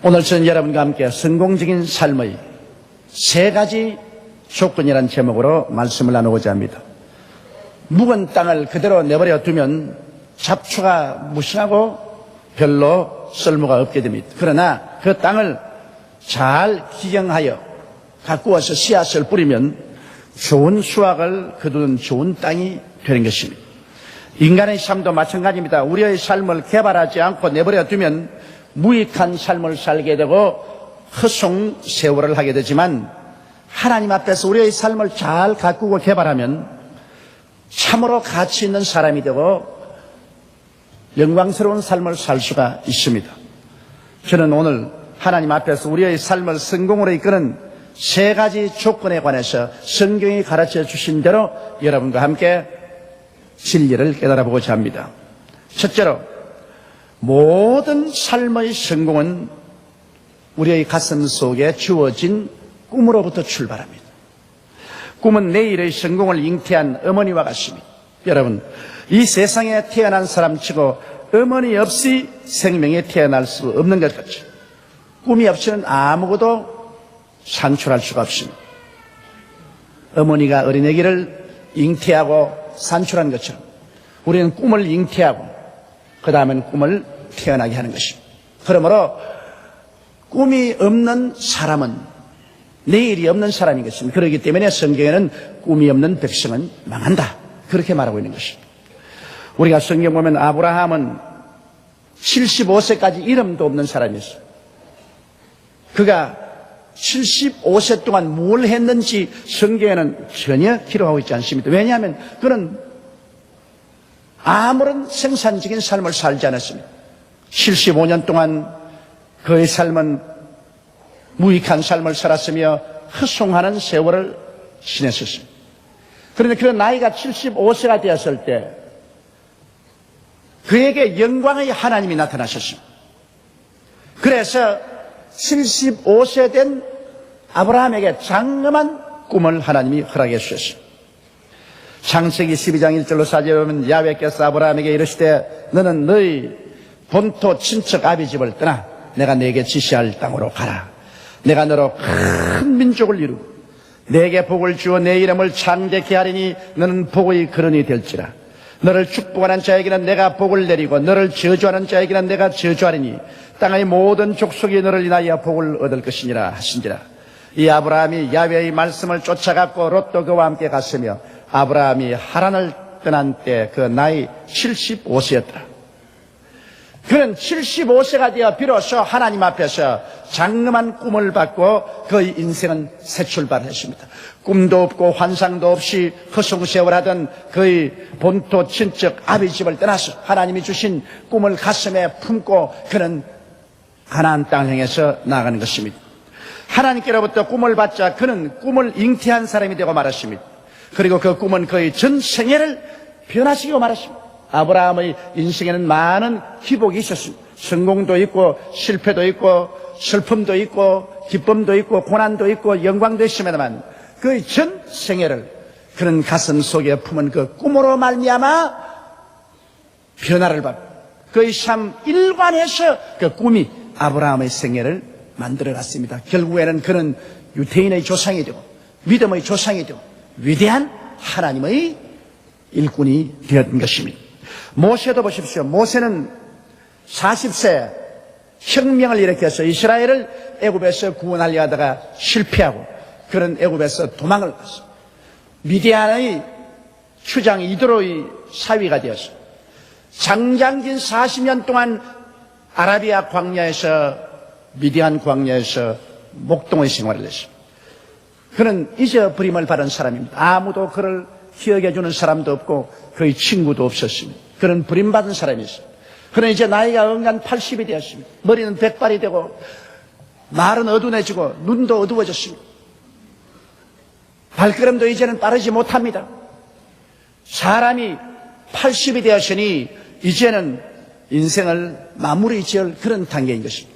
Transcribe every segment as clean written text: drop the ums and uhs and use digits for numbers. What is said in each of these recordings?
오늘 저는 여러분과 함께 성공적인 삶의 세 가지 조건이라는 제목으로 말씀을 나누고자 합니다. 묵은 땅을 그대로 내버려 두면 잡초가 무성하고 별로 쓸모가 없게 됩니다. 그러나 그 땅을 잘 기경하여 가꾸어서 씨앗을 뿌리면 좋은 수확을 거두는 좋은 땅이 되는 것입니다. 인간의 삶도 마찬가지입니다. 우리의 삶을 개발하지 않고 내버려 두면 무익한 삶을 살게 되고 허송세월을 하게 되지만, 하나님 앞에서 우리의 삶을 잘 가꾸고 개발하면 참으로 가치 있는 사람이 되고 영광스러운 삶을 살 수가 있습니다. 저는 오늘 하나님 앞에서 우리의 삶을 성공으로 이끄는 세 가지 조건에 관해서 성경이 가르쳐 주신 대로 여러분과 함께 진리를 깨달아보고자 합니다. 첫째로, 모든 삶의 성공은 우리의 가슴 속에 주어진 꿈으로부터 출발합니다. 꿈은 내일의 성공을 잉태한 어머니와 같습니다. 여러분, 이 세상에 태어난 사람치고 어머니 없이 생명에 태어날 수 없는 것 같죠. 꿈이 없이는 아무것도 산출할 수가 없습니다. 어머니가 어린애기를 잉태하고 산출한 것처럼 우리는 꿈을 잉태하고 그 다음엔 꿈을 태어나게 하는 것입니다. 그러므로 꿈이 없는 사람은 내일이 없는 사람인 것입니다. 그렇기 때문에 성경에는 꿈이 없는 백성은 망한다, 그렇게 말하고 있는 것입니다. 우리가 성경 보면 아브라함은 75세까지 이름도 없는 사람이었어요. 그가 75세 동안 뭘 했는지 성경에는 전혀 기록하고 있지 않습니다. 왜냐하면 그는 아무런 생산적인 삶을 살지 않았습니다. 75년 동안 그의 삶은 무익한 삶을 살았으며 허송하는 세월을 지냈었습니다. 그런데 그 나이가 75세가 되었을 때 그에게 영광의 하나님이 나타나셨습니다. 그래서 75세 된 아브라함에게 장엄한 꿈을 하나님이 허락해 주셨습니다. 창세기 12장 1절로 4절에 보면 야훼께서 아브라함에게 이르시되 너는 너희 본토 친척 아비 집을 떠나 내가 네게 지시할 땅으로 가라. 내가 너로 큰 민족을 이루고 네게 복을 주어 내 이름을 창대케 하리니 너는 복의 근원이 될지라. 너를 축복하는 자에게는 내가 복을 내리고 너를 저주하는 자에게는 내가 저주하리니 땅의 모든 족속이 너를 인하여 복을 얻을 것이니라 하신지라. 이 아브라함이 야훼의 말씀을 쫓아갔고 롯도 그와 함께 갔으며 아브라함이 하란을 떠난 때 그 나이 75세였더라. 그는 75세가 되어 비로소 하나님 앞에서 장엄한 꿈을 받고 그의 인생은 새 출발을 했습니다. 꿈도 없고 환상도 없이 허송세월하던 그의 본토 친척 아비 집을 떠나서 하나님이 주신 꿈을 가슴에 품고 그는 가나안 땅을 향해서 나아가는 것입니다. 하나님께로부터 꿈을 받자 그는 꿈을 잉태한 사람이 되고 말았습니다. 그리고 그 꿈은 그의 전 생애를 변화시키고 말았습니다. 아브라함의 인생에는 많은 기복이 있었습니다. 성공도 있고 실패도 있고 슬픔도 있고 기쁨도 있고 고난도 있고 영광도 있습니다만 그의 전 생애를 그는 가슴 속에 품은 그 꿈으로 말미암아 변화를 받고 그의 삶 일관해서 그 꿈이 아브라함의 생애를 만들어갔습니다. 결국에는 그는 유대인의 조상이 되고 믿음의 조상이 되고 위대한 하나님의 일꾼이 되었던 것입니다. 모세도 보십시오. 모세는 40세 혁명을 일으켜서 이스라엘을 애굽에서 구원하려 하다가 실패하고 그런 애굽에서 도망을 갔습니다. 미디안의 추장 이드로의 사위가 되었어. 장장긴 40년 동안 아라비아 광야에서 미디안 광야에서 목동의 생활을 했습니다. 그는 잊어버림을 받은 사람입니다. 아무도 그를 기억해주는 사람도 없고 그의 친구도 없었습니다. 그는 버림받은 사람이었습니다. 그는 이제 나이가 언간 80이 되었습니다. 머리는 백발이 되고 말은 어두워지고 눈도 어두워졌습니다. 발걸음도 이제는 빠르지 못합니다. 사람이 80이 되었으니 이제는 인생을 마무리 지을 그런 단계인 것입니다.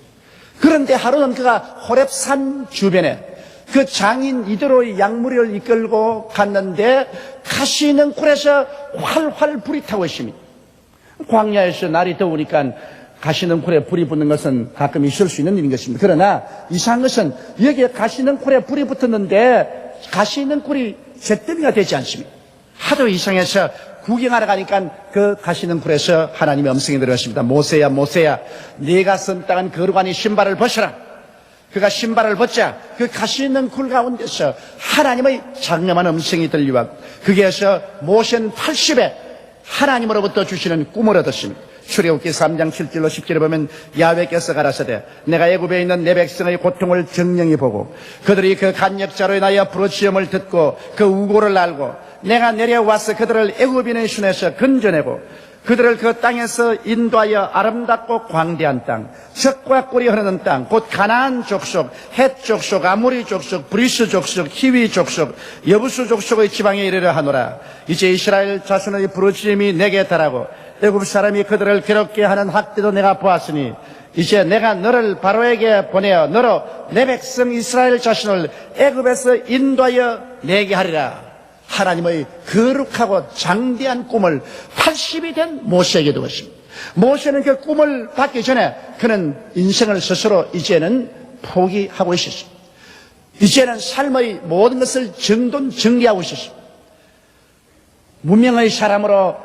그런데 하루는 그가 호렙산 주변에 그 장인 이드로의 양무리를 이끌고 갔는데 가시능굴에서 활활 불이 타고 있습니다. 광야에서 날이 더우니까 가시능굴에 불이 붙는 것은 가끔 있을 수 있는 일인 것입니다. 그러나 이상한 것은 여기에 가시능굴에 불이 붙었는데 가시능굴이 잿더미가 되지 않습니다. 하도 이상해서 구경하러 가니까 그 가시능굴에서 하나님의 음성이 들었습니다. 모세야 모세야, 네가 선 땅은 거룩하니 신발을 벗어라. 그가 신발을 벗자 그 가시능굴 가운데서 하나님의 장엄한 음성이 들리와 거기에서 모세는 80에 하나님으로부터 주시는 꿈을 얻었습니다. 출애굽기 3장 7절로 10절에 보면 야훼께서 가라사대 내가 애굽에 있는 내 백성의 고통을 정령히 보고 그들이 그 간역자로 인하여 부르짖음을 듣고 그 우고를 알고 내가 내려와서 그들을 애굽인의 손에서 건져내고 그들을 그 땅에서 인도하여 아름답고 광대한 땅, 젖과 꿀이 흐르는 땅, 곧 가나안 족속, 헷 족속, 아모리 족속, 브리스 족속, 히위 족속, 여부수 족속의 지방에 이르려 하노라. 이제 이스라엘 자손의 부르짖음이 내게 달하고 애굽 사람이 그들을 괴롭게 하는 학대도 내가 보았으니 이제 내가 너를 바로에게 보내어 너로 내 백성 이스라엘 자손을 애굽에서 인도하여 내게 하리라. 하나님의 거룩하고 장대한 꿈을 80이 된 모세에게 두었습니다. 모세는 그 꿈을 받기 전에 그는 인생을 스스로 이제는 포기하고 있었습니다. 이제는 삶의 모든 것을 정리하고 있었습니다. 문명의 사람으로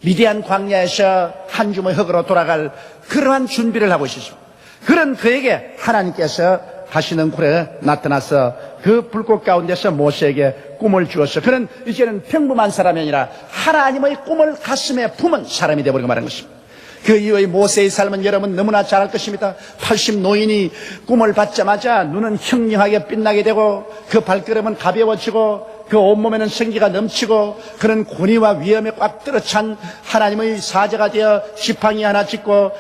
미디안 광야에서 한 주먹 흙으로 돌아갈 그러한 준비를 하고 있었습니다. 그런 그에게 하나님께서 가시능굴에 나타나서 그 불꽃 가운데서 모세에게 꿈을 주었어. 그는 이제는 평범한 사람이 아니라 하나님의 꿈을 가슴에 품은 사람이 되어버리고 말한 것입니다. 그 이후의 모세의 삶은 여러분 너무나 잘 알 것입니다. 80 노인이 꿈을 받자마자 눈은 형령하게 빛나게 되고 그 발걸음은 가벼워지고 그 온몸에는 생기가 넘치고 그는 권위와 위엄에 꽉 들어찬 하나님의 사자가 되어 지팡이 하나 짚고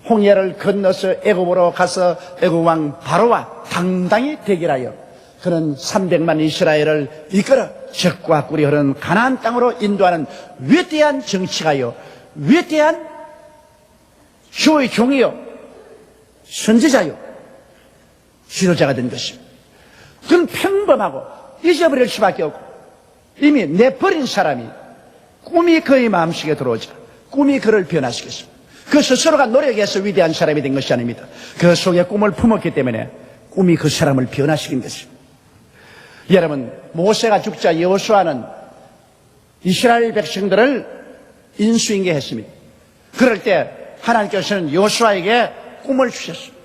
홍해를 건너서 애굽으로 가서 애굽 왕 바로와 당당히 대결하여 그는 300만 이스라엘을 이끌어 젖과 꿀이 흐르는 가나안 땅으로 인도하는 위대한 정치가요, 위대한 주의 종이요, 선지자요, 지도자가 된 것입니다. 그는 평범하고 잊어버릴 수밖에 없고 이미 내버린 사람이 꿈이 그의 마음속에 들어오자 꿈이 그를 변화시켰습니다. 그 스스로가 노력해서 위대한 사람이 된 것이 아닙니다. 그 속에 꿈을 품었기 때문에 꿈이 그 사람을 변화시킨 것입니다. 여러분, 모세가 죽자 여호수아는 이스라엘 백성들을 인수인계했습니다. 그럴 때 하나님께서는 여호수아에게 꿈을 주셨습니다.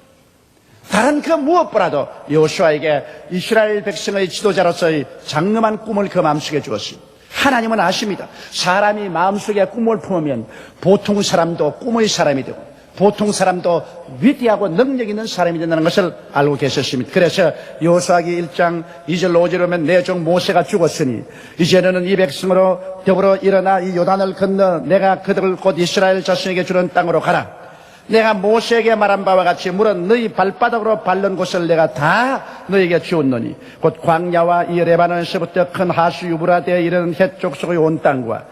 다른 그 무엇보다도 여호수아에게 이스라엘 백성의 지도자로서의 장엄한 꿈을 그 마음속에 주었습니다. 하나님은 아십니다. 사람이 마음속에 꿈을 품으면 보통 사람도 꿈의 사람이 되고 보통 사람도 위대하고 능력 있는 사람이 된다는 것을 알고 계셨습니다. 그래서 여호수아기 1장 2절로 5절에 보면 내 종 모세가 죽었으니 이제 너는 이 백성으로 더불어 일어나 이 요단을 건너 내가 그들을 곧 이스라엘 자손에게 주는 땅으로 가라. 내가 모세에게 말한 바와 같이 물은 너희 발바닥으로 밟는 곳을 내가 다 너희에게 주었노니 곧 광야와 이 레바논에서부터 큰 하수 유브라데에 이르는 헷 족속의 온 땅과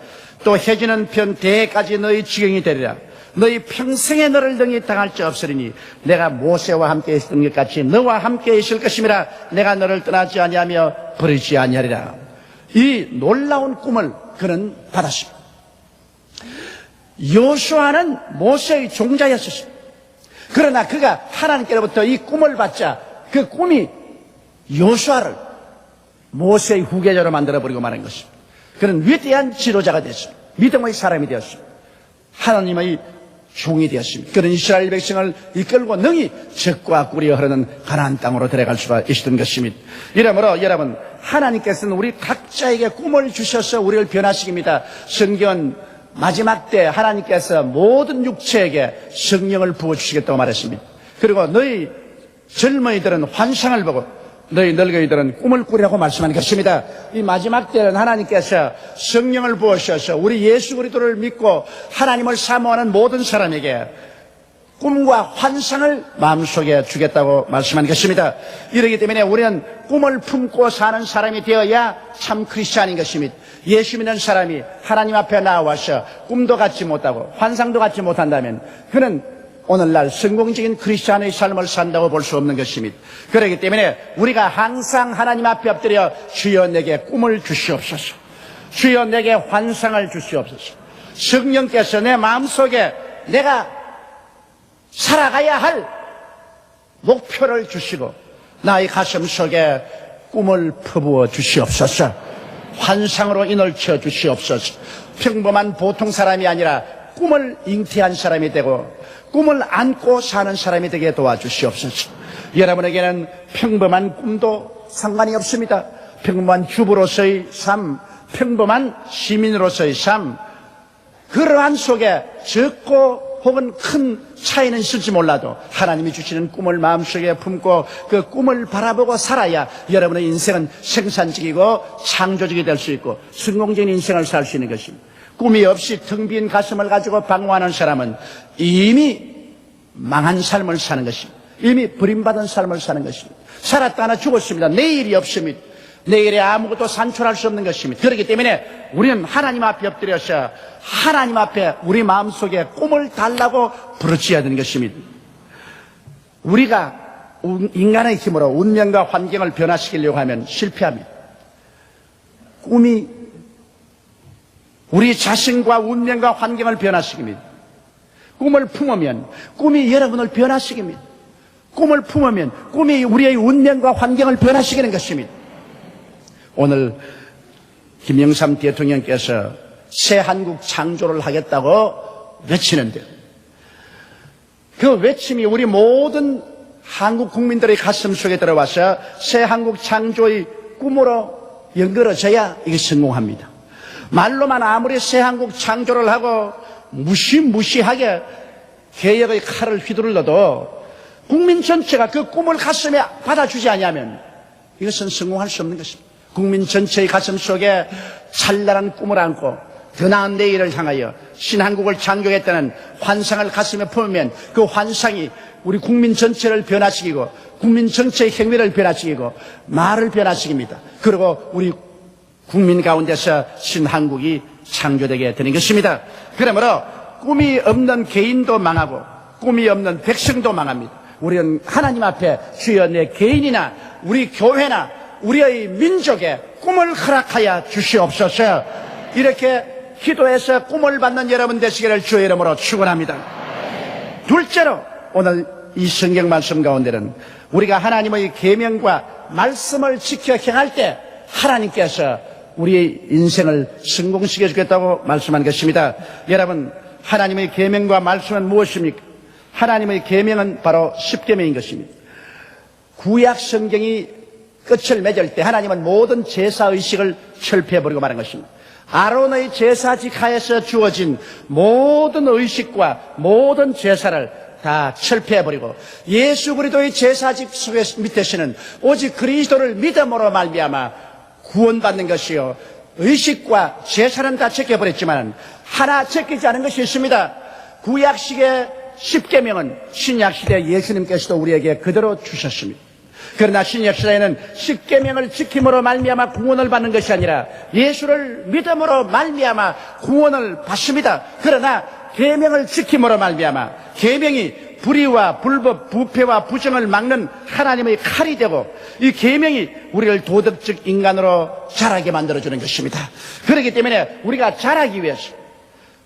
또 해지는 편 대까지 너희 지경이 되리라. 너희 평생에 너를 능히 당할 자 없으리니 내가 모세와 함께 있었던 것 같이 너와 함께 있을 것임이라. 내가 너를 떠나지 아니하며 버리지 아니하리라. 이 놀라운 꿈을 그는 받았습니다. 여호수아는 모세의 종자였습니다. 그러나 그가 하나님께로부터 이 꿈을 받자 그 꿈이 여호수아를 모세의 후계자로 만들어버리고 말한 것입니다. 그는 위대한 지도자가 됐습니다. 믿음의 사람이 되었습니다. 하나님의 종이 되었습니다. 그는 이스라엘 백성을 이끌고 능히 젖과 꿀이 흐르는 가나안 땅으로 데려갈 수가 있었던 것입니다. 이러므로 여러분, 하나님께서는 우리 각자에게 꿈을 주셔서 우리를 변화시킵니다. 성경은 마지막 때 하나님께서 모든 육체에게 성령을 부어주시겠다고 말했습니다. 그리고 너희 젊은이들은 환상을 보고 너희 늙은이들은 꿈을 꾸리라고 말씀한 것입니다. 이 마지막 때는 하나님께서 성령을 부으셔서 우리 예수 그리스도를 믿고 하나님을 사모하는 모든 사람에게 꿈과 환상을 마음속에 주겠다고 말씀한 것입니다. 이러기 때문에 우리는 꿈을 품고 사는 사람이 되어야 참 크리스찬인 것입니다. 예수 믿는 사람이 하나님 앞에 나와서 꿈도 갖지 못하고 환상도 갖지 못한다면 그는 오늘날 성공적인 크리스찬의 삶을 산다고 볼 수 없는 것입니다. 그렇기 때문에 우리가 항상 하나님 앞에 엎드려 주여 내게 꿈을 주시옵소서, 주여 내게 환상을 주시옵소서, 성령께서 내 마음속에 내가 살아가야 할 목표를 주시고 나의 가슴 속에 꿈을 퍼부어 주시옵소서, 환상으로 인을쳐 주시옵소서. 평범한 보통 사람이 아니라 꿈을 잉태한 사람이 되고 꿈을 안고 사는 사람이 되게 도와주시옵소서. 여러분에게는 평범한 꿈도 상관이 없습니다. 평범한 주부로서의 삶, 평범한 시민으로서의 삶, 그러한 속에 적고 혹은 큰 차이는 있을지 몰라도 하나님이 주시는 꿈을 마음속에 품고 그 꿈을 바라보고 살아야 여러분의 인생은 생산적이고 창조적이 될 수 있고 성공적인 인생을 살 수 있는 것입니다. 꿈이 없이 텅 빈 가슴을 가지고 방황하는 사람은 이미 망한 삶을 사는 것입니다. 이미 버림받은 삶을 사는 것입니다. 살았다 하나 죽었습니다. 내일이 없습니다. 내일에 아무것도 산출할 수 없는 것입니다. 그렇기 때문에 우리는 하나님 앞에 엎드려서 하나님 앞에 우리 마음속에 꿈을 달라고 부르짖어야 되는 것입니다. 우리가 인간의 힘으로 운명과 환경을 변화시키려고 하면 실패합니다. 꿈이 우리 자신과 운명과 환경을 변화시킵니다. 꿈을 품으면 꿈이 여러분을 변화시킵니다. 꿈을 품으면 꿈이 우리의 운명과 환경을 변화시키는 것입니다. 오늘 김영삼 대통령께서 새 한국 창조를 하겠다고 외치는데 그 외침이 우리 모든 한국 국민들의 가슴 속에 들어와서 새 한국 창조의 꿈으로 연결어져야 이게 성공합니다. 말로만 아무리 새 한국 창조를 하고 무시무시하게 개혁의 칼을 휘두르러도 국민 전체가 그 꿈을 가슴에 받아주지 않으면 이것은 성공할 수 없는 것입니다. 국민 전체의 가슴 속에 찬란한 꿈을 안고 더 나은 내일을 향하여 신한국을 창조했다는 환상을 가슴에 품으면 그 환상이 우리 국민 전체를 변화시키고 국민 전체의 행위를 변화시키고 말을 변화시킵니다. 그리고 우리 국민 가운데서 신한국이 창조되게 되는 것입니다. 그러므로 꿈이 없는 개인도 망하고 꿈이 없는 백성도 망합니다. 우리는 하나님 앞에 주여 내 개인이나 우리 교회나 우리의 민족에 꿈을 허락하여 주시옵소서. 이렇게 기도해서 꿈을 받는 여러분 되시기를 주의 이름으로 축원합니다. 둘째로 오늘 이 성경 말씀 가운데는 우리가 하나님의 계명과 말씀을 지켜 행할 때 하나님께서 우리의 인생을 성공시켜 주겠다고 말씀한 것입니다. 여러분, 하나님의 계명과 말씀은 무엇입니까? 하나님의 계명은 바로 십계명인 것입니다. 구약 성경이 끝을 맺을 때 하나님은 모든 제사의식을 철폐해버리고 말한 것입니다. 아론의 제사직 하에서 주어진 모든 의식과 모든 제사를 다 철폐해버리고 예수 그리스도의 제사직 속에 밑에서는 오직 그리스도를 믿음으로 말미암아 구원받는 것이요, 의식과 제사는 다 제껴버렸지만 하나 제끼지 않은 것이 있습니다. 구약식의 십계명은 신약시대 예수님께서도 우리에게 그대로 주셨습니다. 그러나 신약시대에는 십계명을 지킴으로 말미암아 구원을 받는 것이 아니라 예수를 믿음으로 말미암아 구원을 받습니다. 그러나 계명을 지킴으로 말미암아 계명이 불의와 불법, 부패와 부정을 막는 하나님의 칼이 되고 이 계명이 우리를 도덕적 인간으로 자라게 만들어주는 것입니다. 그렇기 때문에 우리가 자라기 위해서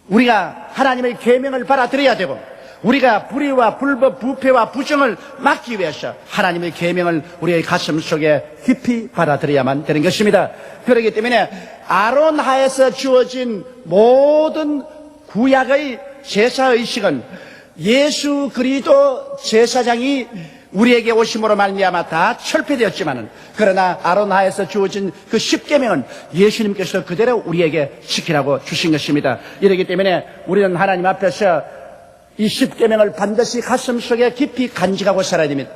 우리가 하나님의 계명을 받아들여야 되고 우리가 불의와 불법, 부패와 부정을 막기 위해서 하나님의 계명을 우리의 가슴 속에 깊이 받아들여야만 되는 것입니다. 그렇기 때문에 아론 하에서 주어진 모든 구약의 제사의식은 예수 그리스도 제사장이 우리에게 오심으로 말미암아 다 철폐되었지만은 그러나 아론 하에서 주어진 그 십계명은 예수님께서 그대로 우리에게 지키라고 주신 것입니다. 이렇기 때문에 우리는 하나님 앞에서 이 십계명을 반드시 가슴속에 깊이 간직하고 살아야 됩니다.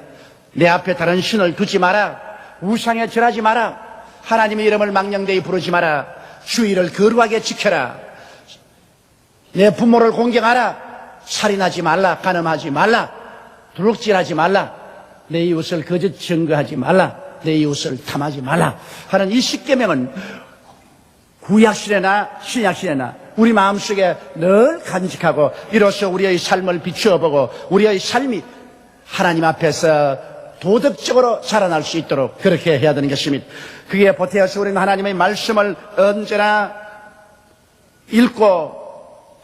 내 앞에 다른 신을 두지 마라. 우상에 절하지 마라. 하나님의 이름을 망령되이 부르지 마라. 주의를 거룩하게 지켜라. 내 부모를 공경하라. 살인하지 말라. 간음하지 말라. 도둑질하지 말라. 내 이웃을 거짓 증거하지 말라. 내 이웃을 탐하지 말라 하는 이 십계명은 구약시대나 신약시대나 우리 마음속에 늘 간직하고 이로써 우리의 삶을 비추어 보고 우리의 삶이 하나님 앞에서 도덕적으로 자라날 수 있도록 그렇게 해야 되는 것입니다. 그게 보태어서 우리는 하나님의 말씀을 언제나 읽고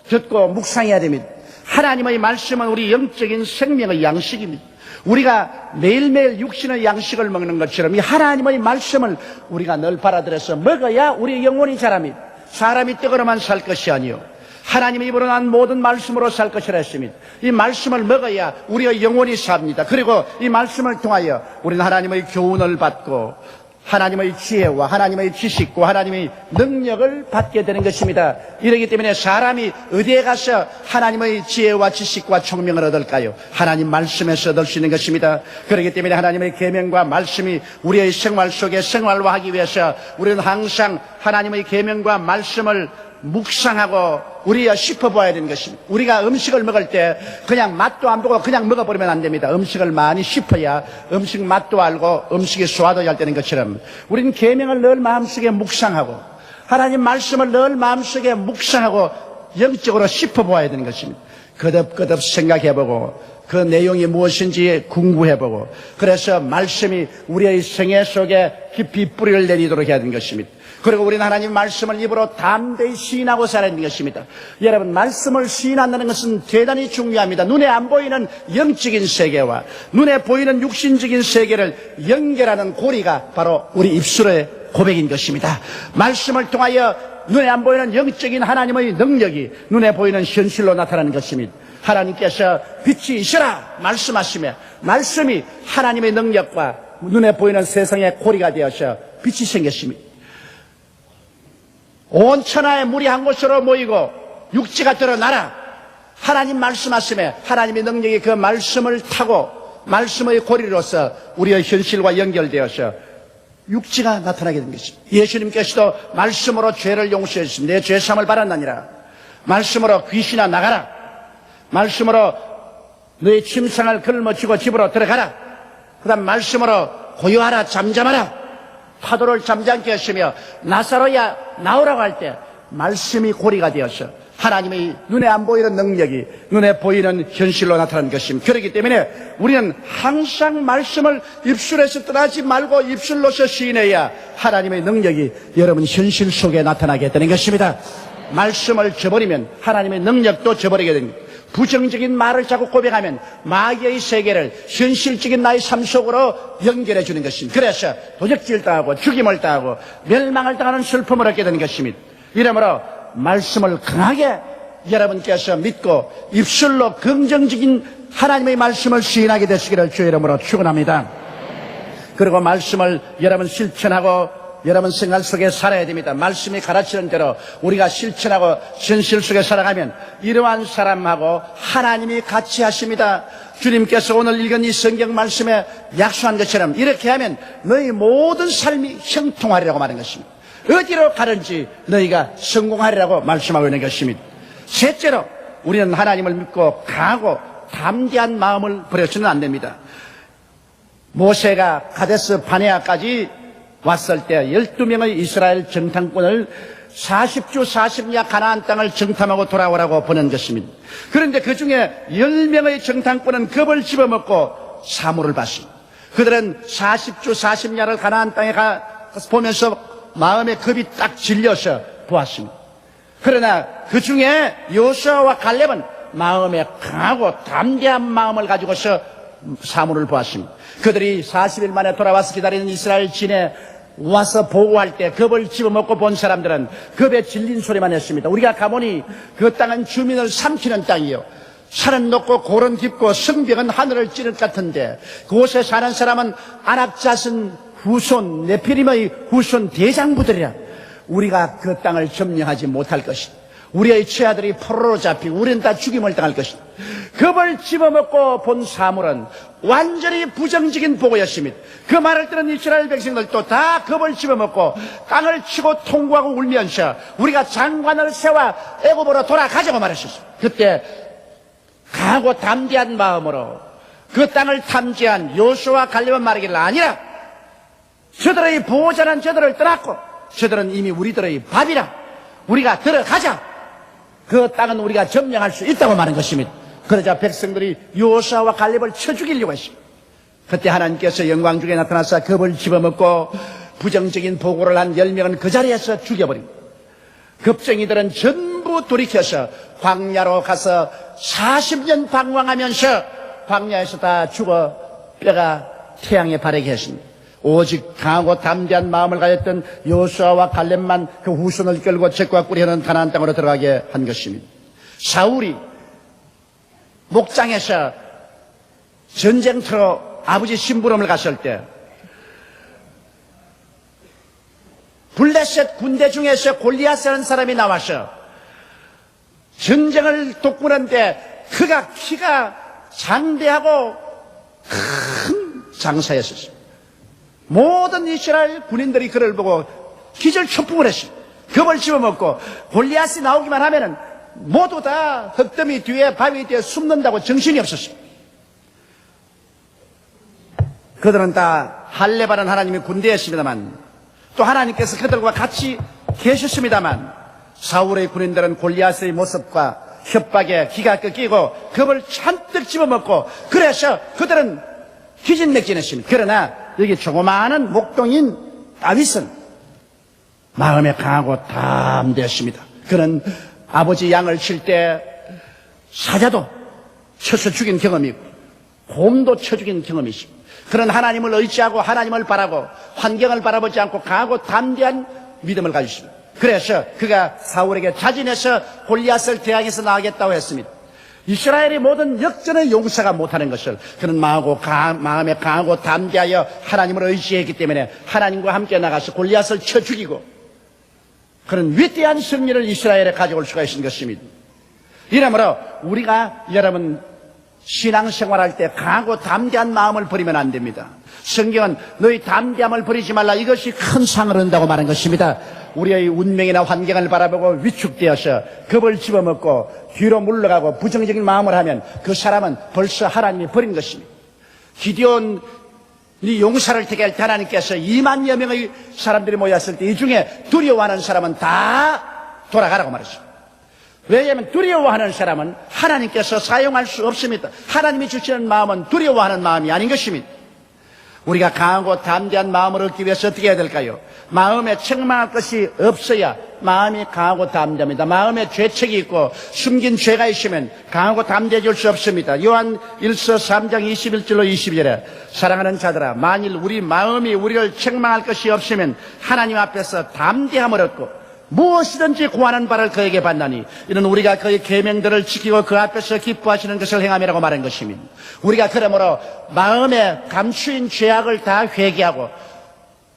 듣고 묵상해야 됩니다. 하나님의 말씀은 우리 영적인 생명의 양식입니다. 우리가 매일매일 육신의 양식을 먹는 것처럼 이 하나님의 말씀을 우리가 늘 받아들여서 먹어야 우리 영혼이 자랍니다. 사람이 떡으로만 살 것이 아니요 하나님의 입으로 난 모든 말씀으로 살 것이라 했습니다. 이 말씀을 먹어야 우리의 영혼이 삽니다. 그리고 이 말씀을 통하여 우리는 하나님의 교훈을 받고 하나님의 지혜와 하나님의 지식과 하나님의 능력을 받게 되는 것입니다. 이러기 때문에 사람이 어디에 가서 하나님의 지혜와 지식과 총명을 얻을까요? 하나님 말씀에서 얻을 수 있는 것입니다. 그렇기 때문에 하나님의 계명과 말씀이 우리의 생활 속에 생활화하기 위해서 우리는 항상 하나님의 계명과 말씀을 묵상하고 우리가 씹어봐야 되는 것입니다. 우리가 음식을 먹을 때 그냥 맛도 안 보고 그냥 먹어버리면 안 됩니다. 음식을 많이 씹어야 음식 맛도 알고 음식이 소화도 잘 되는 것처럼 우리는 계명을 늘 마음속에 묵상하고 하나님 말씀을 늘 마음속에 묵상하고 영적으로 씹어봐야 되는 것입니다. 거듭거듭 생각해보고 그 내용이 무엇인지 궁구해보고 그래서 말씀이 우리의 생애 속에 깊이 뿌리를 내리도록 해야 되는 것입니다. 그리고 우리는 하나님 말씀을 입으로 담대히 시인하고 살아야 하는 것입니다. 여러분, 말씀을 시인한다는 것은 대단히 중요합니다. 눈에 안 보이는 영적인 세계와 눈에 보이는 육신적인 세계를 연결하는 고리가 바로 우리 입술의 고백인 것입니다. 말씀을 통하여 눈에 안 보이는 영적인 하나님의 능력이 눈에 보이는 현실로 나타나는 것입니다. 하나님께서 빛이 있으라 말씀하시며 말씀이 하나님의 능력과 눈에 보이는 세상의 고리가 되어서 빛이 생겼습니다. 온 천하의 물이 한 곳으로 모이고 육지가 드러나라. 하나님 말씀하시며 하나님의 능력이 그 말씀을 타고 말씀의 고리로서 우리의 현실과 연결되어서 육지가 나타나게 된 것입니다. 예수님께서도 말씀으로 죄를 용서해 주시면 내 죄사함을 받았나니라. 말씀으로 귀신아 나가라. 말씀으로 너의 침상을 걸머쥐고 집으로 들어가라. 그 다음 말씀으로 고요하라 잠잠하라. 파도를 잠잠케 하시며 나사로야 나오라고 할 때 말씀이 고리가 되어서 하나님의 눈에 안 보이는 능력이 눈에 보이는 현실로 나타나는 것입니다. 그렇기 때문에 우리는 항상 말씀을 입술에서 떠나지 말고 입술로서 시인해야 하나님의 능력이 여러분 현실 속에 나타나게 되는 것입니다. 말씀을 저버리면 하나님의 능력도 저버리게 됩니다. 부정적인 말을 자꾸 고백하면 마귀의 세계를 현실적인 나의 삶 속으로 연결해 주는 것입니다. 그래서 도적질 당하고 죽임을 당하고 멸망을 당하는 슬픔을 얻게 되는 것입니다. 이러므로 말씀을 강하게 여러분께서 믿고 입술로 긍정적인 하나님의 말씀을 시인하게 되시기를 주의 이름으로 축원합니다. 그리고 말씀을 여러분 실천하고 여러분 생활 속에 살아야 됩니다. 말씀이 가르치는 대로 우리가 실천하고 현실 속에 살아가면 이러한 사람하고 하나님이 같이 하십니다. 주님께서 오늘 읽은 이 성경 말씀에 약속한 것처럼 이렇게 하면 너희 모든 삶이 형통하리라고 말한 것입니다. 어디로 가든지 너희가 성공하리라고 말씀하고 있는 것입니다. 셋째로 우리는 하나님을 믿고 강하고 담대한 마음을 버려서는 안 됩니다. 모세가 가데스 바네아까지 왔을 때 12명의 이스라엘 정탐꾼을 40주 40야 가나안 땅을 정탐하고 돌아오라고 보낸 것입니다. 그런데 그 중에 10명의 정탐꾼은 겁을 집어먹고 사물을 봤습니다. 그들은 40주 40야를 가나안 땅에 가서 보면서 마음에 겁이 딱 질려서 보았습니다. 그러나 그 중에 여호수아와 갈렙은 마음에 강하고 담대한 마음을 가지고서 사물을 보았습니다. 그들이 40일 만에 돌아와서 기다리는 이스라엘 진에 와서 보고할 때 겁을 집어먹고 본 사람들은 겁에 질린 소리만 했습니다. 우리가 가보니 그 땅은 주민을 삼키는 땅이요 산은 높고 골은 깊고 성벽은 하늘을 찌를 것 같은데 그곳에 사는 사람은 아낙자슨 후손 네피림의 후손 대장부들이라. 우리가 그 땅을 점령하지 못할 것이다. 우리의 처아들이 포로로 잡히고 우리는 다 죽임을 당할 것이다. 겁을 집어먹고 본 사물은 완전히 부정적인 보고였습니다. 그 말을 들은 이스라엘 백성들도 다 겁을 집어먹고 땅을 치고 통곡하고 울면서 우리가 장관을 세워 애굽으로 돌아가자고 말했었어요. 그때 강하고 담대한 마음으로 그 땅을 탐지한 여호수아와 갈렙은 말하기를 아니라 저들의 보호자는 저들을 떠났고 저들은 이미 우리들의 밥이라 우리가 들어가자 그 땅은 우리가 점령할 수 있다고 말한 것입니다. 그러자 백성들이 여호수아와 갈렙을 쳐 죽이려고 했습니다. 그때 하나님께서 영광 중에 나타나서 겁을 집어먹고 부정적인 보고를 한 10명은 그 자리에서 죽여버립니다. 겁쟁이들은 전부 돌이켜서 광야로 가서 40년 방황하면서 광야에서 다 죽어 뼈가 태양에 바래게 했습니다. 오직 강하고 담대한 마음을 가졌던 여호수아와 갈렙만 그 후손을 끌고 적과 꿀이 흐르는 가나안 땅으로 들어가게 한 것입니다. 사울이 목장에서 전쟁터로 아버지 심부름을 갔을 때 블레셋 군대 중에서 골리앗이라는 사람이 나와서 전쟁을 돕고는데 그가 키가 장대하고 큰 장사였었어요. 모든 이스라엘 군인들이 그를 보고 기절초풍을 했어요. 겁을 집어먹고 골리앗이 나오기만 하면은 모두 다 흙더미 뒤에 바위 뒤에 숨는다고 정신이 없었어요. 그들은 다 할례바는 하나님의 군대였습니다만 또 하나님께서 그들과 같이 계셨습니다만 사울의 군인들은 골리앗의 모습과 협박에 기가 꺾이고 겁을 잔뜩 집어먹고 그래서 그들은 기진맥진했습니다. 그러나 여기 조그마한 목동인 다윗은 마음에 강하고 담대했습니다. 그는 아버지 양을 칠 때 사자도 쳐서 죽인 경험이 있고 곰도 쳐 죽인 경험이 있습니다. 그런 하나님을 의지하고 하나님을 바라고 환경을 바라보지 않고 강하고 담대한 믿음을 가지십니다. 그래서 그가 사울에게 자진해서 골리앗을 대항해서 나가겠다고 했습니다. 이스라엘의 모든 역전의 용사가 못하는 것을 그는 마음에 강하고 담대하여 하나님을 의지했기 때문에 하나님과 함께 나가서 골리앗을 쳐 죽이고 그런 위대한 승리를 이스라엘에 가져올 수가 있는 것입니다. 이러므로 우리가 여러분 신앙생활할 때 강하고 담대한 마음을 버리면 안 됩니다. 성경은 너희 담대함을 버리지 말라 이것이 큰 상을 얻는다고 말한 것입니다. 우리의 운명이나 환경을 바라보고 위축되어서 겁을 집어먹고 뒤로 물러가고 부정적인 마음을 하면 그 사람은 벌써 하나님이 버린 것입니다. 기드온이 용사를 택할 때 하나님께서 2만여 명의 사람들이 모였을 때 이 중에 두려워하는 사람은 다 돌아가라고 말했습니다. 왜냐하면 두려워하는 사람은 하나님께서 사용할 수 없습니다. 하나님이 주시는 마음은 두려워하는 마음이 아닌 것입니다. 우리가 강하고 담대한 마음을 얻기 위해서 어떻게 해야 될까요? 마음에 책망할 것이 없어야 마음이 강하고 담대합니다. 마음에 죄책이 있고 숨긴 죄가 있으면 강하고 담대해질 수 없습니다. 요한 1서 3장 21절로 22절에 사랑하는 자들아 만일 우리 마음이 우리를 책망할 것이 없으면 하나님 앞에서 담대함을 얻고 무엇이든지 구하는 바를 그에게 받나니 이는 우리가 그의 계명들을 지키고 그 앞에서 기뻐하시는 것을 행함이라고 말한 것입니다. 우리가 그러므로 마음에 감추인 죄악을 다 회개하고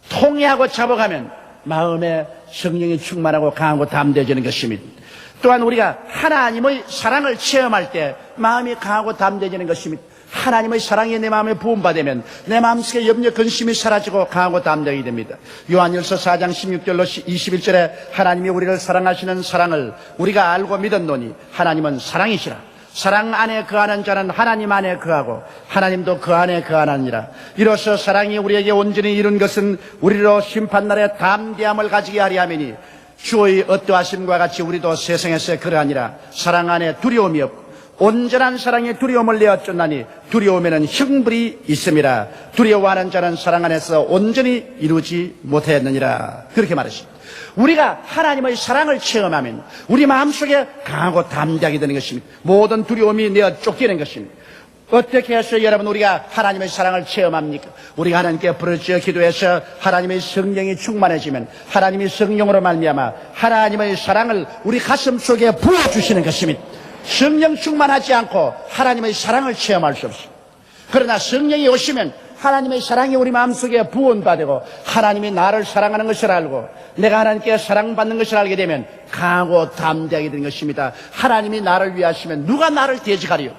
통회하고 잡아가면 마음에 성령이 충만하고 강하고 담대해지는 것입니다. 또한 우리가 하나님의 사랑을 체험할 때 마음이 강하고 담대해지는 것입니다. 하나님의 사랑이 내 마음에 부음받으면 내 마음속에 염려 근심이 사라지고 강하고 담대하게 됩니다. 요한일서 4장 16절로 21절에 하나님이 우리를 사랑하시는 사랑을 우리가 알고 믿었노니 하나님은 사랑이시라. 사랑 안에 거하는 자는 하나님 안에 거하고 하나님도 그 안에 거하느니라. 이로써 사랑이 우리에게 온전히 이룬 것은 우리로 심판날에 담대함을 가지게 하리 함이니 주의 어떠하심과 같이 우리도 세상에서 그러하니라. 사랑 안에 두려움이 없고 온전한 사랑에 두려움을 내어 쫓나니 두려움에는 형벌이 있음이라. 두려워하는 자는 사랑 안에서 온전히 이루지 못했느니라. 그렇게 말했습니다. 우리가 하나님의 사랑을 체험하면 우리 마음속에 강하고 담대하게 되는 것입니다. 모든 두려움이 내어 쫓기는 것입니다. 어떻게 해서 여러분 우리가 하나님의 사랑을 체험합니까? 우리가 하나님께 부르짖어 기도해서 하나님의 성령이 충만해지면 하나님이 성령으로 말미암아 하나님의 사랑을 우리 가슴 속에 부어주시는 것입니다. 성령 충만하지 않고 하나님의 사랑을 체험할 수 없습니다. 그러나 성령이 오시면 하나님의 사랑이 우리 마음속에 부은받고 하나님이 나를 사랑하는 것을 알고 내가 하나님께 사랑받는 것을 알게 되면 강하고 담대하게 되는 것입니다. 하나님이 나를 위하시면 누가 나를 대적하리요?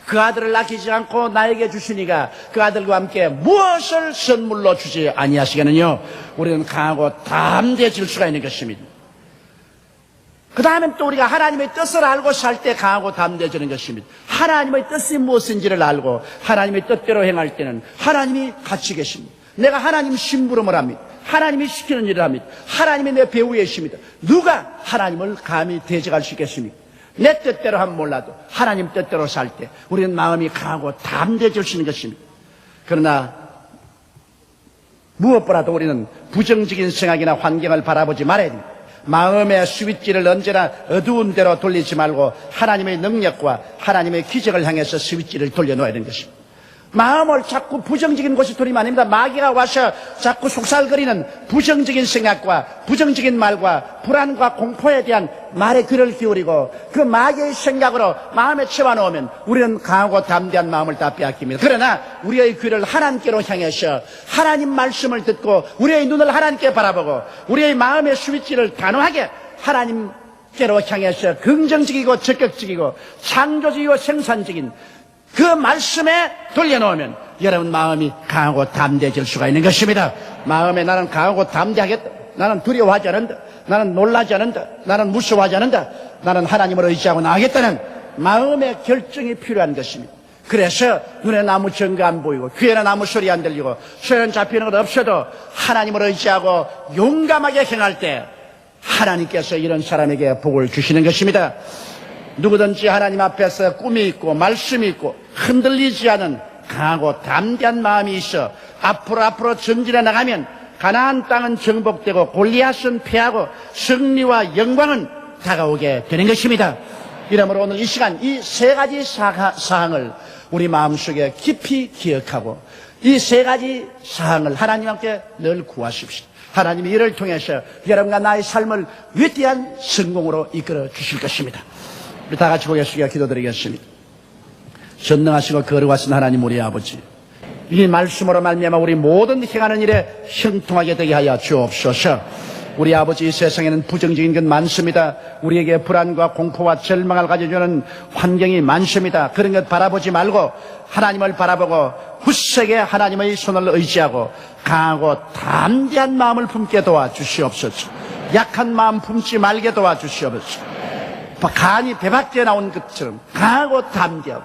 그 아들을 아끼지 않고 나에게 주시니가 그 아들과 함께 무엇을 선물로 주지 아니하시겠느냐? 우리는 강하고 담대해질 수가 있는 것입니다. 그 다음엔 또 우리가 하나님의 뜻을 알고 살 때 강하고 담대해지는 것입니다. 하나님의 뜻이 무엇인지를 알고 하나님의 뜻대로 행할 때는 하나님이 같이 계십니다. 내가 하나님 심부름을 합니다. 하나님이 시키는 일을 합니다. 하나님이 내 배후에 있습니다. 누가 하나님을 감히 대적할 수 있겠습니까? 내 뜻대로 하면 몰라도 하나님 뜻대로 살 때 우리는 마음이 강하고 담대해질 수 있는 것입니다. 그러나 무엇보다도 우리는 부정적인 생각이나 환경을 바라보지 말아야 됩니다. 마음의 스위치를 언제나 어두운 데로 돌리지 말고 하나님의 능력과 하나님의 기적을 향해서 스위치를 돌려놓아야 되는 것입니다. 마음을 자꾸 부정적인 곳에 돌리면 아닙니다. 마귀가 와서 자꾸 속살거리는 부정적인 생각과 부정적인 말과 불안과 공포에 대한 말에 귀를 기울이고 그 마귀의 생각으로 마음에 채워놓으면 우리는 강하고 담대한 마음을 다 빼앗깁니다. 그러나 우리의 귀를 하나님께로 향해서 하나님 말씀을 듣고 우리의 눈을 하나님께 바라보고 우리의 마음의 스위치를 단호하게 하나님께로 향해서 긍정적이고 적극적이고 창조적이고 생산적인 그 말씀에 돌려놓으면 여러분 마음이 강하고 담대해질 수가 있는 것입니다. 마음에 나는 강하고 담대하겠다. 나는 두려워하지 않는다. 나는 놀라지 않는다. 나는 무서워하지 않는다. 나는 하나님을 의지하고 나가겠다는 마음의 결정이 필요한 것입니다. 그래서 눈에 아무 증거 안 보이고 귀에는 아무 소리 안 들리고 손에 잡히는 것 없어도 하나님을 의지하고 용감하게 행할 때 하나님께서 이런 사람에게 복을 주시는 것입니다. 누구든지 하나님 앞에서 꿈이 있고 말씀이 있고 흔들리지 않은 강하고 담대한 마음이 있어 앞으로 전진해 나가면 가나안 땅은 정복되고 골리앗은 패하고 승리와 영광은 다가오게 되는 것입니다. 이러므로 오늘 이 시간 이 세 가지 사항을 우리 마음속에 깊이 기억하고 이 세 가지 사항을 하나님 함께 늘 구하십시오. 하나님이 이를 통해서 여러분과 나의 삶을 위대한 성공으로 이끌어 주실 것입니다. 우리 다 같이 고개 숙여 기도드리겠습니다. 전능하시고 거룩하신 하나님 우리 아버지, 이 말씀으로 말미암아 우리 모든 행하는 일에 형통하게 되게 하여 주옵소서. 우리 아버지, 이 세상에는 부정적인 것 많습니다. 우리에게 불안과 공포와 절망을 가져주는 환경이 많습니다. 그런 것 바라보지 말고 하나님을 바라보고 굳세게 하나님의 손을 의지하고 강하고 담대한 마음을 품게 도와주시옵소서. 약한 마음 품지 말게 도와주시옵소서. 간이 배 밖에 나온 것처럼 강하고 담대하고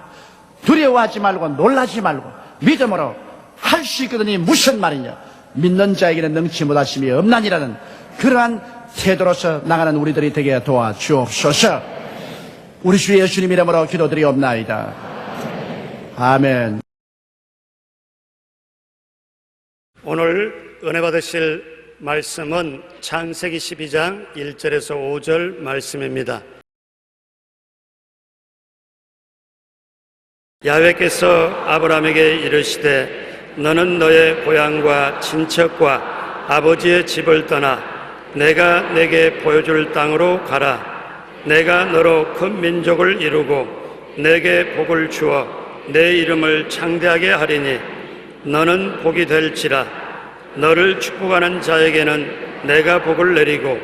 두려워하지 말고 놀라지 말고 믿음으로 할 수 있거든이 무슨 말이냐, 믿는 자에게는 능치 못하심이 없나니라는 그러한 태도로서 나가는 우리들이 되게 도와주옵소서. 우리 주 예수님 이름으로 기도드리옵나이다. 아멘. 오늘 은혜 받으실 말씀은 창세기 12장 1절에서 5절 말씀입니다. 야훼께서 아브라함에게 이르시되 너는 너의 고향과 친척과 아버지의 집을 떠나 내가 내게 보여줄 땅으로 가라. 내가 너로 큰 민족을 이루고 내게 복을 주어 내 이름을 창대하게 하리니 너는 복이 될지라. 너를 축복하는 자에게는 내가 복을 내리고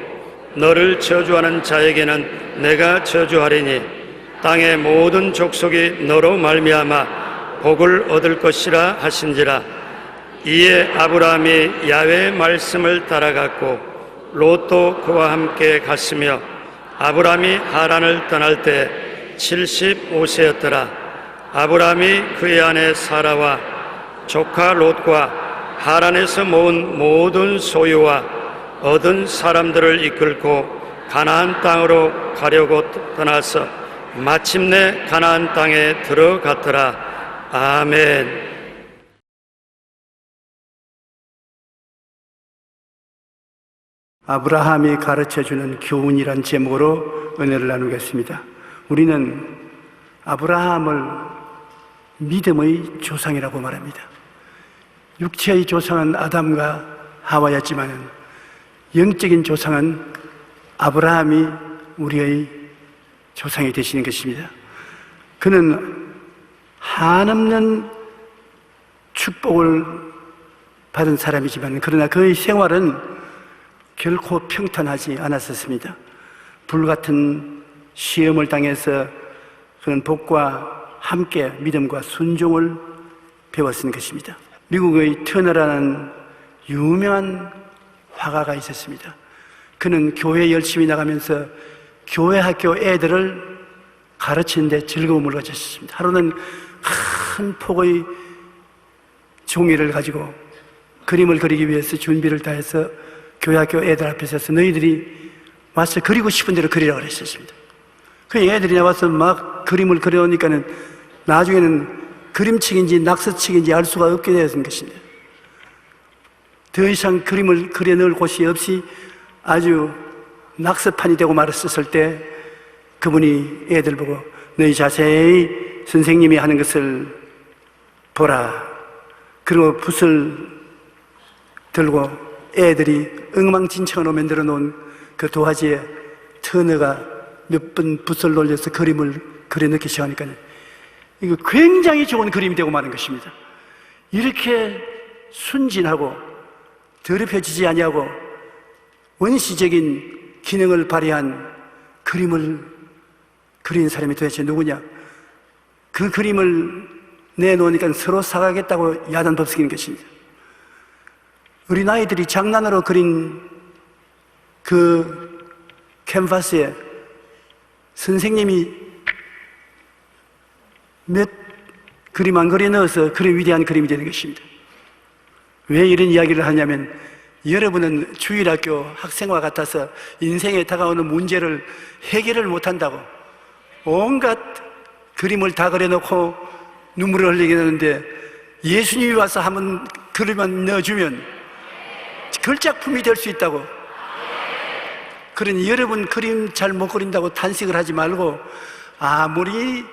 너를 저주하는 자에게는 내가 저주하리니 땅의 모든 족속이 너로 말미암아 복을 얻을 것이라 하신지라. 이에 아브라함이 야훼의 말씀을 따라갔고 롯도 그와 함께 갔으며 아브라함이 하란을 떠날 때 75세였더라. 아브라함이 그의 아내 사라와 조카 롯과 하란에서 모은 모든 소유와 얻은 사람들을 이끌고 가나안 땅으로 가려고 떠나서 마침내 가나안 땅에 들어갔더라. 아멘. 아브라함이 가르쳐주는 교훈이란 제목으로 은혜를 나누겠습니다. 우리는 아브라함을 믿음의 조상이라고 말합니다. 육체의 조상은 아담과 하와였지만 영적인 조상은 아브라함이 우리의 조상이 되시는 것입니다. 그는 한없는 축복을 받은 사람이지만 그러나 그의 생활은 결코 평탄하지 않았었습니다. 불같은 시험을 당해서 그는 복과 함께 믿음과 순종을 배웠던 것입니다. 미국의 터너라는 유명한 화가가 있었습니다. 그는 교회 열심히 나가면서 교회 학교 애들을 가르치는 데 즐거움을 가졌습니다. 하루는 큰 폭의 종이를 가지고 그림을 그리기 위해서 준비를 다해서 교회 학교 애들 앞에 서서 너희들이 와서 그리고 싶은 대로 그리라고 그랬었습니다. 그 애들이 나와서 막 그림을 그려놓으니까는 나중에는 그림책인지 낙서책인지 알 수가 없게 되었던 것입니다. 더 이상 그림을 그려놓을 곳이 없이 아주 낙서판이 되고 말았을 때 그분이 애들 보고 너희 자세히 선생님이 하는 것을 보라. 그리고 붓을 들고 애들이 엉망진창으로 만들어 놓은 그 도화지에 터너가 몇 번 붓을 놀려서 그림을 그려넣기 시작하니까 이거 굉장히 좋은 그림이 되고 마는 것입니다. 이렇게 순진하고 더럽혀지지 아니하고 원시적인 기능을 발휘한 그림을 그린 사람이 도대체 누구냐? 그 그림을 내놓으니까 서로 사가겠다고 야단법석인 것입니다. 우리 아이들이 장난으로 그린 그 캔버스에 선생님이 몇 그림 안 그려 넣어서 그런 위대한 그림이 되는 것입니다. 왜 이런 이야기를 하냐면 여러분은 주일학교 학생과 같아서 인생에 다가오는 문제를 해결을 못한다고 온갖 그림을 다 그려놓고 눈물을 흘리게 되는데 예수님이 와서 한번 그림만 넣어주면 걸작품이 될 수 있다고. 그러니 여러분 그림 잘 못 그린다고 탄식을 하지 말고 아무리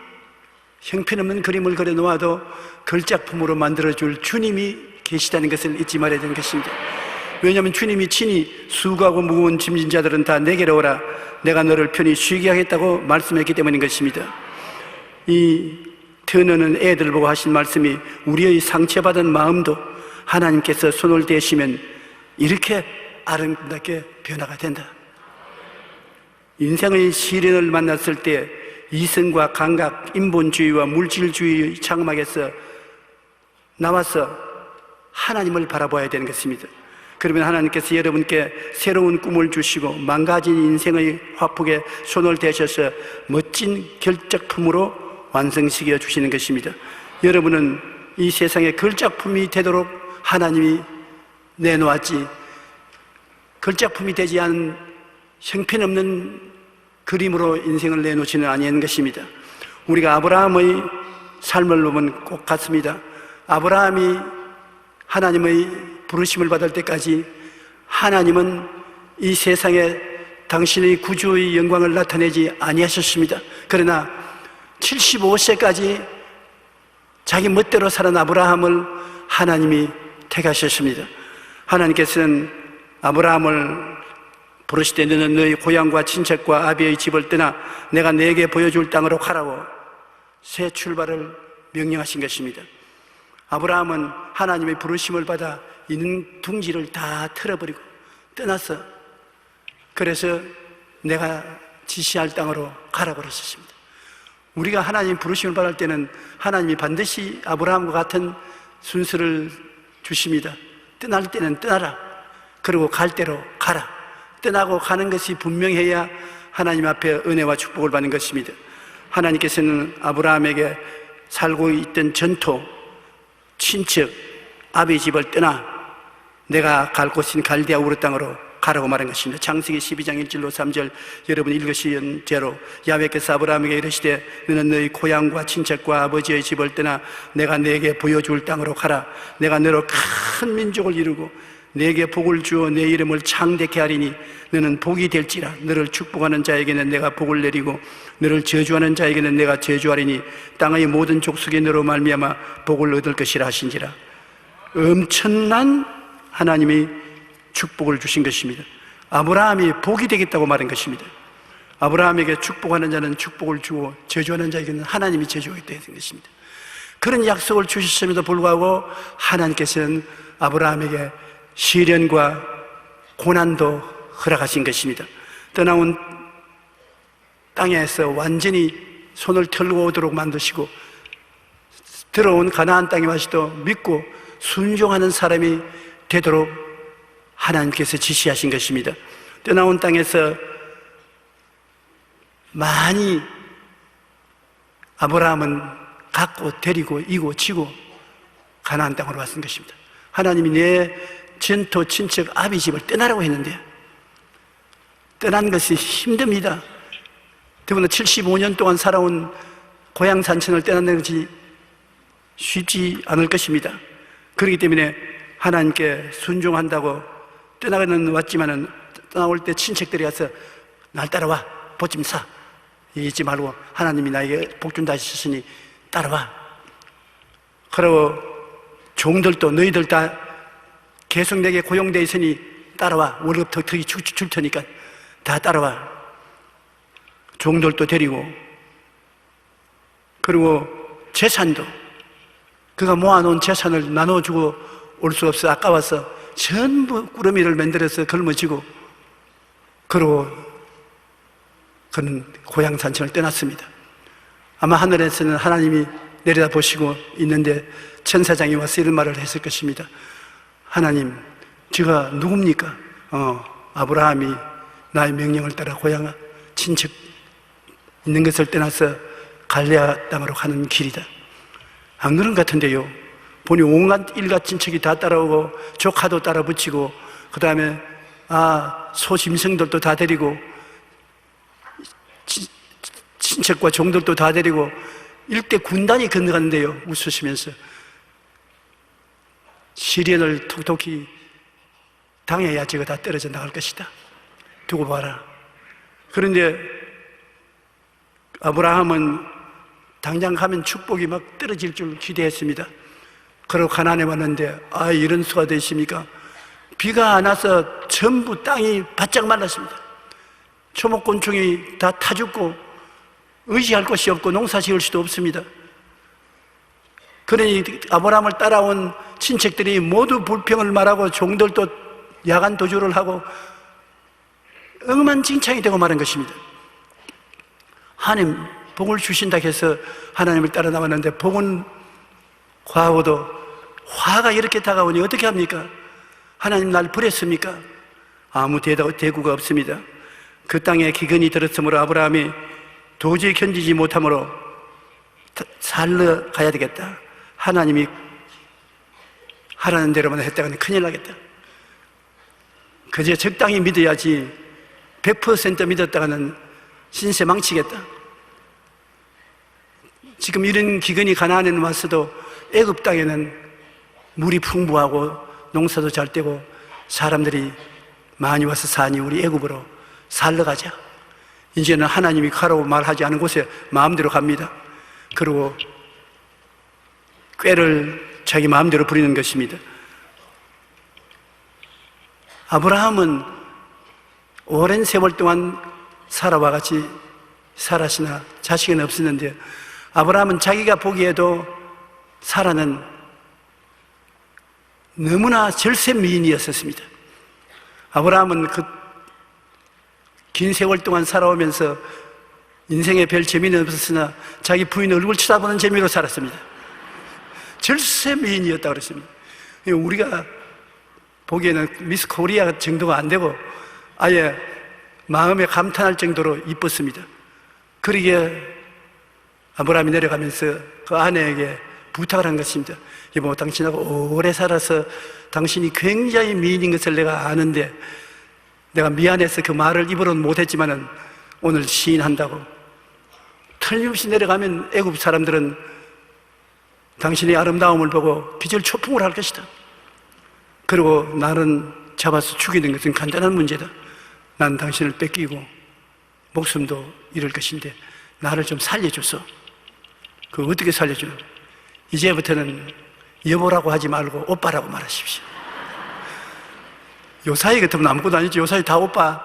형편없는 그림을 그려놓아도 걸작품으로 만들어줄 주님이 계시다는 것을 잊지 말아야 되는 것입니다. 왜냐하면 주님이 친히 수고하고 무거운 짐진 자들은 다 내게로 오라 내가 너를 편히 쉬게 하겠다고 말씀했기 때문인 것입니다. 이 터너는 애들 보고 하신 말씀이 우리의 상처받은 마음도 하나님께서 손을 대시면 이렇게 아름답게 변화가 된다. 인생의 시련을 만났을 때 이성과 감각, 인본주의와 물질주의의 장막에서 나와서 하나님을 바라봐야 되는 것입니다. 그러면 하나님께서 여러분께 새로운 꿈을 주시고 망가진 인생의 화폭에 손을 대셔서 멋진 결작품으로 완성시켜 주시는 것입니다. 여러분은 이 세상에 걸작품이 되도록 하나님이 내놓았지 걸작품이 되지 않은 형편없는 그림으로 인생을 내놓지는 아니한 것입니다. 우리가 아브라함의 삶을 보면 꼭 같습니다. 아브라함이 하나님의 부르심을 받을 때까지 하나님은 이 세상에 당신의 구주의 영광을 나타내지 아니하셨습니다. 그러나 75세까지 자기 멋대로 살은 아브라함을 하나님이 택하셨습니다. 하나님께서는 아브라함을 부르시되 너는 너희 고향과 친척과 아비의 집을 떠나 내가 네게 보여줄 땅으로 가라고 새 출발을 명령하신 것입니다. 아브라함은 하나님의 부르심을 받아 있는 둥지를 다 틀어버리고 떠나서 그래서 내가 지시할 땅으로 가라고 그러셨습니다. 우리가 하나님 부르심을 받을 때는 하나님이 반드시 아브라함과 같은 순서를 주십니다. 떠날 때는 떠나라. 그리고 갈 대로 가라. 떠나고 가는 것이 분명해야 하나님 앞에 은혜와 축복을 받는 것입니다. 하나님께서는 아브라함에게 살고 있던 전토, 친척, 아비 집을 떠나 내가 갈 곳인 갈대아 우르 땅으로 가라고 말한 것입니다. 창세기 12장 1절로 3절 여러분 읽으신 대로 야훼께서 아브라함에게 이르시되 너는 너희 고향과 친척과 아버지의 집을 떠나 내가 네게 보여줄 땅으로 가라. 내가 너로 큰 민족을 이루고 네게 복을 주어 내 이름을 창대케 하리니 너는 복이 될지라. 너를 축복하는 자에게는 내가 복을 내리고 너를 저주하는 자에게는 내가 저주하리니 땅의 모든 족속이 너로 말미암아 복을 얻을 것이라 하신지라. 엄청난 하나님이 축복을 주신 것입니다. 아브라함이 복이 되겠다고 말한 것입니다. 아브라함에게 축복하는 자는 축복을 주고 저주하는 자에게는 하나님이 저주하겠다 했던 것입니다. 그런 약속을 주셨음에도 불구하고 하나님께서는 아브라함에게 시련과 고난도 허락하신 것입니다. 떠나온 땅에서 완전히 손을 털고 오도록 만드시고 들어온 가나안 땅에 와서도 믿고 순종하는 사람이 되도록 하나님께서 지시하신 것입니다. 떠나온 땅에서 많이 아브라함은 갖고 데리고 이고 지고 가나안 땅으로 왔은 것입니다. 하나님이 내 전토 친척 아비 집을 떠나라고 했는데 떠난 것이 힘듭니다. 더구나 75년 동안 살아온 고향 산천을 떠나는 것이 쉽지 않을 것입니다. 그렇기 때문에 하나님께 순종한다고 떠나가는 왔지만은 떠나올 때 친척들이 가서 날 따라와, 보침 사 잊지 말고 하나님이 나에게 복 준다 하셨으니 따라와. 그리고 종들도 너희들 다 계속 내게 고용되어 있으니 따라와. 월급 더 줄 테니까 다 따라와. 종들도 데리고, 그리고 재산도 그가 모아놓은 재산을 나눠주고 올 수 없어 아까워서 전부 꾸러미를 만들어서 걸머쥐고, 그리고 그는 고향 산천을 떠났습니다. 아마 하늘에서는 하나님이 내려다보시고 있는데 천사장이 와서 이런 말을 했을 것입니다. 하나님, 제가 누굽니까? 아브라함이 나의 명령을 따라 고향 친척 있는 것을 떠나서 갈레아 땅으로 가는 길이다. 안 그런 것 같은데요. 보니 온갖 일가 친척이 다 따라오고 조카도 따라 붙이고, 그 다음에 소짐승들도 다 데리고 친척과 종들도 다 데리고 일대 군단이 건너갔는데요. 웃으시면서 시련을 톡톡히 당해야 제가 다 떨어져 나갈 것이다. 두고 봐라. 그런데 아브라함은 당장 가면 축복이 막 떨어질 줄 기대했습니다. 그러고 가나안에 왔는데 이런 수가 되십니까? 비가 안 와서 전부 땅이 바짝 말랐습니다. 초목곤충이 다 타 죽고 의지할 곳이 없고 농사 지을 수도 없습니다. 그러니 아브라함을 따라온 친척들이 모두 불평을 말하고 종들도 야간 도주를 하고 엉망진창이 되고 마는 것입니다. 하나님 복을 주신다 해서 하나님을 따라 나왔는데 복은 과하고도 화가 이렇게 다가오니 어떻게 합니까? 하나님 날 버렸습니까? 아무 대구가 없습니다. 그 땅에 기근이 들었으므로 아브라함이 도저히 견디지 못하므로 살러 가야 되겠다. 하나님이 하라는 대로만 했다가는 큰일 나겠다. 그저 적당히 믿어야지 100% 믿었다가는 신세 망치겠다. 지금 이런 기근이 가나안에는 왔어도 애굽 땅에는 물이 풍부하고 농사도 잘 되고 사람들이 많이 와서 사니 우리 애굽으로 살러 가자. 이제는 하나님이 가라고 말하지 않은 곳에 마음대로 갑니다. 그리고 꾀를 자기 마음대로 부리는 것입니다. 아브라함은 오랜 세월 동안 사라와 같이 살았으나 자식은 없었는데, 아브라함은 자기가 보기에도 사라는 너무나 절세 미인이었습니다. 아브라함은 그 긴 세월 동안 살아오면서 인생에 별 재미는 없었으나 자기 부인 얼굴 쳐다보는 재미로 살았습니다. 절세 미인이었다고 그랬습니다. 우리가 보기에는 미스 코리아 정도가 안 되고 아예 마음에 감탄할 정도로 이뻤습니다. 그러기에 아브라함이 내려가면서 그 아내에게 부탁을 한 것입니다. 여보, 당신하고 오래 살아서 당신이 굉장히 미인인 것을 내가 아는데 내가 미안해서 그 말을 입으로는 못했지만은 오늘 시인한다고. 틀림없이 내려가면 애굽 사람들은 당신의 아름다움을 보고 기절초풍을 할 것이다. 그리고 나는 잡아서 죽이는 것은 간단한 문제다. 난 당신을 뺏기고 목숨도 잃을 것인데 나를 좀 살려줘서. 그 어떻게 살려줘요? 이제부터는 여보라고 하지 말고 오빠라고 말하십시오. 요사이 같으면 아무것도 아니지. 요사이 다 오빠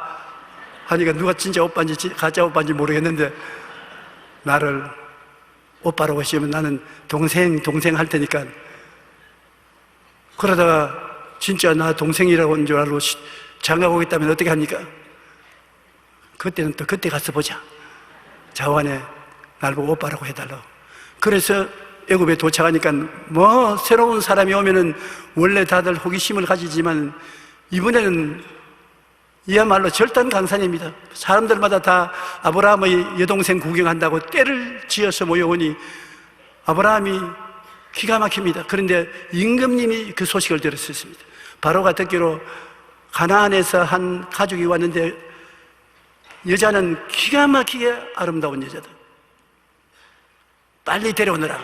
하니까 누가 진짜 오빠인지 가짜 오빠인지 모르겠는데 나를 오빠라고 하시면 나는 동생 할 테니까. 그러다가 진짜 나 동생이라고 한 줄 알고 장가 오겠다면 어떻게 합니까? 그때는 또 그때 가서 보자. 자원에 날 보고 오빠라고 해달라고. 그래서 애굽에 도착하니까 뭐 새로운 사람이 오면은 원래 다들 호기심을 가지지만 이번에는 이야말로 절단강산입니다. 사람들마다 다 아브라함의 여동생 구경한다고 떼를 지어서 모여오니 아브라함이 기가 막힙니다. 그런데 임금님이 그 소식을 들었습니다. 바로가 듣기로 가나안에서 한 가족이 왔는데 여자는 기가 막히게 아름다운 여자다. 빨리 데려오너라.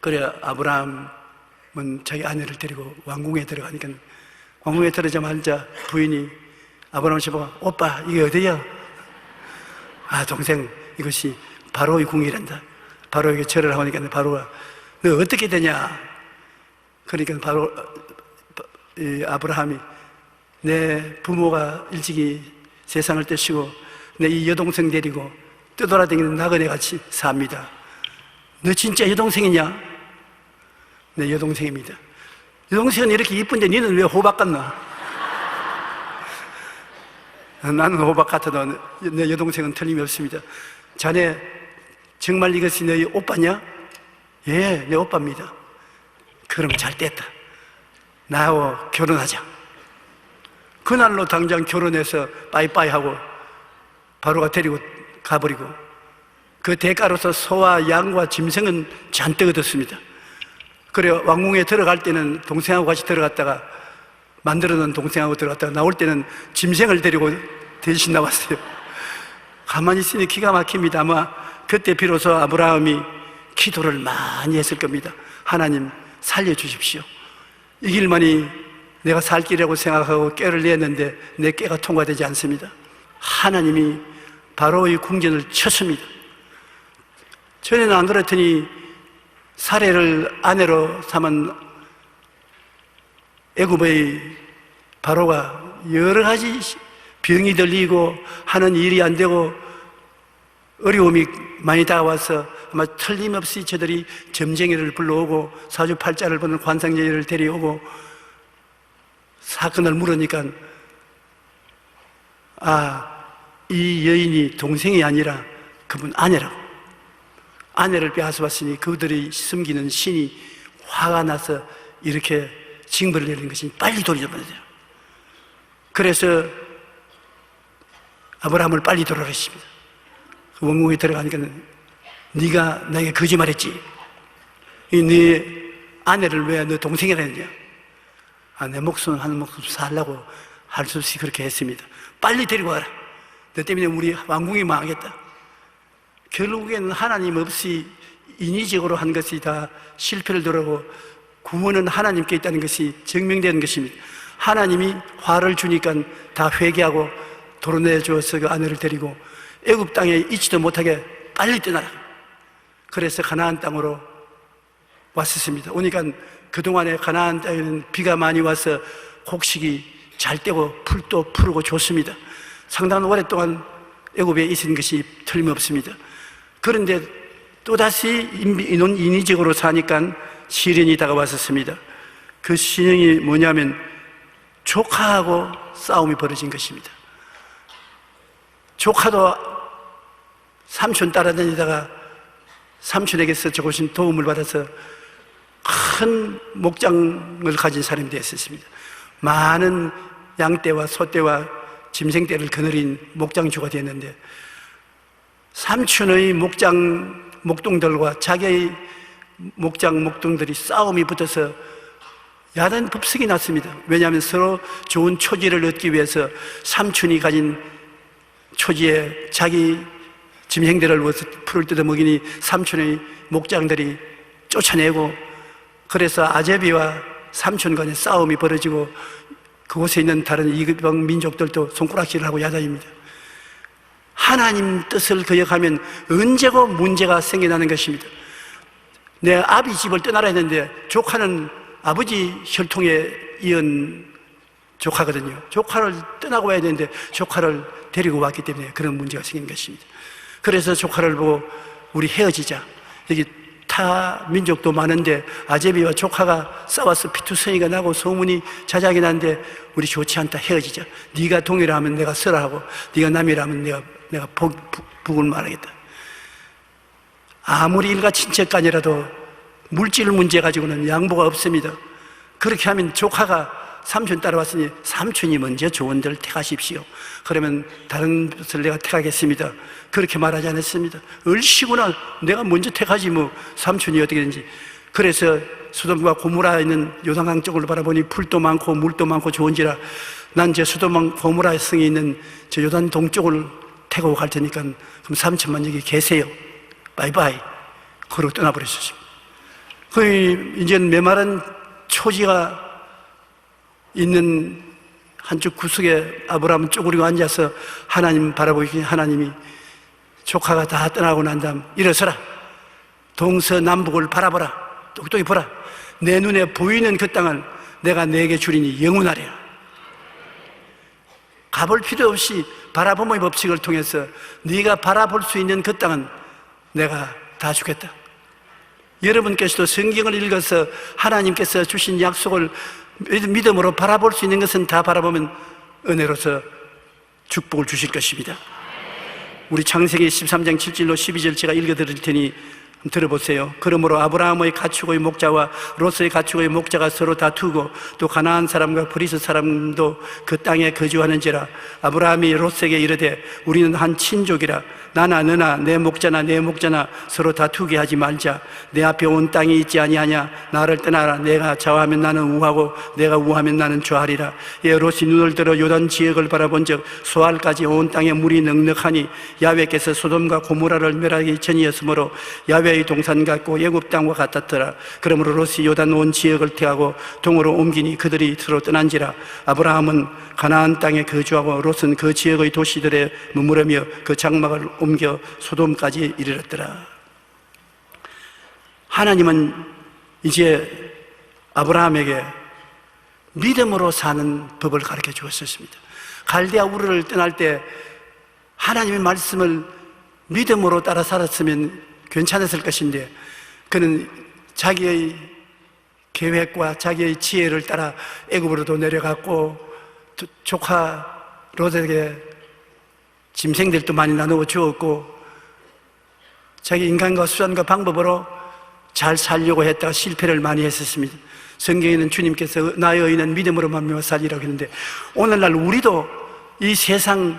그래 아브라함은 자기 아내를 데리고 왕궁에 들어가니까 왕궁에 들어가자마자 부인이 아브라함을 보고 오빠 이게 어디야? 아 동생 이것이 바로의 궁이란다. 바로에게 절을 하니까 바로가 너 어떻게 되냐? 그러니까 바로 아브라함이 내 부모가 일찍이 세상을 떼시고 내 이 여동생 데리고 떠돌아다니는 나그네 같이 삽니다. 너 진짜 여동생이냐? 내 여동생입니다. 여동생은 이렇게 이쁜데 너는 왜 호박 같나? 나는 호박 같아도 내 여동생은 틀림이 없습니다. 자네 정말 이것이 너희 오빠냐? 예, 내 오빠입니다. 그럼 잘 됐다. 나하고 결혼하자. 그날로 당장 결혼해서 빠이빠이 하고 바로가 데리고 가버리고 그 대가로서 소와 양과 짐승은 잔뜩 얻었습니다. 그래 왕궁에 들어갈 때는 동생하고 같이 들어갔다가 만들어놓은 동생하고 들어갔다가 나올 때는 짐승을 데리고 대신 나왔어요. 가만히 있으니 기가 막힙니다. 아마 그때 비로소 아브라함이 기도를 많이 했을 겁니다. 하나님 살려주십시오. 이 길만이 내가 살 길이라고 생각하고 꾀를 냈는데 내 꾀가 통과되지 않습니다. 하나님이 바로의 궁전을 쳤습니다. 전에는 안 그렇더니 사례를 아내로 삼은 애굽의 바로가 여러 가지 병이 들리고 하는 일이 안 되고 어려움이 많이 다가와서 아마 틀림없이 저들이 점쟁이를 불러오고 사주팔자를 보는 관상제를 데려오고 사건을 물으니까 이 여인이 동생이 아니라 그분 아내라고. 아내를 빼앗아왔으니 그들이 숨기는 신이 화가 나서 이렇게 징벌을 내리는 것이 빨리 돌려보내야 돼요. 그래서 아브라함을 빨리 돌아가십니다. 그 원궁에 들어가니까 네가 나에게 거짓말했지. 네 아내를 왜 너 동생이라 했냐? 내 목숨 한 목숨 살라고 할 수 없이 그렇게 했습니다. 빨리 데리고 와라. 너 때문에 우리 왕궁이 망하겠다. 결국에는 하나님 없이 인위적으로 한 것이 다 실패를 도라고 구원은 하나님께 있다는 것이 증명되는 것입니다. 하나님이 화를 주니까 다 회개하고 도로내주어서 그 아내를 데리고 애굽 땅에 있지도 못하게 빨리 떠나라. 그래서 가나안 땅으로 왔었습니다. 오니까 그동안에 가나안 땅에는 비가 많이 와서 곡식이 잘 되고 풀도 푸르고 좋습니다. 상당한 오랫동안 애굽에 있은 것이 틀림없습니다. 그런데 또다시 인위적으로 사니까 시련이 다가왔었습니다. 그 시련이 뭐냐면 조카하고 싸움이 벌어진 것입니다. 조카도 삼촌 따라다니다가 삼촌에게서 조금씩 도움을 받아서 큰 목장을 가진 사람이 되었습니다. 많은 양떼와 소떼와 짐승떼를 거느린 목장주가 되었는데 삼촌의 목동들과 자기의 목동들이 싸움이 붙어서 야단 법석이 났습니다. 왜냐하면 서로 좋은 초지를 얻기 위해서 삼촌이 가진 초지에 자기 짐승들을 위해서 풀을 뜯어 먹이니 삼촌의 목장들이 쫓아내고 그래서 아제비와 삼촌 간의 싸움이 벌어지고 그곳에 있는 다른 이방 민족들도 손가락질을 하고 야단입니다. 하나님 뜻을 거역하면 언제고 문제가 생겨나는 것입니다. 내 아비 집을 떠나라 했는데 조카는 아버지 혈통에 이은 조카거든요. 조카를 떠나고 와야 되는데 조카를 데리고 왔기 때문에 그런 문제가 생긴 것입니다. 그래서 조카를 보고 우리 헤어지자. 여기 타 민족도 많은데 아제비와 조카가 싸워서 피투성이가 나고 소문이 자작이 나는데 우리 좋지 않다, 헤어지자. 네가 동이라 하면 내가 서라 하고 네가 남이라 하면 내가 북을 말하겠다. 아무리 일가 친척간이라도 물질 문제 가지고는 양보가 없습니다. 그렇게 하면 조카가 삼촌 따라왔으니 삼촌이 먼저 좋은 데를 택하십시오. 그러면 다른 것을 내가 택하겠습니다. 그렇게 말하지 않았습니다. 얼씨구나, 내가 먼저 택하지 뭐 삼촌이 어떻게든지. 그래서 소돔과 고모라 있는 요단강 쪽을 바라보니 풀도 많고 물도 많고 좋은지라 난 저 수도망 고무라 성이 있는 저 요단 동쪽을 태고 갈 테니까 그럼 3천만 여기 계세요. 바이바이. 그러고 떠나버렸습니다. 그 이제 메마른 초지가 있는 한쪽 구석에 아브라함은 쪼그리고 앉아서 하나님 바라보기, 하나님이 조카가 다 떠나고 난 다음 일어서라. 동서남북을 바라보라. 똑똑히 보라. 내 눈에 보이는 그 땅을 내가 내게 주리니 영원하리라. 가볼 필요 없이 바라봄의 법칙을 통해서 네가 바라볼 수 있는 그 땅은 내가 다 주겠다. 여러분께서도 성경을 읽어서 하나님께서 주신 약속을 믿음으로 바라볼 수 있는 것은 다 바라보면 은혜로서 축복을 주실 것입니다. 우리 창세기 13장 7절로 12절 제가 읽어드릴 테니 들어보세요. 그러므로 아브라함의 가축의 목자와 롯의 가축의 목자가 서로 다투고 또 가나안 사람과 브리스 사람도 그 땅에 거주하는지라. 아브라함이 롯에게 이르되 우리는 한 친족이라. 나나 너나 내 목자나 내 목자나 서로 다투게 하지 말자. 내 앞에 온 땅이 있지 아니하냐. 나를 떠나라. 내가 좌하면 나는 우하고 내가 우하면 나는 좌하리라. 예, 롯이 눈을 들어 요단 지역을 바라본즉 소알까지 온 땅에 물이 넉넉하니 야훼께서 소돔과 고모라를 멸하기 전이었으므로 야훼의 동산 같고 애굽 땅과 같았더라. 그러므로 롯이 요단 온 지역을 택하고 동으로 옮기니 그들이 서로 떠난지라. 아브라함은 가나안 땅에 거주하고 롯은 그 지역의 도시들에 머무르며 그 장막을 옮겨 소돔까지 이르렀더라. 하나님은 이제 아브라함에게 믿음으로 사는 법을 가르쳐 주었습니다. 갈대아 우르를 떠날 때 하나님의 말씀을 믿음으로 따라 살았으면 괜찮았을 것인데 그는 자기의 계획과 자기의 지혜를 따라 애굽으로도 내려갔고 조카 롯에게 짐승들도 많이 나누어 주었고 자기 인간과 수단과 방법으로 잘 살려고 했다가 실패를 많이 했었습니다. 성경에는 주님께서 나의 의인은 믿음으로 말미암아 살리라고 했는데 오늘날 우리도 이 세상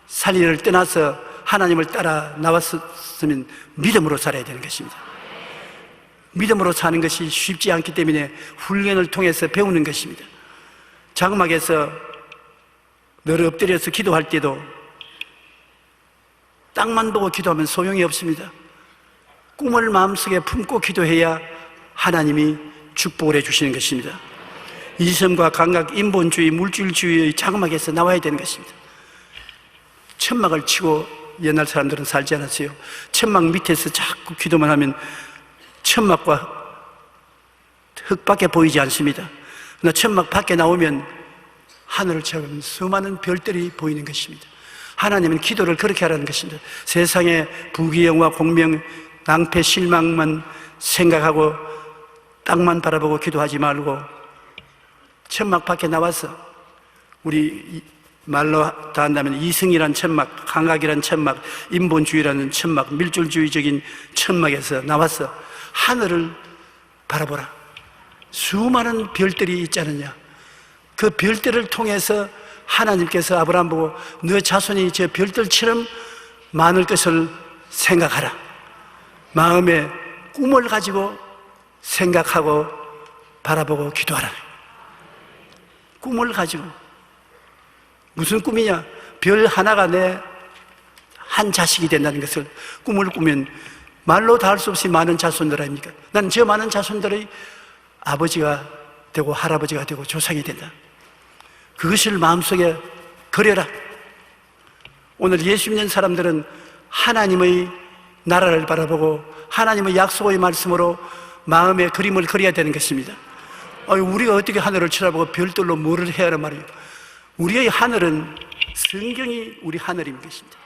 살리를 떠나서 하나님을 따라 나왔으면 믿음으로 살아야 되는 것입니다. 믿음으로 사는 것이 쉽지 않기 때문에 훈련을 통해서 배우는 것입니다. 장막에서 늘 엎드려서 기도할 때도 땅만 보고 기도하면 소용이 없습니다. 꿈을 마음속에 품고 기도해야 하나님이 축복을 해주시는 것입니다. 이성과 감각, 인본주의, 물질주의의 장막에서 나와야 되는 것입니다. 천막을 치고 옛날 사람들은 살지 않았어요. 천막 밑에서 자꾸 기도만 하면 천막과 흙밖에 보이지 않습니다. 그러나 천막 밖에 나오면 하늘을 쳐다보면 수많은 별들이 보이는 것입니다. 하나님은 기도를 그렇게 하라는 것입니다. 세상의 부귀영화, 공명, 낭패, 실망만 생각하고 땅만 바라보고 기도하지 말고 천막 밖에 나와서 우리 말로 다 한다면 이승이란 천막, 감각이란 천막, 인본주의라는 천막, 밀줄주의적인 천막에서 나와서 하늘을 바라보라. 수많은 별들이 있지 않느냐. 그 별들을 통해서 하나님께서 아브라함 보고 너 자손이 저 별들처럼 많을 것을 생각하라. 마음에 꿈을 가지고 생각하고 바라보고 기도하라. 꿈을 가지고. 무슨 꿈이냐? 별 하나가 내 한 자식이 된다는 것을 꿈을 꾸면 말로 다 할 수 없이 많은 자손들 아닙니까? 난 저 많은 자손들의 아버지가 되고 할아버지가 되고 조상이 된다. 그것을 마음속에 그려라. 오늘 예수 믿는 사람들은 하나님의 나라를 바라보고 하나님의 약속의 말씀으로 마음의 그림을 그려야 되는 것입니다. 우리가 어떻게 하늘을 쳐다보고 별들로 뭐를 해야 하란 말이에요. 우리의 하늘은 성경이 우리 하늘인 것입니다.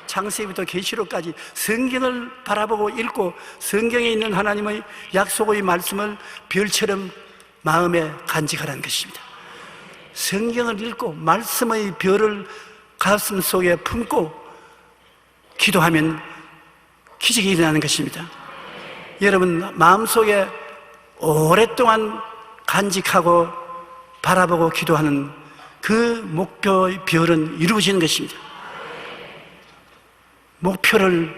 창세기부터 계시록까지 성경을 바라보고 읽고 성경에 있는 하나님의 약속의 말씀을 별처럼 마음에 간직하라는 것입니다. 성경을 읽고 말씀의 별을 가슴 속에 품고 기도하면 기적이 일어나는 것입니다. 여러분 마음속에 오랫동안 간직하고 바라보고 기도하는 그 목표의 별은 이루어지는 것입니다. 목표를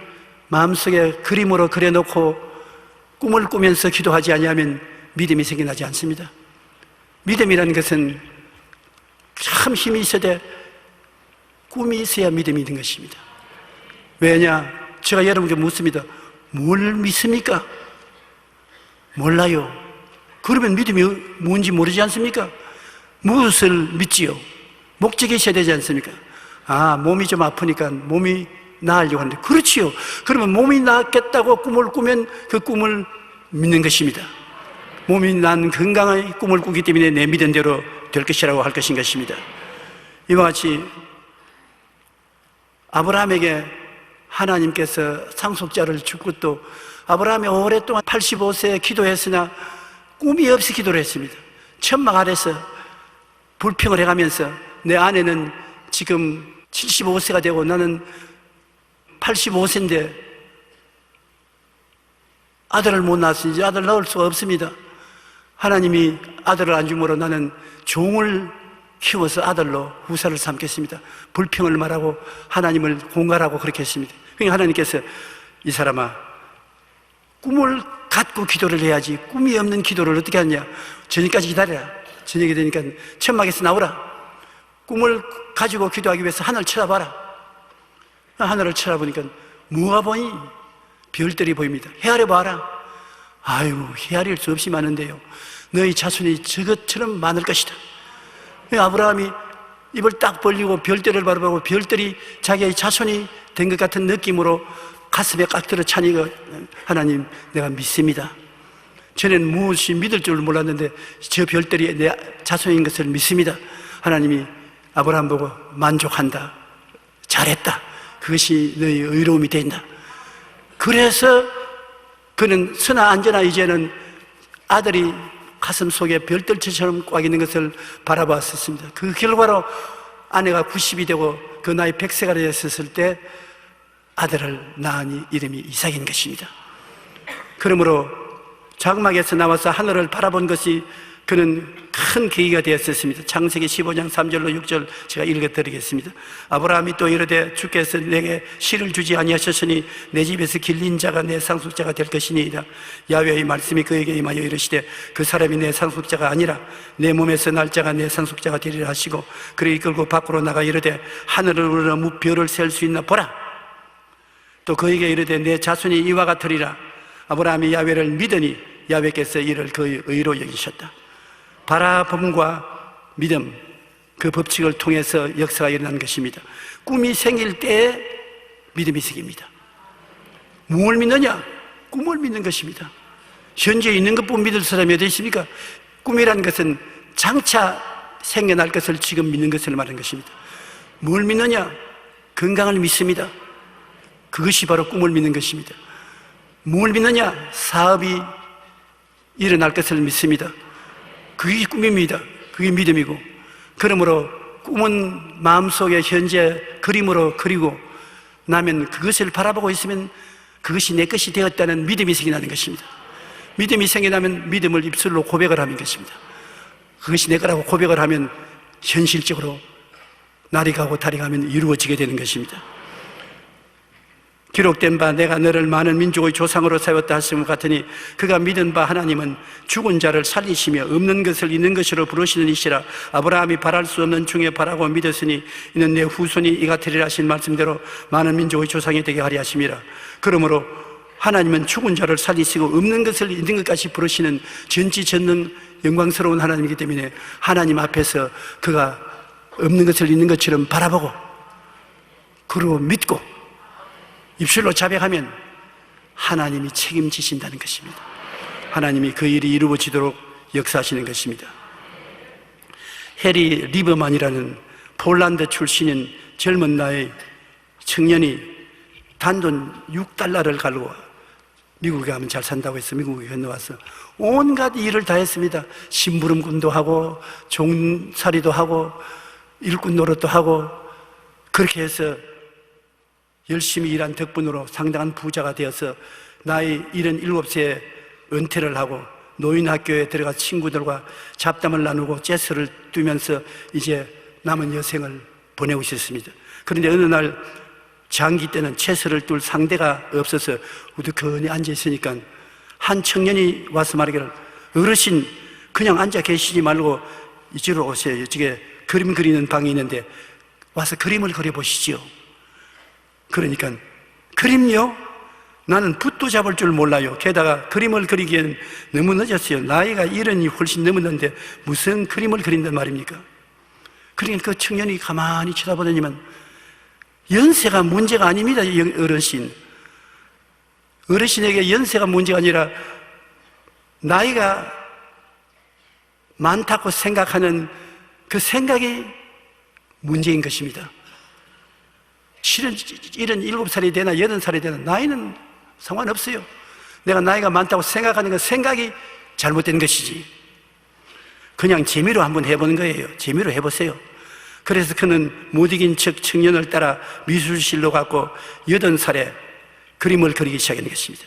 마음속에 그림으로 그려놓고 꿈을 꾸면서 기도하지 아니하면 믿음이 생겨나지 않습니다. 믿음이라는 것은 참 힘이 있어야 돼. 꿈이 있어야 믿음이 있는 것입니다. 왜냐? 제가 여러분께 묻습니다. 뭘 믿습니까? 몰라요. 그러면 믿음이 뭔지 모르지 않습니까? 무엇을 믿지요? 목적이 있어야 되지 않습니까? 아, 몸이 좀 아프니까 몸이 나으려고 하는데, 그렇지요. 그러면 몸이 낫겠다고 꿈을 꾸면 그 꿈을 믿는 것입니다. 몸이 난 건강한 꿈을 꾸기 때문에 내 믿은 대로 될 것이라고 할 것인 것입니다. 이와 같이 아브라함에게 하나님께서 상속자를 주고, 또 아브라함이 오랫동안 85세에 기도했으나 꿈이 없이 기도를 했습니다. 천막 아래서 불평을 해가면서 내 아내는 지금 75세가 되고 나는 85세인데 아들을 못 낳았으니 이제 아들 낳을 수가 없습니다. 하나님이 아들을 안 주므로 나는 종을 키워서 아들로 후사를 삼겠습니다. 불평을 말하고 하나님을 공갈하고 그렇게 했습니다. 그러니까 하나님께서 이 사람아, 꿈을 갖고 기도를 해야지 꿈이 없는 기도를 어떻게 하느냐. 저녁까지 기다려라. 저녁이 되니까 천막에서 나오라. 꿈을 가지고 기도하기 위해서 하늘을 쳐다봐라. 하늘을 쳐다보니까 뭐가 보니? 별들이 보입니다. 헤아려 봐라. 아유, 헤아릴 수 없이 많은데요, 너희 자손이 저것처럼 많을 것이다. 아브라함이 입을 딱 벌리고 별들을 바라보고 별들이 자기의 자손이 된 것 같은 느낌으로 가슴에 깍 들어 차니까, 하나님, 내가 믿습니다. 전에는 무엇이 믿을 줄 몰랐는데 저 별들이 내 자손인 것을 믿습니다. 하나님이 아브라함 보고 만족한다. 잘했다. 그것이 너희 의로움이 된다. 그래서 그는 서나 앉으나 이제는 아들이 가슴 속에 별들처럼 꽉 있는 것을 바라봤었습니다. 그 결과로 아내가 90이 되고 그 나이 100세가 되었을 때 아들을 낳으니 이름이 이삭인 것입니다. 그러므로 장막에서 나와서 하늘을 바라본 것이 그는 큰 계기가 되었었습니다. 창세기 15장 3절로 6절 제가 읽어드리겠습니다. 아브라함이 또 이르되 주께서 내게 실을 주지 아니하셨으니 내 집에서 길린 자가 내 상속자가 될 것이니이다. 야훼의 말씀이 그에게 임하여 이르시되 그 사람이 내 상속자가 아니라 내 몸에서 날 자가 내 상속자가 되리라 하시고, 그를 이끌고 밖으로 나가 이르되 하늘을 우러러 무별을 셀 수 있나 보라. 또 그에게 이르되 내 자손이 이와 같으리라. 아브라함이 야훼를 믿으니 야훼께서 이를 그의 의로 여기셨다. 바라봄과 믿음, 그 법칙을 통해서 역사가 일어난 것입니다. 꿈이 생길 때 믿음이 생깁니다. 무엇을 믿느냐? 꿈을 믿는 것입니다. 현재 있는 것뿐 믿을 사람이 어디 있습니까? 꿈이라는 것은 장차 생겨날 것을 지금 믿는 것을 말하는 것입니다. 뭘 믿느냐? 건강을 믿습니다. 그것이 바로 꿈을 믿는 것입니다. 뭘 믿느냐? 사업이 일어날 것을 믿습니다. 그게 꿈입니다. 그게 믿음이고, 그러므로 꿈은 마음속에 현재 그림으로 그리고 나면 그것을 바라보고 있으면 그것이 내 것이 되었다는 믿음이 생겨나는 것입니다. 믿음이 생겨나면 믿음을 입술로 고백을 하는 것입니다. 그것이 내 거라고 고백을 하면 현실적으로 날이 가고 달이 가면 이루어지게 되는 것입니다. 기록된 바 내가 너를 많은 민족의 조상으로 세웠다 하심을 같으니 그가 믿은 바 하나님은 죽은 자를 살리시며 없는 것을 있는 것으로 부르시는 이시라. 아브라함이 바랄 수 없는 중에 바라고 믿었으니 이는 내 후손이 이 같으리라 하신 말씀대로 많은 민족의 조상이 되게 하리 하심이라. 그러므로 하나님은 죽은 자를 살리시고 없는 것을 있는 것까지 부르시는 전지전능 영광스러운 하나님이기 때문에 하나님 앞에서 그가 없는 것을 있는 것처럼 바라보고 그리고 믿고 입술로 자백하면 하나님이 책임지신다는 것입니다. 하나님이 그 일이 이루어지도록 역사하시는 것입니다. 해리 리버만이라는 폴란드 출신인 젊은 나이 청년이 단돈 $6를 가지고 미국에 가면 잘 산다고 해서 미국에 건너와서 온갖 일을 다 했습니다. 심부름꾼도 하고 종살이도 하고 일꾼 노릇도 하고 그렇게 해서 열심히 일한 덕분으로 상당한 부자가 되어서 나이 77세에 은퇴를 하고 노인학교에 들어가 친구들과 잡담을 나누고 재즈를 뛰면서 이제 남은 여생을 보내고 있었습니다. 그런데 어느 날 장기 때는 재즈를 뛸 상대가 없어서 우두커니 앉아있으니까 한 청년이 와서 말하기를 어르신 그냥 앉아 계시지 말고 이쪽으로 오세요. 이쪽에 그림 그리는 방이 있는데 와서 그림을 그려보시죠. 그러니까 그림요? 나는 붓도 잡을 줄 몰라요. 게다가 그림을 그리기엔 너무 늦었어요. 나이가 70이 훨씬 넘었는데 무슨 그림을 그린단 말입니까? 그러니까 그 청년이 가만히 쳐다보더니만 연세가 문제가 아닙니다. 어르신에게 연세가 문제가 아니라 나이가 많다고 생각하는 그 생각이 문제인 것입니다. 77살이 되나 80살이 되나 나이는 상관없어요. 내가 나이가 많다고 생각하는 그 생각이 잘못된 것이지. 그냥 재미로 한번 해보는 거예요. 재미로 해보세요. 그래서 그는 못 이긴 척 청년을 따라 미술실로 갔고 80살에 그림을 그리기 시작한 것입니다.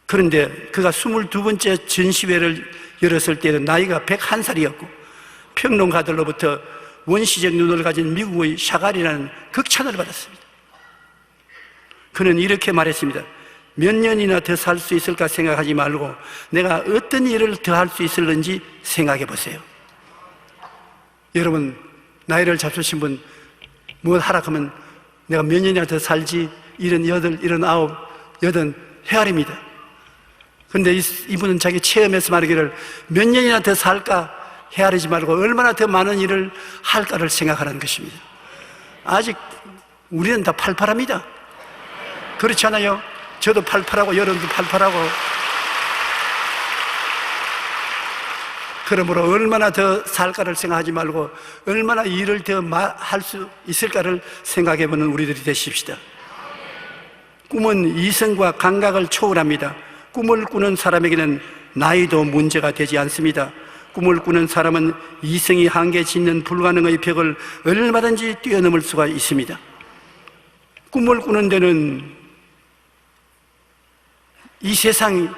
그런데 그가 22번째 전시회를 열었을 때는 나이가 101살이었고 평론가들로부터 원시적 눈을 가진 미국의 샤갈이라는 극찬을 받았습니다. 그는 이렇게 말했습니다. 몇 년이나 더 살 수 있을까 생각하지 말고 내가 어떤 일을 더 할 수 있을는지 생각해 보세요. 여러분, 나이를 잡수신 분 뭐 하라 하면 내가 몇 년이나 더 살지 78, 79, 80 헤아립니다. 그런데 이분은 자기 체험에서 말하기를 몇 년이나 더 살까 헤아리지 말고 얼마나 더 많은 일을 할까를 생각하는 것입니다. 아직 우리는 다 팔팔합니다. 그렇지 않아요? 저도 팔팔하고 여러분도 팔팔하고. 그러므로 얼마나 더 살까를 생각하지 말고 얼마나 일을 더 할 수 있을까를 생각해보는 우리들이 되십시다. 꿈은 이성과 감각을 초월합니다. 꿈을 꾸는 사람에게는 나이도 문제가 되지 않습니다. 꿈을 꾸는 사람은 이성이 한계 짓는 불가능의 벽을 얼마든지 뛰어넘을 수가 있습니다. 꿈을 꾸는 데는 이 세상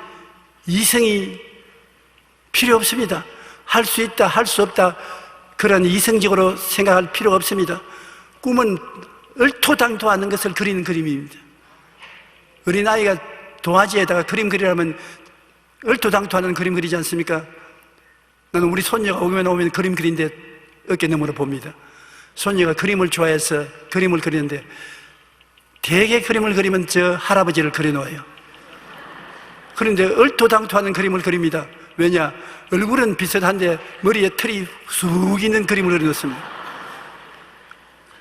이성이 필요 없습니다. 할 수 있다, 할 수 없다, 그런 이성적으로 생각할 필요가 없습니다. 꿈은 얼토당토 않는 것을 그리는 그림입니다. 어린아이가 도화지에다가 그림 그리라면 얼토당토 않는 그림 그리지 않습니까? 나는 우리 손녀가 오면 그림 그린데 어깨 너머로 봅니다. 손녀가 그림을 좋아해서 그림을 그리는데 대개 그림을 그리면 저 할아버지를 그려놓아요. 그런데 얼토당토하는 그림을 그립니다. 왜냐? 얼굴은 비슷한데 머리에 털이 쑥 있는 그림을 그려놓습니다.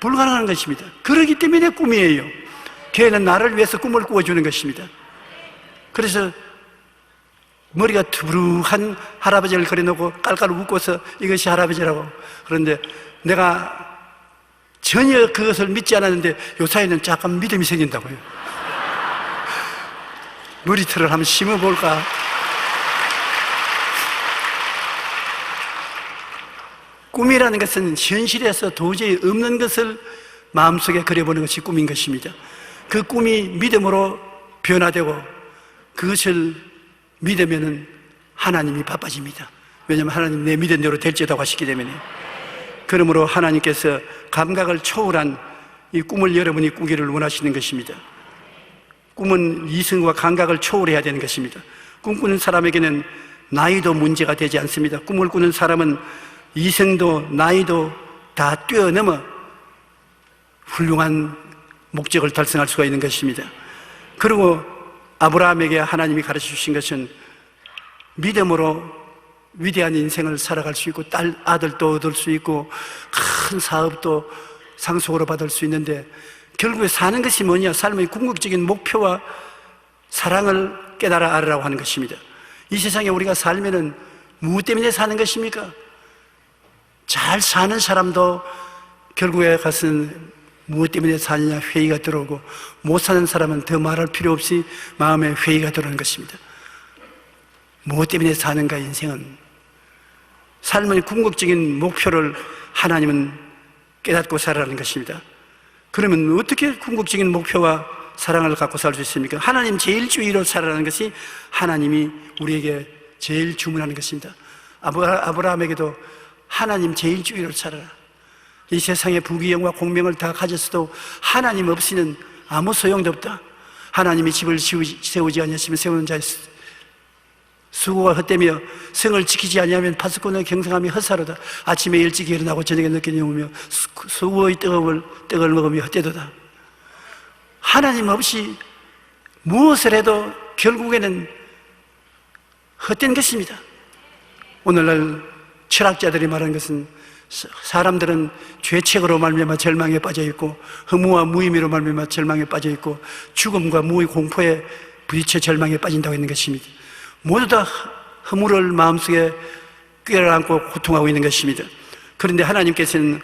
불가능한 것입니다. 그러기 때문에 꿈이에요. 걔는 나를 위해서 꿈을 꾸어주는 것입니다. 그래서 머리가 투부룩한 할아버지를 그려놓고 깔깔 웃고서 이것이 할아버지라고. 그런데 내가 전혀 그것을 믿지 않았는데 요사이는 약간 믿음이 생긴다고요. 머리털을 한번 심어볼까? 꿈이라는 것은 현실에서 도저히 없는 것을 마음속에 그려보는 것이 꿈인 것입니다. 그 꿈이 믿음으로 변화되고 그것을 믿으면 하나님이 바빠집니다. 왜냐하면 하나님 내 믿은 대로 될지어다고 하시기 때문에. 그러므로 하나님께서 감각을 초월한 이 꿈을 여러분이 꾸기를 원하시는 것입니다. 꿈은 이성과 감각을 초월해야 되는 것입니다. 꿈꾸는 사람에게는 나이도 문제가 되지 않습니다. 꿈을 꾸는 사람은 이성도 나이도 다 뛰어넘어 훌륭한 목적을 달성할 수가 있는 것입니다. 그리고 아브라함에게 하나님이 가르쳐 주신 것은 믿음으로 위대한 인생을 살아갈 수 있고 아들도 얻을 수 있고 큰 사업도 상속으로 받을 수 있는데 결국에 사는 것이 뭐냐? 삶의 궁극적인 목표와 사랑을 깨달아 알으라고 하는 것입니다. 이 세상에 우리가 살면은 무엇 때문에 사는 것입니까? 잘 사는 사람도 결국에 가서는 무엇 때문에 사느냐 회의가 들어오고 못 사는 사람은 더 말할 필요 없이 마음에 회의가 들어오는 것입니다. 무엇 때문에 사는가? 인생은 삶의 궁극적인 목표를 하나님은 깨닫고 살아라는 것입니다. 그러면 어떻게 궁극적인 목표와 사랑을 갖고 살 수 있습니까? 하나님 제일주의로 살아라는 것이 하나님이 우리에게 제일 주문하는 것입니다. 아브라함에게도 하나님 제일주의로 살아라. 이 세상의 부귀영화 공명을 다 가졌어도 하나님 없이는 아무 소용도 없다. 하나님이 집을 세우지 않으시면 세우는 자의 수고가 헛되며 성을 지키지 아니하면 파수꾼의 경성함이 헛사로다. 아침에 일찍 일어나고 저녁에 늦게 누우며 수고의 떡을 먹으며 헛되도다. 하나님 없이 무엇을 해도 결국에는 헛된 것입니다. 오늘날 철학자들이 말하는 것은 사람들은 죄책으로 말미암아 절망에 빠져 있고 허무와 무의미로 말미암아 절망에 빠져 있고 죽음과 무의 공포에 부딪혀 절망에 빠진다고 했는 것입니다. 모두 다 허물을 마음속에 꿰어안고 고통하고 있는 것입니다. 그런데 하나님께서는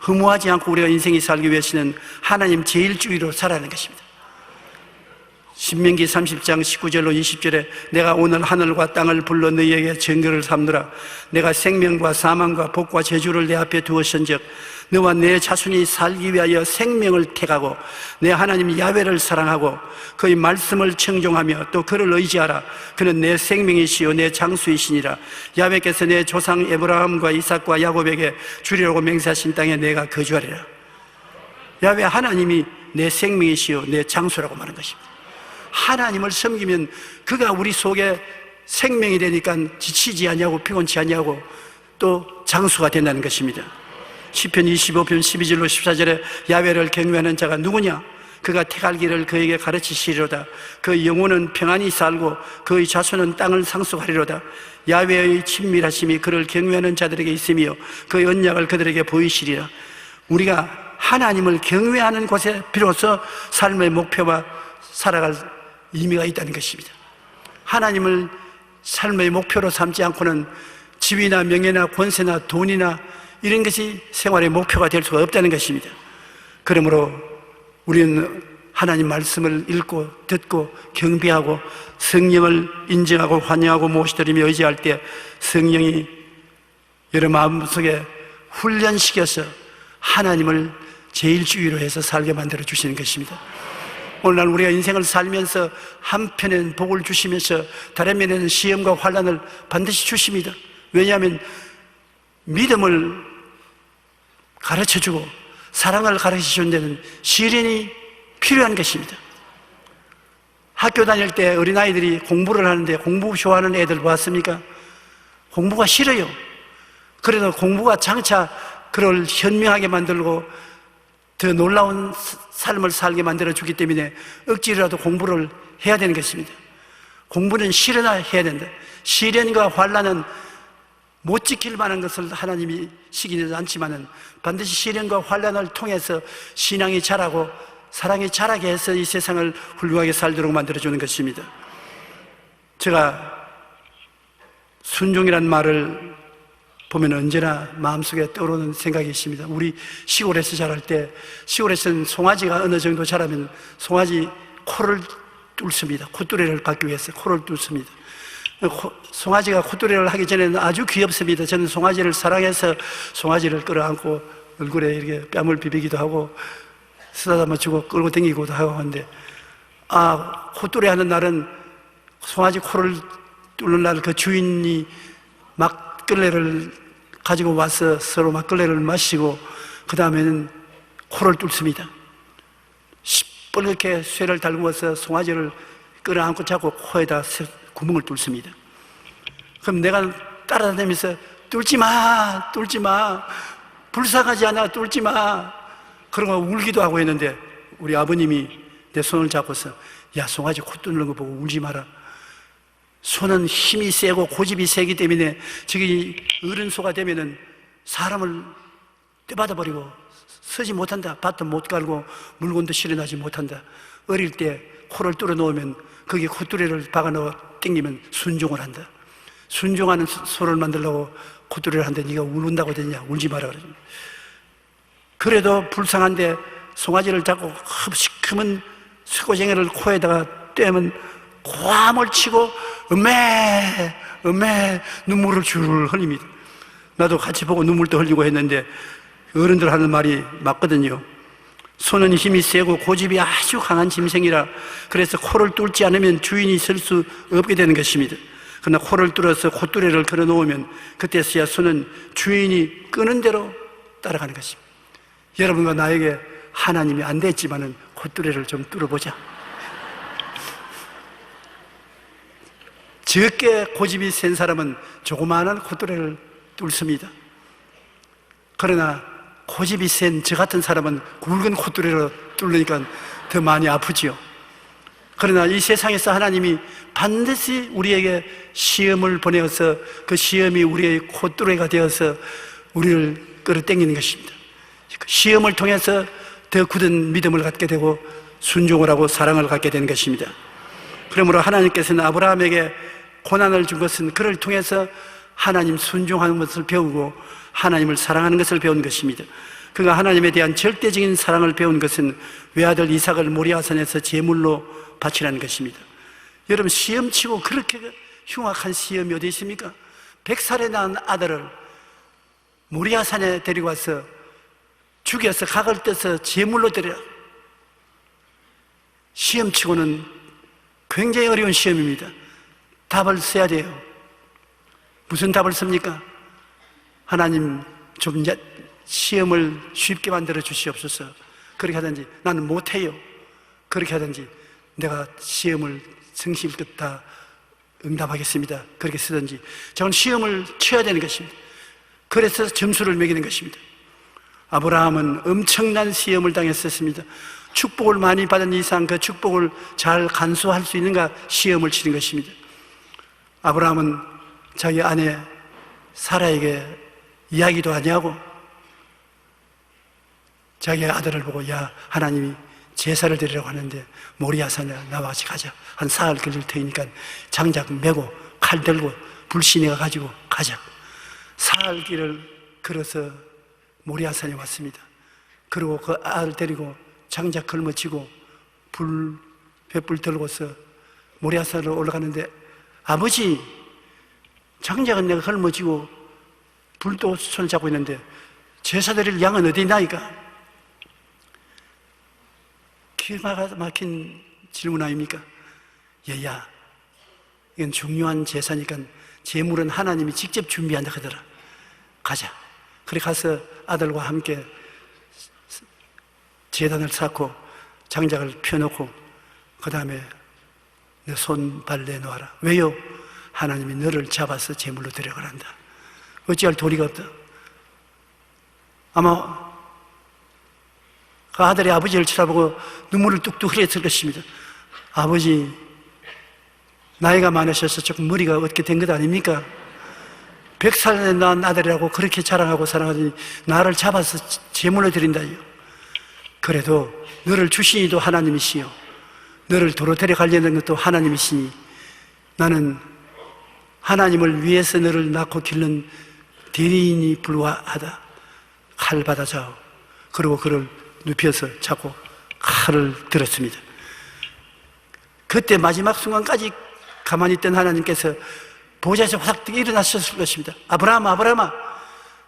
허무하지 않고 우리가 인생이 살기 위해서는 하나님 제일주의로 살아가는 것입니다. 신명기 30장 19절로 20절에 내가 오늘 하늘과 땅을 불러 너희에게 정결을 삼느라 내가 생명과 사망과 복과 저주를 내 앞에 두었은즉 너와 내 자손이 살기 위하여 생명을 택하고 내 하나님 야훼를 사랑하고 그의 말씀을 청종하며 또 그를 의지하라. 그는 내 생명이시요 내 장수이시니라. 야훼께서 내 조상 에브라함과 이삭과 야곱에게 주리라고 맹세하신 땅에 내가 거주하리라. 야훼 하나님이 내 생명이시요 내 장수라고 말하는 것입니다. 하나님을 섬기면 그가 우리 속에 생명이 되니까 지치지 아니하고 피곤치 아니하고 또 장수가 된다는 것입니다. 시편 25편 12절로 14절에 야훼를 경외하는 자가 누구냐? 그가 택할 길을 그에게 가르치시리로다. 그의 영혼은 평안히 살고 그의 자손은 땅을 상속하리로다. 야훼의 친밀하심이 그를 경외하는 자들에게 있으며 그의 언약을 그들에게 보이시리라. 우리가 하나님을 경외하는 곳에 비로소 삶의 목표와 살아갈 의미가 있다는 것입니다. 하나님을 삶의 목표로 삼지 않고는 지위나 명예나 권세나 돈이나 이런 것이 생활의 목표가 될 수가 없다는 것입니다. 그러므로 우리는 하나님 말씀을 읽고 듣고 경배하고 성령을 인정하고 환영하고 모시드리며 의지할 때 성령이 여러 마음속에 훈련시켜서 하나님을 제일주의로 해서 살게 만들어 주시는 것입니다. 오늘날 우리가 인생을 살면서 한편에는 복을 주시면서 다른 면에는 시험과 환난을 반드시 주십니다. 왜냐하면 믿음을 가르쳐주고 사랑을 가르쳐주는 데는 시련이 필요한 것입니다. 학교 다닐 때 어린아이들이 공부를 하는데 공부 좋아하는 애들 봤습니까? 공부가 싫어요. 그래도 공부가 장차 그를 현명하게 만들고 더 놀라운 삶을 살게 만들어주기 때문에 억지로라도 공부를 해야 되는 것입니다. 공부는 싫으나 해야 된다. 시련과 환난은 못 지킬 만한 것을 하나님이 시키지 않지만은 반드시 시련과 환난을 통해서 신앙이 자라고 사랑이 자라게 해서 이 세상을 훌륭하게 살도록 만들어주는 것입니다. 제가 순종이란 말을 보면 언제나 마음속에 떠오르는 생각이 있습니다. 우리 시골에서 자랄 때 시골에서는 송아지가 어느 정도 자라면 송아지 코를 뚫습니다. 콧뚜레를 받기 위해서 코를 뚫습니다. 송아지가 콧뚜레를 하기 전에는 아주 귀엽습니다. 저는 송아지를 사랑해서 송아지를 끌어안고 얼굴에 이렇게 뺨을 비비기도 하고 쓰다듬어 주고 끌고 다니기도 하고 하는데 콧뚜레 하는 날은 송아지 코를 뚫는 날 그 주인이 막걸리를 가지고 와서 서로 막걸리를 마시고 그 다음에는 코를 뚫습니다. 시뻘겋게 쇠를 달구어서 송아지를 끌어안고 잡고 코에다 구멍을 뚫습니다. 그럼 내가 따라다니면서 뚫지 마, 뚫지 마, 불쌍하지 않아, 뚫지 마. 그러고 울기도 하고 했는데 우리 아버님이 내 손을 잡고서 야, 송아지 코 뚫는 거 보고 울지 마라. 소는 힘이 세고 고집이 세기 때문에 저기 어른소가 되면은 사람을 떼받아 버리고 서지 못한다. 밭도 못 갈고 물건도 실어나지 못한다. 어릴 때 코를 뚫어 놓으면 거기에 콧뚜레를 박아 넣어 땡기면 순종을 한다. 순종하는 소를 만들려고 콧뚜레를 하는데 네가 울는다고 되냐? 울지 마라 그러죠. 그래도 불쌍한데 송아지를 잡고 시커먼 쇠고쟁이를 코에다가 떼면 고함을 치고 음메 눈물을 줄 흘립니다. 나도 같이 보고 눈물도 흘리고 했는데 어른들 하는 말이 맞거든요. 소는 힘이 세고 고집이 아주 강한 짐승이라 그래서 코를 뚫지 않으면 주인이 설 수 없게 되는 것입니다. 그러나 코를 뚫어서 콧뚜레를 걸어 놓으면 그때서야 소는 주인이 끄는 대로 따라가는 것입니다. 여러분과 나에게 하나님이 안 됐지만은 콧뚜레를 좀 뚫어보자. 적게 고집이 센 사람은 조그마한 콧뚜레를 뚫습니다. 그러나 고집이 센 저 같은 사람은 굵은 콧뚜레로 뚫으니까 더 많이 아프지요. 그러나 이 세상에서 하나님이 반드시 우리에게 시험을 보내어서 그 시험이 우리의 콧뚜레가 되어서 우리를 끌어당기는 것입니다. 시험을 통해서 더 굳은 믿음을 갖게 되고 순종을 하고 사랑을 갖게 되는 것입니다. 그러므로 하나님께서는 아브라함에게 고난을 준 것은 그를 통해서 하나님 순종하는 것을 배우고 하나님을 사랑하는 것을 배운 것입니다. 그가 하나님에 대한 절대적인 사랑을 배운 것은 외아들 이삭을 모리아산에서 제물로 바치라는 것입니다. 여러분, 시험치고 그렇게 흉악한 시험이 어디 있습니까? 100살에 낳은 아들을 모리아산에 데리고 와서 죽여서 각을 떼서 제물로 드려. 시험치고는 굉장히 어려운 시험입니다. 답을 써야 돼요. 무슨 답을 씁니까? 하나님, 좀 시험을 쉽게 만들어 주시옵소서. 그렇게 하든지, 나는 못해요. 그렇게 하든지, 내가 시험을 성실껏 다 응답하겠습니다. 그렇게 쓰든지, 저는 시험을 쳐야 되는 것입니다. 그래서 점수를 매기는 것입니다. 아브라함은 엄청난 시험을 당했었습니다. 축복을 많이 받은 이상 그 축복을 잘 간수할 수 있는가 시험을 치는 것입니다. 아브라함은 자기 아내 사라에게 이야기도 아니하고 자기 아들을 보고, 야, 하나님이 제사를 드리라고 하는데 모리아산에 나와 같이 가자. 한 사흘 걸릴 테니까 장작 메고 칼 들고 불신이가 가지고 가자. 사흘 길을 걸어서 모리아산에 왔습니다. 그리고 그 아들 데리고 장작 걸머치고 횃불 들고서 모리아산으로 올라가는데, 아버지, 장작은 내가 걸머지고 불도 손을 잡고 있는데 제사 드릴 양은 어디 있나이까? 기가 막힌 질문 아닙니까? 얘야, 이건 중요한 제사니까 제물은 하나님이 직접 준비한다 하더라. 가자. 그래 가서 아들과 함께 제단을 쌓고 장작을 펴놓고 그 다음에 내 손발 내놓아라. 왜요? 하나님이 너를 잡아서 제물로 데려가란다. 어찌할 도리가 없다. 아마 그 아들이 아버지를 쳐다보고 눈물을 뚝뚝 흘렸을 것입니다. 아버지, 나이가 많으셔서 조금 머리가 어떻게 된 것 아닙니까? 100살에 낳은 아들이라고 그렇게 자랑하고 사랑하더니 나를 잡아서 제물로 드린다요. 그래도 너를 주시니도 하나님이시요, 너를 도로 데려가려는 것도 하나님이시니 나는 하나님을 위해서 너를 낳고 기른 대리인이 불과하다. 칼 받아자오. 그리고 그를 눕혀서 잡고 칼을 들었습니다. 그때 마지막 순간까지 가만히 있던 하나님께서 보좌에서 화삭 일어나셨을 것입니다. 아브라함아, 아브라함아,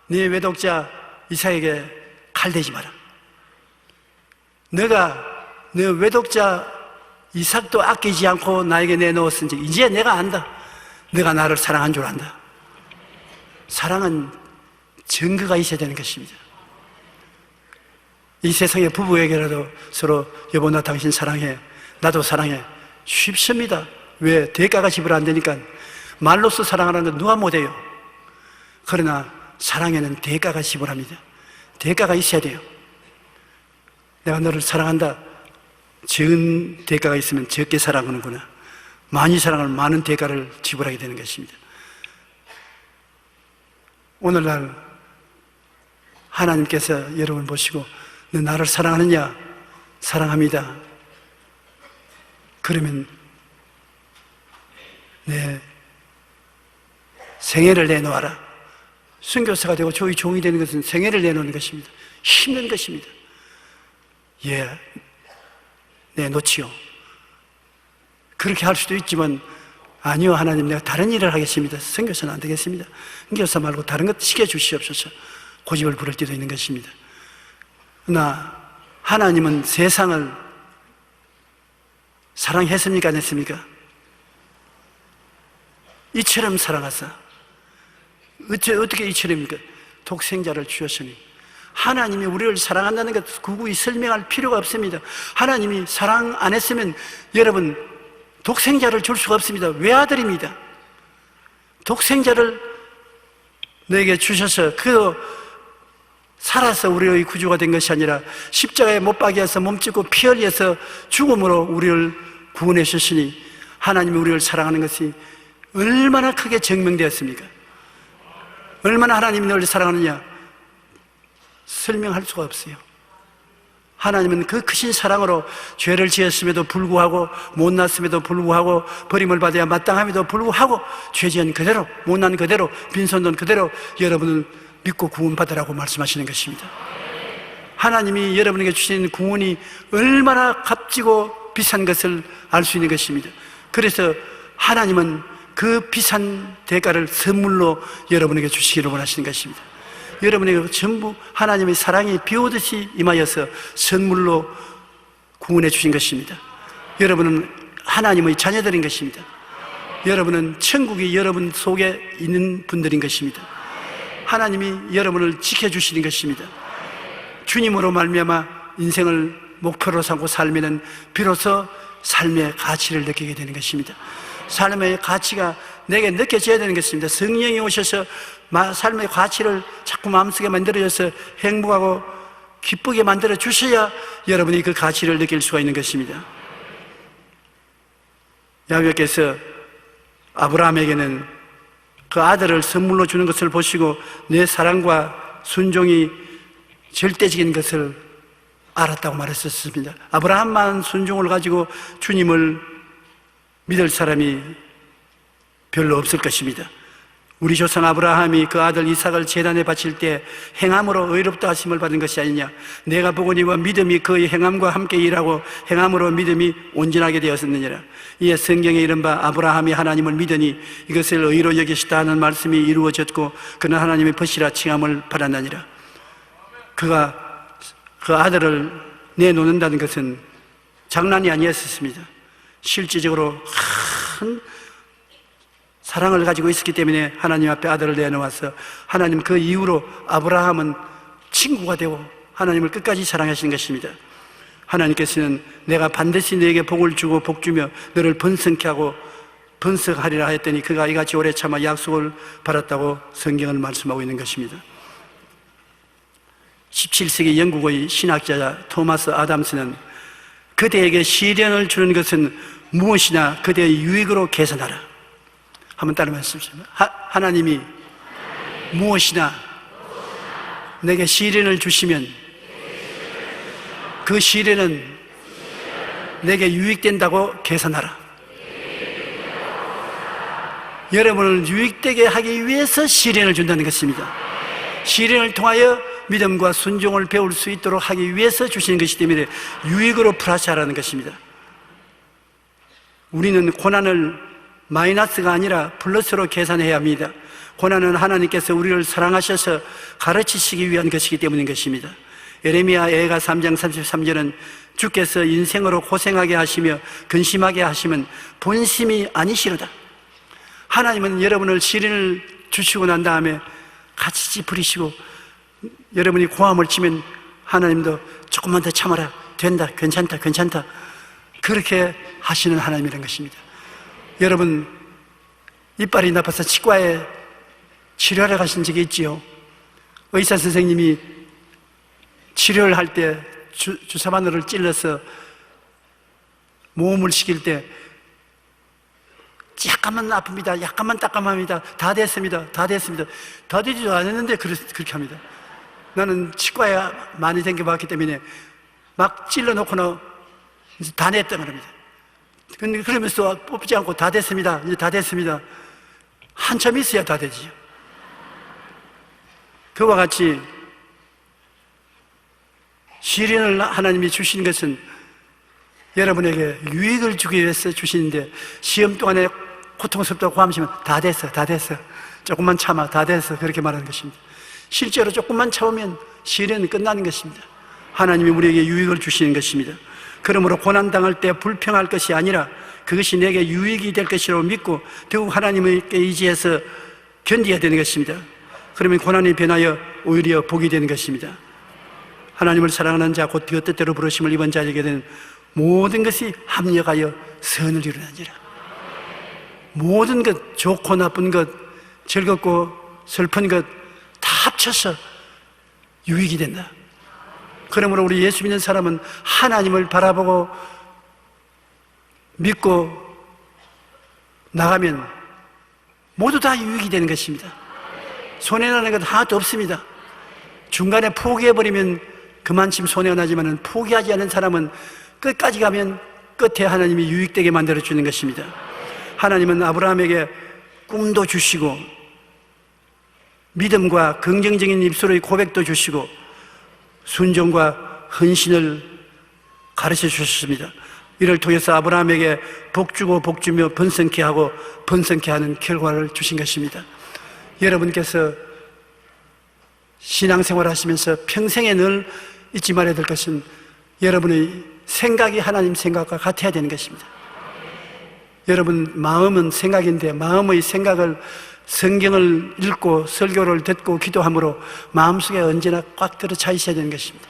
네 외독자 이삭에게 칼 대지 마라. 내가 네 외독자 이삭도 아끼지 않고 나에게 내놓았은지 이제 내가 안다. 내가 나를 사랑한 줄 안다. 사랑은 증거가 있어야 되는 것입니다. 이 세상의 부부에게라도 서로 여보 나 당신 사랑해, 나도 사랑해, 쉽습니다. 왜? 대가가 지불 안 되니까. 말로써 사랑하는 건 누가 못해요. 그러나 사랑에는 대가가 지불합니다. 대가가 있어야 돼요. 내가 너를 사랑한다. 적은 대가가 있으면 적게 사랑하는구나. 많이 사랑하면 많은 대가를 지불하게 되는 것입니다. 오늘날 하나님께서 여러분 보시고 너 나를 사랑하느냐? 사랑합니다. 그러면 내 생애를 내놓아라. 선교사가 되고 조의 종이 되는 것은 생애를 내놓는 것입니다. 힘든 것입니다. 예, 내놓지요. 그렇게 할 수도 있지만 아니요, 하나님 내가 다른 일을 하겠습니다. 선교사는 안 되겠습니다. 선교사 말고 다른 것 시켜주시옵소서. 고집을 부릴 때도 있는 것입니다. 그러나 하나님은 세상을 사랑했습니까? 안 했습니까? 이처럼 사랑하사. 어떻게 이처럼입니까? 독생자를 주셨으니. 하나님이 우리를 사랑한다는 것 구구이 설명할 필요가 없습니다. 하나님이 사랑 안 했으면 여러분 독생자를 줄 수가 없습니다. 외아들입니다. 독생자를 너에게 주셔서 그 살아서 우리의 구주가 된 것이 아니라 십자가에 못 박여서 몸짓고 피 흘려서 죽음으로 우리를 구원해 주시니 하나님이 우리를 사랑하는 것이 얼마나 크게 증명되었습니까? 얼마나 하나님이 너를 사랑하느냐 설명할 수가 없어요. 하나님은 그 크신 사랑으로 죄를 지었음에도 불구하고 못났음에도 불구하고 버림을 받아야 마땅함에도 불구하고 죄지은 그대로 못난 그대로 빈손돈 그대로 여러분을 믿고 구원받으라고 말씀하시는 것입니다. 하나님이 여러분에게 주신 구원이 얼마나 값지고 비싼 것을 알 수 있는 것입니다. 그래서 하나님은 그 비싼 대가를 선물로 여러분에게 주시기를 원하시는 것입니다. 여러분에게 전부 하나님의 사랑이 비오듯이 임하여서 선물로 구원해 주신 것입니다. 여러분은 하나님의 자녀들인 것입니다. 여러분은 천국이 여러분 속에 있는 분들인 것입니다. 하나님이 여러분을 지켜주시는 것입니다. 주님으로 말미암아 인생을 목표로 삼고 살면은 비로소 삶의 가치를 느끼게 되는 것입니다. 삶의 가치가 내게 느껴져야 되는 것입니다. 성령이 오셔서 삶의 가치를 자꾸 마음속에 만들어줘서 행복하고 기쁘게 만들어 주셔야 여러분이 그 가치를 느낄 수가 있는 것입니다. 야훼께서 아브라함에게는 그 아들을 선물로 주는 것을 보시고 내 사랑과 순종이 절대적인 것을 알았다고 말했었습니다. 아브라함만 순종을 가지고 주님을 믿을 사람이 별로 없을 것입니다. 우리 조상 아브라함이 그 아들 이삭을 제단에 바칠 때 행함으로 의롭다 하심을 받은 것이 아니냐. 내가 보거니와 믿음이 그의 행함과 함께 일하고 행함으로 믿음이 온전하게 되었느니라. 이에 성경에 이른바 아브라함이 하나님을 믿으니 이것을 의로 여기시다 하는 말씀이 이루어졌고 그는 하나님의 벗이라 칭함을 받았느니라. 그가 그 아들을 내놓는다는 것은 장난이 아니었습니다. 실질적으로 큰 사랑을 가지고 있었기 때문에 하나님 앞에 아들을 내놓아서 하나님 그 이후로 아브라함은 친구가 되고 하나님을 끝까지 사랑하시는 것입니다. 하나님께서는 내가 반드시 너에게 복을 주고 복주며 너를 번성케 하고 번성하리라 했더니 그가 이같이 오래 참아 약속을 받았다고 성경을 말씀하고 있는 것입니다. 17세기 영국의 신학자 토마스 아담스는 그대에게 시련을 주는 것은 무엇이나 그대의 유익으로 계산하라. 한번 따라 말씀하십시오. 하나님이 무엇이나 내게 시련을 주시면 그 시련은 내게 유익된다고 계산하라. 여러분을 유익되게 하기 위해서 시련을 준다는 것입니다. 시련을 통하여 믿음과 순종을 배울 수 있도록 하기 위해서 주시는 것이기 때문에 유익으로 플러스하라는 것입니다. 우리는 고난을 마이너스가 아니라 플러스로 계산해야 합니다. 고난은 하나님께서 우리를 사랑하셔서 가르치시기 위한 것이기 때문인 것입니다. 예레미야 애가 3장 33절은 주께서 인생으로 고생하게 하시며 근심하게 하시면 본심이 아니시로다. 하나님은 여러분을 시련을 주시고 난 다음에 같이 찌푸리시고 여러분이 고함을 치면 하나님도 조금만 더 참아라. 된다. 괜찮다. 괜찮다. 그렇게 하시는 하나님이라는 것입니다. 여러분 이빨이 나빠서 치과에 치료하러 가신 적이 있지요? 의사 선생님이 치료를 할 때 주사 바늘을 찔러서 모험을 시킬 때 약간만 아픕니다. 약간만 따끔합니다. 다 됐습니다. 다 됐습니다. 다 되지도 않았는데 그렇게 합니다. 나는 치과에 많이 댕겨봤기 때문에 막 찔러놓고는 다 냈다 그럽니다. 근데 그러면서 뽑지 않고 다 됐습니다. 이제 다 됐습니다. 한참 있어야 다 되지요. 그와 같이 시련을 하나님이 주시는 것은 여러분에게 유익을 주기 위해서 주시는데 시험 동안에 고통스럽다고 하시면 다 됐어. 다 됐어. 조금만 참아. 다 됐어. 그렇게 말하는 것입니다. 실제로 조금만 참으면 시련은 끝나는 것입니다. 하나님이 우리에게 유익을 주시는 것입니다. 그러므로 고난당할 때 불평할 것이 아니라 그것이 내게 유익이 될 것이라고 믿고 더욱 하나님께 의지해서 견뎌야 되는 것입니다. 그러면 고난이 변하여 오히려 복이 되는 것입니다. 하나님을 사랑하는 자 곧 그 뜻대로 부르심을 입은 자에게는 모든 것이 합력하여 선을 이루느니라. 모든 것, 좋고 나쁜 것, 즐겁고 슬픈 것 다 합쳐서 유익이 된다. 그러므로 우리 예수 믿는 사람은 하나님을 바라보고 믿고 나가면 모두 다 유익이 되는 것입니다. 손해나는 것 하나도 없습니다. 중간에 포기해버리면 그만큼 손해가 나지만 포기하지 않은 사람은 끝까지 가면 끝에 하나님이 유익되게 만들어주는 것입니다. 하나님은 아브라함에게 꿈도 주시고 믿음과 긍정적인 입술의 고백도 주시고 순종과 헌신을 가르쳐 주셨습니다. 이를 통해서 아브라함에게 복주고 복주며 번성케 하고 번성케 하는 결과를 주신 것입니다. 여러분께서 신앙생활 하시면서 평생에 늘 잊지 말아야 될 것은 여러분의 생각이 하나님 생각과 같아야 되는 것입니다. 여러분 마음은 생각인데 마음의 생각을 성경을 읽고 설교를 듣고 기도함으로 마음속에 언제나 꽉 들어 차 있어야 되는 것입니다.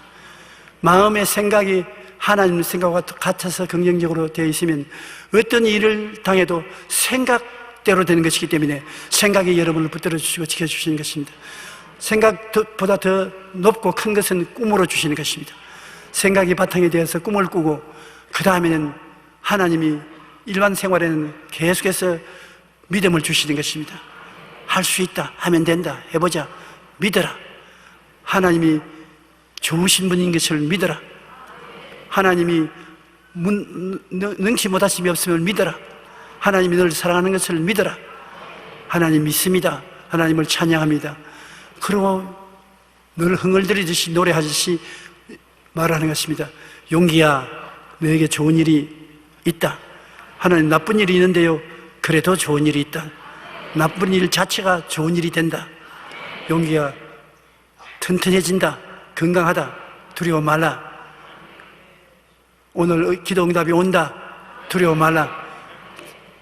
마음의 생각이 하나님 생각과 같아서 긍정적으로 되어 있으면 어떤 일을 당해도 생각대로 되는 것이기 때문에 생각이 여러분을 붙들어 주시고 지켜주시는 것입니다. 생각보다 더 높고 큰 것은 꿈으로 주시는 것입니다. 생각이 바탕이 되어서 꿈을 꾸고 그 다음에는 하나님이 일반 생활에는 계속해서 믿음을 주시는 것입니다. 할 수 있다, 하면 된다, 해보자, 믿어라. 하나님이 좋으신 분인 것을 믿어라. 하나님이 능치 못하심이 없음을 믿어라. 하나님이 너를 사랑하는 것을 믿어라. 하나님 믿습니다. 하나님을 찬양합니다. 그리고 늘 흥얼거리듯이 노래하듯이 말하는 것입니다. 용기야, 너에게 좋은 일이 있다. 하나님 나쁜 일이 있는데요, 그래도 좋은 일이 있다. 나쁜 일 자체가 좋은 일이 된다. 용기야, 튼튼해진다. 건강하다. 두려워 말라. 오늘 기도 응답이 온다. 두려워 말라.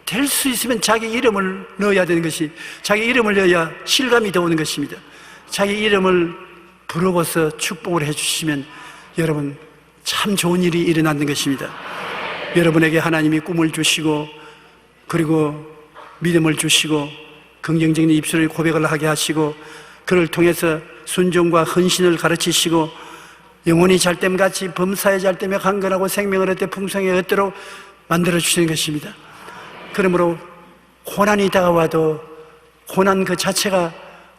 될 수 있으면 자기 이름을 넣어야 되는 것이, 자기 이름을 넣어야 실감이 더 오는 것입니다. 자기 이름을 부르고서 축복을 해주시면 여러분 참 좋은 일이 일어나는 것입니다. 여러분에게 하나님이 꿈을 주시고 그리고 믿음을 주시고 긍정적인 입술의 고백을 하게 하시고 그를 통해서 순종과 헌신을 가르치시고 영혼이 잘됨같이 범사에 잘됨에 강건하고 생명을 얻되 풍성에 얻도록 만들어주시는 것입니다. 그러므로 고난이 다가와도 고난 그 자체가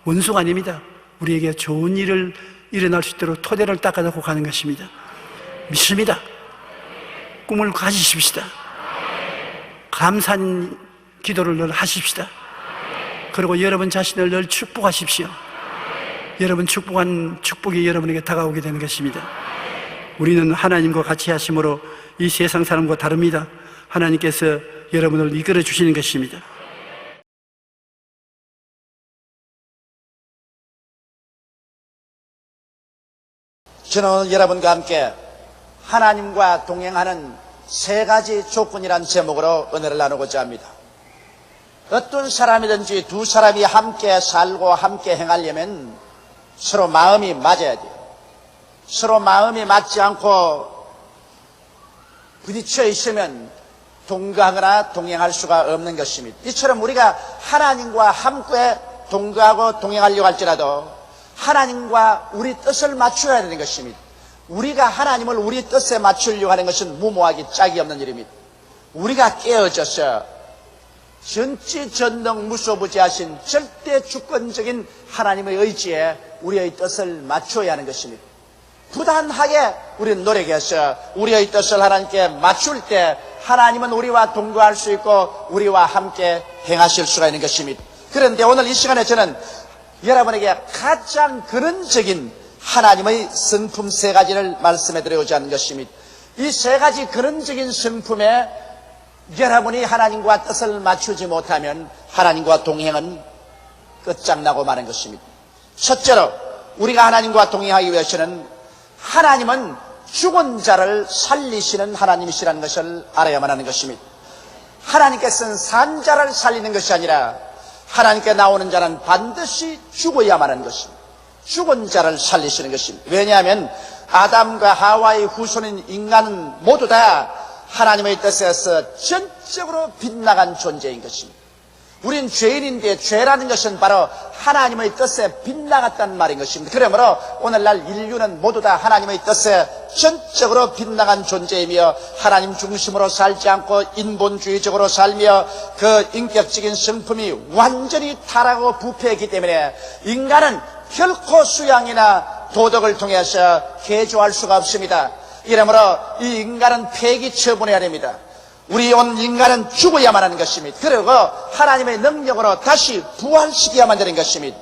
원수가 아닙니다. 우리에게 좋은 일을 일어날 수 있도록 토대를 닦아놓고 가는 것입니다. 믿습니다. 꿈을 가지십시다. 감사한 기도를 늘 하십시다. 그리고 여러분 자신을 늘 축복하십시오. 여러분 축복한 축복이 여러분에게 다가오게 되는 것입니다. 우리는 하나님과 같이 하심으로 이 세상 사람과 다릅니다. 하나님께서 여러분을 이끌어 주시는 것입니다. 저는 오늘 여러분과 함께 하나님과 동행하는 세 가지 조건이라는 제목으로 은혜를 나누고자 합니다. 어떤 사람이든지 두 사람이 함께 살고 함께 행하려면 서로 마음이 맞아야 돼요. 서로 마음이 맞지 않고 부딪혀 있으면 동거하거나 동행할 수가 없는 것입니다. 이처럼 우리가 하나님과 함께 동거하고 동행하려고 할지라도 하나님과 우리 뜻을 맞춰야 되는 것입니다. 우리가 하나님을 우리 뜻에 맞추려고 하는 것은 무모하기 짝이 없는 일입니다. 우리가 깨어져서 전지전능 무소부지하신 절대 주권적인 하나님의 의지에 우리의 뜻을 맞춰야 하는 것입니다. 부단하게 우리는 노력해서 우리의 뜻을 하나님께 맞출 때 하나님은 우리와 동거할 수 있고 우리와 함께 행하실 수가 있는 것입니다. 그런데 오늘 이 시간에 저는 여러분에게 가장 근원적인 하나님의 성품 세 가지를 말씀해 드리고자 하는 것입니다. 이 세 가지 근원적인 성품에 여러분이 하나님과 뜻을 맞추지 못하면 하나님과 동행은 끝장나고 마는 것입니다. 첫째로 우리가 하나님과 동행하기 위해서는 하나님은 죽은 자를 살리시는 하나님이시라는 것을 알아야만 하는 것입니다. 하나님께서는 산 자를 살리는 것이 아니라 하나님께 나오는 자는 반드시 죽어야만 하는 것입니다. 죽은 자를 살리시는 것입니다. 왜냐하면 아담과 하와의 후손인 인간은 모두 다 하나님의 뜻에서 전적으로 빗나간 존재인 것입니다. 우린 죄인인데 죄라는 것은 바로 하나님의 뜻에 빗나갔다는 말인 것입니다. 그러므로 오늘날 인류는 모두 다 하나님의 뜻에 전적으로 빗나간 존재이며 하나님 중심으로 살지 않고 인본주의적으로 살며 그 인격적인 성품이 완전히 타락하고 부패했기 때문에 인간은 결코 수양이나 도덕을 통해서 개조할 수가 없습니다. 이러므로 이 인간은 폐기 처분해야 됩니다. 우리 온 인간은 죽어야만 하는 것입니다. 그리고 하나님의 능력으로 다시 부활시켜야만 되는 것입니다.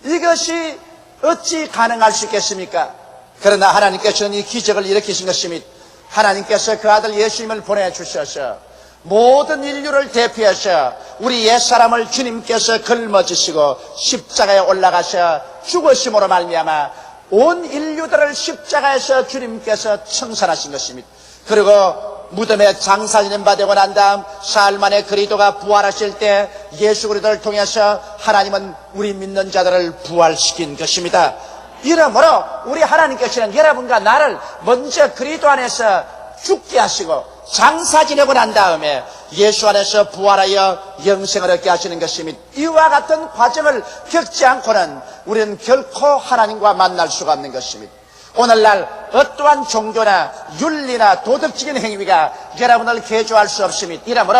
이것이 어찌 가능할 수 있겠습니까? 그러나 하나님께서는 이 기적을 일으키신 것입니다. 하나님께서 그 아들 예수님을 보내주셔서 모든 인류를 대표해서 우리 옛사람을 주님께서 걸머지시고 십자가에 올라가셔 죽으심으로 말미암아 온 인류들을 십자가에서 주님께서 청산하신 것입니다. 그리고 무덤에 장사 지낸 바 되고 난 다음 사흘 만에 그리스도가 부활하실 때 예수 그리스도를 통해서 하나님은 우리 믿는 자들을 부활시킨 것입니다. 이러므로 우리 하나님께서는 여러분과 나를 먼저 그리스도 안에서 죽게 하시고 장사 지내고 난 다음에 예수 안에서 부활하여 영생을 얻게 하시는 것입니다. 이와 같은 과정을 겪지 않고는 우리는 결코 하나님과 만날 수가 없는 것입니다. 오늘날 어떠한 종교나 윤리나 도덕적인 행위가 여러분을 개조할 수 없습니다. 이러므로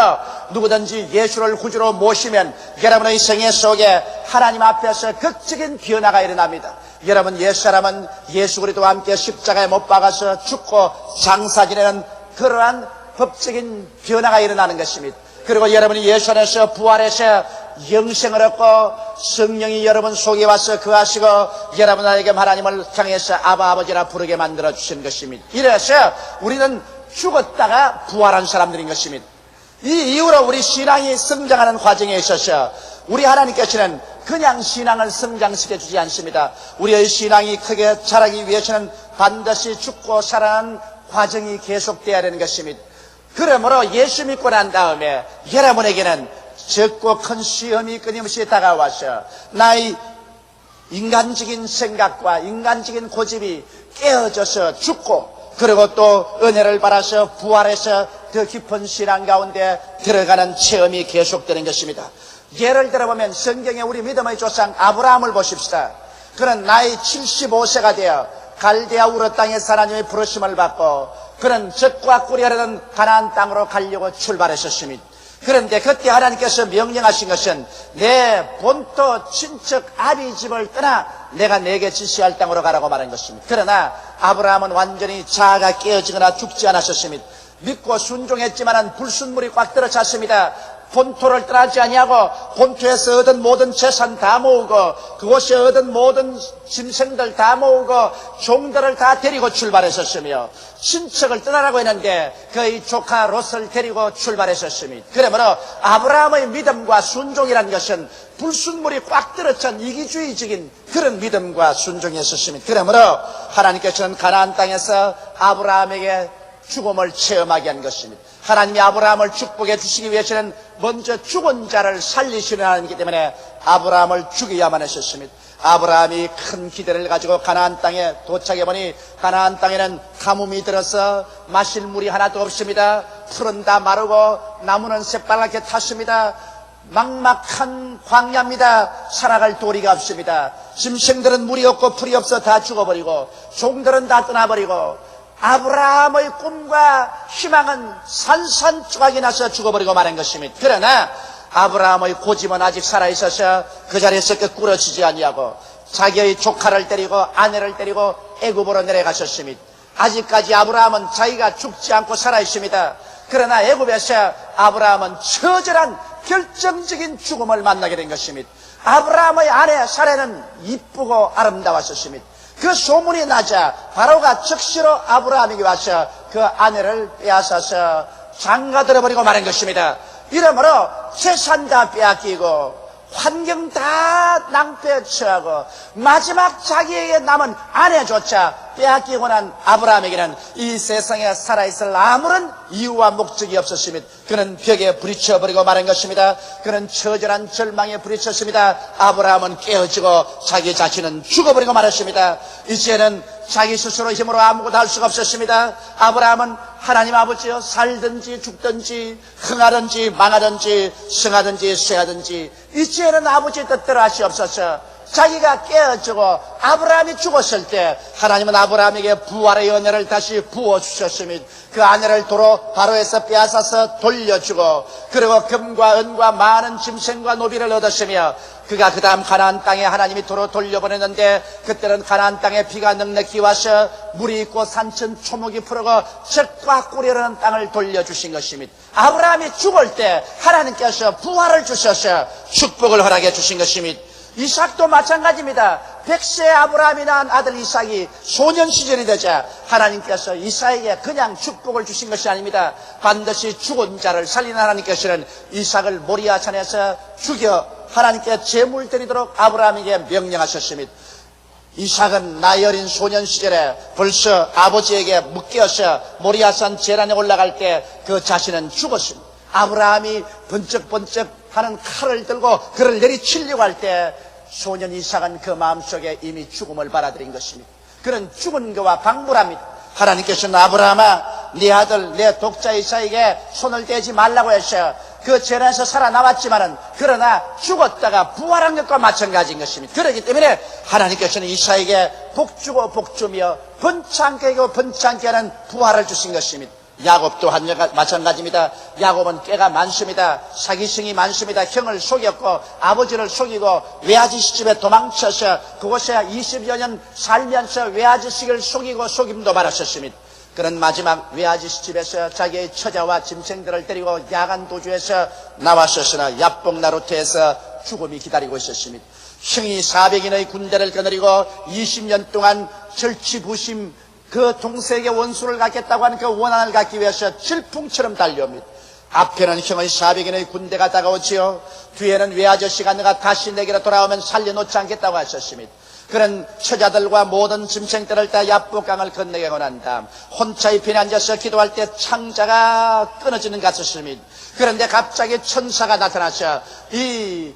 누구든지 예수를 구주로 모시면 여러분의 생애 속에 하나님 앞에서 극적인 변화가 일어납니다. 여러분 옛사람은 예수 그리스도와 함께 십자가에 못 박아서 죽고 장사 지내는 그러한 법적인 변화가 일어나는 것입니다. 그리고 여러분이 예수 안에서 부활해서 영생을 얻고 성령이 여러분 속에 와서 거하시고 여러분에게 하나님을 향해서 아바 아버지라 부르게 만들어 주신 것입니다. 이래서 우리는 죽었다가 부활한 사람들인 것입니다. 이 이후로 우리 신앙이 성장하는 과정에 있어서 우리 하나님께서는 그냥 신앙을 성장시켜 주지 않습니다. 우리의 신앙이 크게 자라기 위해서는 반드시 죽고 살아나는 과정이 계속돼야 되는 것입니다. 그러므로 예수 믿고 난 다음에 여러분에게는 적고 큰 시험이 끊임없이 다가와서 나의 인간적인 생각과 인간적인 고집이 깨어져서 죽고 그리고 또 은혜를 받아서 부활해서 더 깊은 신앙 가운데 들어가는 체험이 계속되는 것입니다. 예를 들어보면 성경에 우리 믿음의 조상 아브라함을 보십시다. 그는 나이 75세가 되어 갈대아 우르 땅에서 하나님의 부르심을 받고 그는 젖과 꿀이 흐르는 가나안 땅으로 가려고 출발했었습니다. 그런데 그때 하나님께서 명령하신 것은 내 본토 친척 아비 집을 떠나 내가 내게 지시할 땅으로 가라고 말한 것입니다. 그러나 아브라함은 완전히 자아가 깨어지거나 죽지 않았었습니다. 믿고 순종했지만은 불순물이 꽉 들어찼습니다. 본토를 떠나지 아니하고 본토에서 얻은 모든 재산 다 모으고 그곳에 얻은 모든 짐승들 다 모으고 종들을 다 데리고 출발했었으며 친척을 떠나라고 했는데 그의 조카 롯을 데리고 출발했었습니다. 그러므로 아브라함의 믿음과 순종이라는 것은 불순물이 꽉 들어찬 이기주의적인 그런 믿음과 순종이었습니다. 그러므로 하나님께서는 가나안 땅에서 아브라함에게 죽음을 체험하게 한 것입니다. 하나님이 아브라함을 축복해 주시기 위해서는 먼저 죽은 자를 살리시려 하기 때문에 아브라함을 죽여야만 했었습니다. 아브라함이 큰 기대를 가지고 가나안 땅에 도착해 보니 가나안 땅에는 가뭄이 들어서 마실 물이 하나도 없습니다. 풀은 다 마르고 나무는 새빨갛게 탔습니다. 막막한 광야입니다. 살아갈 도리가 없습니다. 짐승들은 물이 없고 풀이 없어 다 죽어버리고 종들은 다 떠나버리고 아브라함의 꿈과 희망은 산산조각이 나서 죽어버리고 마는 것입니다. 그러나 아브라함의 고집은 아직 살아있어서 그 자리에서 꾸러지지 아니하고 자기의 조카를 데리고 아내를 데리고 애굽으로 내려가셨습니다. 아직까지 아브라함은 자기가 죽지 않고 살아있습니다. 그러나 애굽에서 아브라함은 처절한 결정적인 죽음을 만나게 된 것입니다. 아브라함의 아내 사레는 이쁘고 아름다웠었습니다. 그 소문이 나자 바로가 즉시로 아브라함에게 와서 그 아내를 빼앗아서 장가들어버리고 마는 것입니다. 이러므로 재산 다 빼앗기고 환경 다 낭패에 처하고 마지막 자기에게 남은 아내조차 빼앗기고 난 아브라함에게는 이 세상에 살아있을 아무런 이유와 목적이 없었습니다. 그는 벽에 부딪혀버리고 마는 것입니다. 그는 처절한 절망에 부딪혔습니다. 아브라함은 깨어지고 자기 자신은 죽어버리고 말았습니다. 이제는 자기 스스로 힘으로 아무것도 할 수가 없었습니다. 아브라함은 하나님 아버지여, 살든지 죽든지 흥하든지 망하든지 승하든지 쇠하든지 이제는 아버지의 뜻대로 하시옵소서. 자기가 깨어지고 아브라함이 죽었을 때 하나님은 아브라함에게 부활의 은혜를 다시 부어주셨으며 그 아내를 도로 바로에서 빼앗아서 돌려주고, 그리고 금과 은과 많은 짐승과 노비를 얻었으며 그가 그 다음 가나안 땅에 하나님이 도로 돌려보냈는데, 그때는 가나안 땅에 비가 넉넉히 와서 물이 있고 산천 초목이 푸르고 젖과 꿀이 흐르는 땅을 돌려주신 것입니다. 아브라함이 죽을 때 하나님께서 부활을 주셔서 축복을 허락해 주신 것입니다. 이삭도 마찬가지입니다. 100세 아브라함이 낳은 아들 이삭이 소년 시절이 되자 하나님께서 이삭에게 그냥 축복을 주신 것이 아닙니다. 반드시 죽은 자를 살리는 하나님께서는 이삭을 모리아산에서 죽여 하나님께 제물 드리도록 아브라함에게 명령하셨습니다. 이삭은 나이 어린 소년 시절에 벌써 아버지에게 묶여서 모리아산 제란에 올라갈 때 그 자신은 죽었습니다. 아브라함이 번쩍번쩍 하는 칼을 들고 그를 내리치려고 할 때 소년 이삭은 그 마음속에 이미 죽음을 받아들인 것입니다. 그런 죽은 그와 박물합니다. 하나님께서는 아브라함아, 네 아들 내 독자 이삭에게 손을 대지 말라고 해서 그 재난에서 살아나왔지만은 그러나 죽었다가 부활한 것과 마찬가지인 것입니다. 그렇기 때문에 하나님께서는 이삭에게 복주고 복주며 번창케 하고 번창케 하는 부활을 주신 것입니다. 야곱도 마찬가지입니다. 야곱은 꾀가 많습니다. 사기성이 많습니다. 형을 속였고 아버지를 속이고 외아지 집에 도망쳐서 그곳에 20여 년 살면서 외아지식을 속이고 속임도 받았었습니다. 그런 마지막 외아지 집에서 자기의 처자와 짐승들을 데리고 야간 도주에서 나왔었으나 야복나루터에서 죽음이 기다리고 있었습니다. 형이 400인의 군대를 거느리고 20년 동안 절치부심 그 동생에게 원수를 갖겠다고 하는 그 원한을 갖기 위해서 질풍처럼 달려옵니다. 앞에는 형의 400인의 군대가 다가오지요. 뒤에는 외아저씨가 내가 다시 내게로 돌아오면 살려놓지 않겠다고 하셨습니다. 그런 처자들과 모든 짐승들을 다 야복강을 건너가고 난 다음 혼자의 편에 앉아서 기도할 때 창자가 끊어지는 것 같았습니다. 그런데 갑자기 천사가 나타나서 이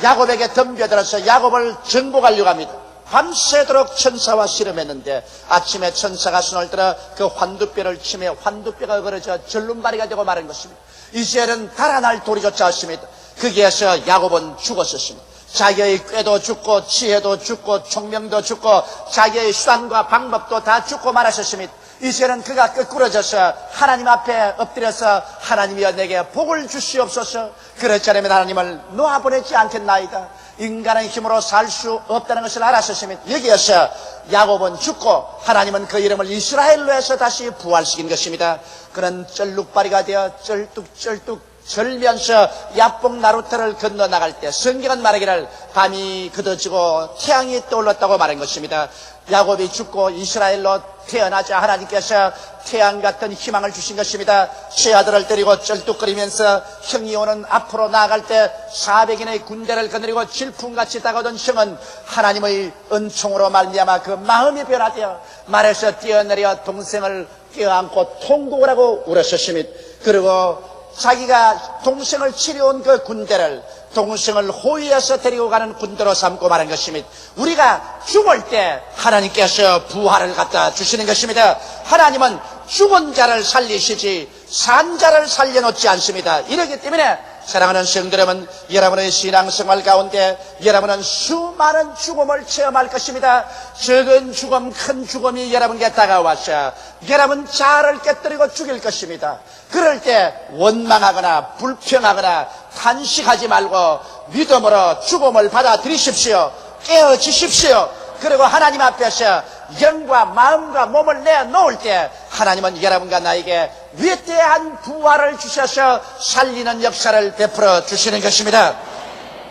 야곱에게 덤벼들어서 야곱을 정복하려고 합니다. 밤새도록 천사와 씨름했는데 아침에 천사가 손을 들어 그 환두뼈를 치며 환두뼈가 그어져 절름발이가 되고 마른 것입니다. 이제는 달아날 돌이조차 없습니다. 거기에서 야곱은 죽었었습니다. 자기의 꾀도 죽고 지혜도 죽고 총명도 죽고 자기의 수단과 방법도 다 죽고 말았었습니다. 이제는 그가 거꾸러져서 하나님 앞에 엎드려서 하나님이여 내게 복을 주시옵소서. 그렇지 않으면 하나님을 놓아보내지 않겠나이다. 인간의 힘으로 살 수 없다는 것을 알았었습니다. 여기에서 야곱은 죽고 하나님은 그 이름을 이스라엘로 해서 다시 부활시킨 것입니다. 그는 쩔룩바리가 되어 쩔뚝쩔뚝 절면서 야복 나루터를 건너나갈 때 성경은 말하기를 밤이 그어지고 태양이 떠올랐다고 말한 것입니다. 야곱이 죽고 이스라엘로 태어나자 하나님께서 태양 같은 희망을 주신 것입니다. 세 아들을 데리고 쩔뚝거리면서 형이 오는 앞으로 나아갈 때 400인의 군대를 거느리고 질풍같이 다가오던 형은 하나님의 은총으로 말미암아 그 마음이 변화되어 말에서 뛰어내려 동생을 껴안고 통곡을 하고 울었었습니다. 그리고 자기가 동생을 치려온 그 군대를 동생을 호위해서 데리고 가는 군대로 삼고 말한 것입니다. 우리가 죽을 때 하나님께서 부활을 갖다 주시는 것입니다. 하나님은 죽은 자를 살리시지 산 자를 살려놓지 않습니다. 이렇기 때문에 사랑하는 성도 여러분, 여러분의 신앙생활 가운데 여러분은 수많은 죽음을 체험할 것입니다. 적은 죽음, 큰 죽음이 여러분께 다가와서 여러분 자아를 깨뜨리고 죽일 것입니다. 그럴 때 원망하거나 불평하거나 탄식하지 말고 믿음으로 죽음을 받아들이십시오. 깨어지십시오. 그리고 하나님 앞에서 영과 마음과 몸을 내놓을 때 하나님은 여러분과 나에게 위대한 부활을 주셔서 살리는 역사를 베풀어 주시는 것입니다.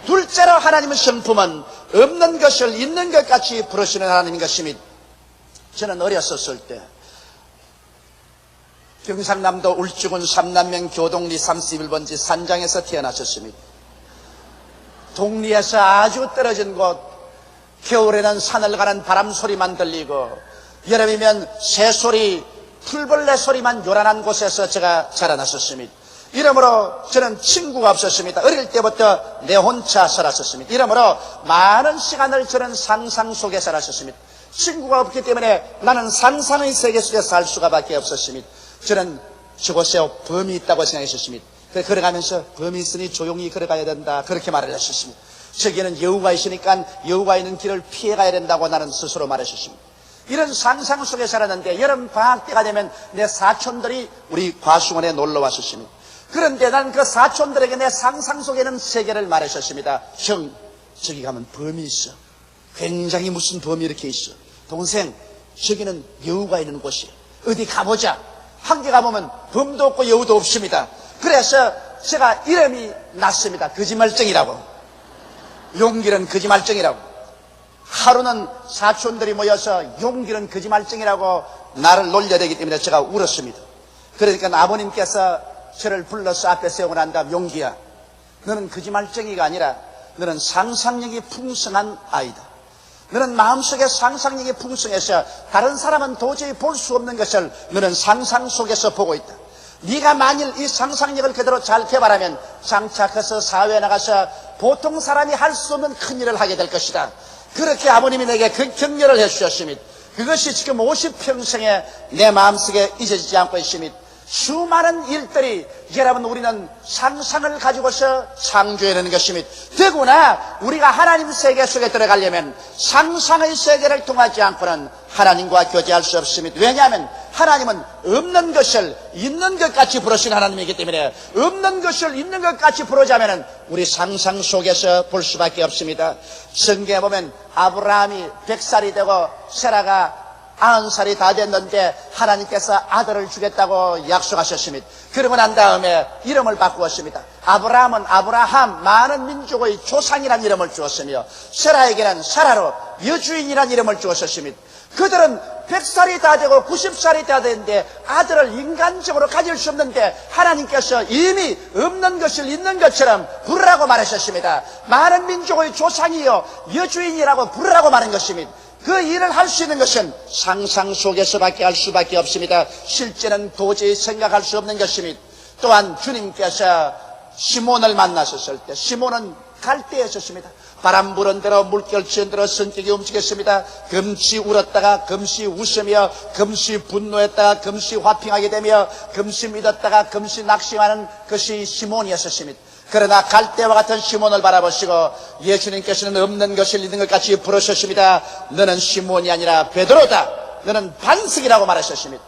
둘째로 하나님의 성품은 없는 것을 있는 것 같이 부르시는 하나님인 것입니다. 저는 어렸었을 때 경상남도 울주군 삼남면 교동리 31번지 산장에서 태어났었습니다. 동리에서 아주 떨어진 곳, 겨울에는 산을 가는 바람 소리만 들리고 여름이면 새소리, 풀벌레 소리만 요란한 곳에서 제가 자라났었습니다. 이러므로 저는 친구가 없었습니다. 어릴 때부터 내 혼자 살았었습니다. 이러므로 많은 시간을 저는 상상 속에 살았었습니다. 친구가 없기 때문에 나는 상상의 세계 속에 살 수가 밖에 없었습니다. 저는 저곳에 범이 있다고 생각했습니다. 그래서 걸어가면서 범이 있으니 조용히 걸어가야 된다, 그렇게 말을 했었습니다. 저기에는 여우가 있으니까 여우가 있는 길을 피해가야 된다고 나는 스스로 말했었습니다. 이런 상상 속에 살았는데 여름 방학 때가 되면 내 사촌들이 우리 과수원에 놀러 왔었습니다. 그런데 난 그 사촌들에게 내 상상 속에는 세계를 말했었습니다. 형, 저기 가면 범이 있어. 굉장히 무슨 범이 이렇게 있어. 동생, 저기는 여우가 있는 곳이야. 어디 가보자. 한개 가보면 범도 없고 여우도 없습니다. 그래서 제가 이름이 났습니다. 거짓말쟁이라고. 용길은 거짓말쟁이라고. 하루는 사촌들이 모여서 용길은 거짓말쟁이라고 나를 놀려대기 때문에 제가 울었습니다. 그러니까 아버님께서 저를 불러서 앞에 세우고 난 다음, 용기야, 너는 거짓말쟁이가 아니라 너는 상상력이 풍성한 아이다. 너는 마음속에 상상력이 풍성해서 다른 사람은 도저히 볼 수 없는 것을 너는 상상 속에서 보고 있다. 네가 만일 이 상상력을 그대로 잘 개발하면 장차 커서 사회에 나가서 보통 사람이 할 수 없는 큰 일을 하게 될 것이다. 그렇게 아버님이 내게 그 격려를 해주셨습니다. 그것이 지금 50평생에 내 마음속에 잊어지지 않고 있습니다. 수많은 일들이, 여러분, 우리는 상상을 가지고서 창조해내는 것입니다. 더구나 우리가 하나님 세계 속에 들어가려면 상상의 세계를 통하지 않고는 하나님과 교제할 수 없습니다. 왜냐하면 하나님은 없는 것을 있는 것 같이 부르신 하나님이기 때문에 없는 것을 있는 것 같이 부르자면 우리 상상 속에서 볼 수밖에 없습니다. 성경에 보면 아브라함이 100살이 되고 세라가 90살이 다 됐는데 하나님께서 아들을 주겠다고 약속하셨습니다. 그러고 난 다음에 이름을 바꾸었습니다. 아브라함은 아브라함, 많은 민족의 조상이라는 이름을 주었으며 세라에게는 세라로 여주인이라는 이름을 주었습니다. 그들은 100살이 다 되고 90살이 다 됐는데 아들을 인간적으로 가질 수 없는데 하나님께서 이미 없는 것을 있는 것처럼 부르라고 말하셨습니다. 많은 민족의 조상이요 여주인이라고 부르라고 말한 것입니다. 그 일을 할 수 있는 것은 상상 속에서밖에 할 수밖에 없습니다. 실제는 도저히 생각할 수 없는 것입니다. 또한 주님께서 시몬을 만나셨을 때 시몬은 갈대였습니다. 바람 부는 대로 물결 치는 대로 성격이 움직였습니다. 금시 울었다가 금시 웃으며 금시 분노했다가 금시 화평하게 되며 금시 믿었다가 금시 낙심하는 것이 시몬이었습니다. 그러나 갈대와 같은 시몬을 바라보시고 예수님께서는 없는 것을 있는 것 같이 부르셨습니다. 너는 시몬이 아니라 베드로다. 너는 반석이라고 말하셨습니다.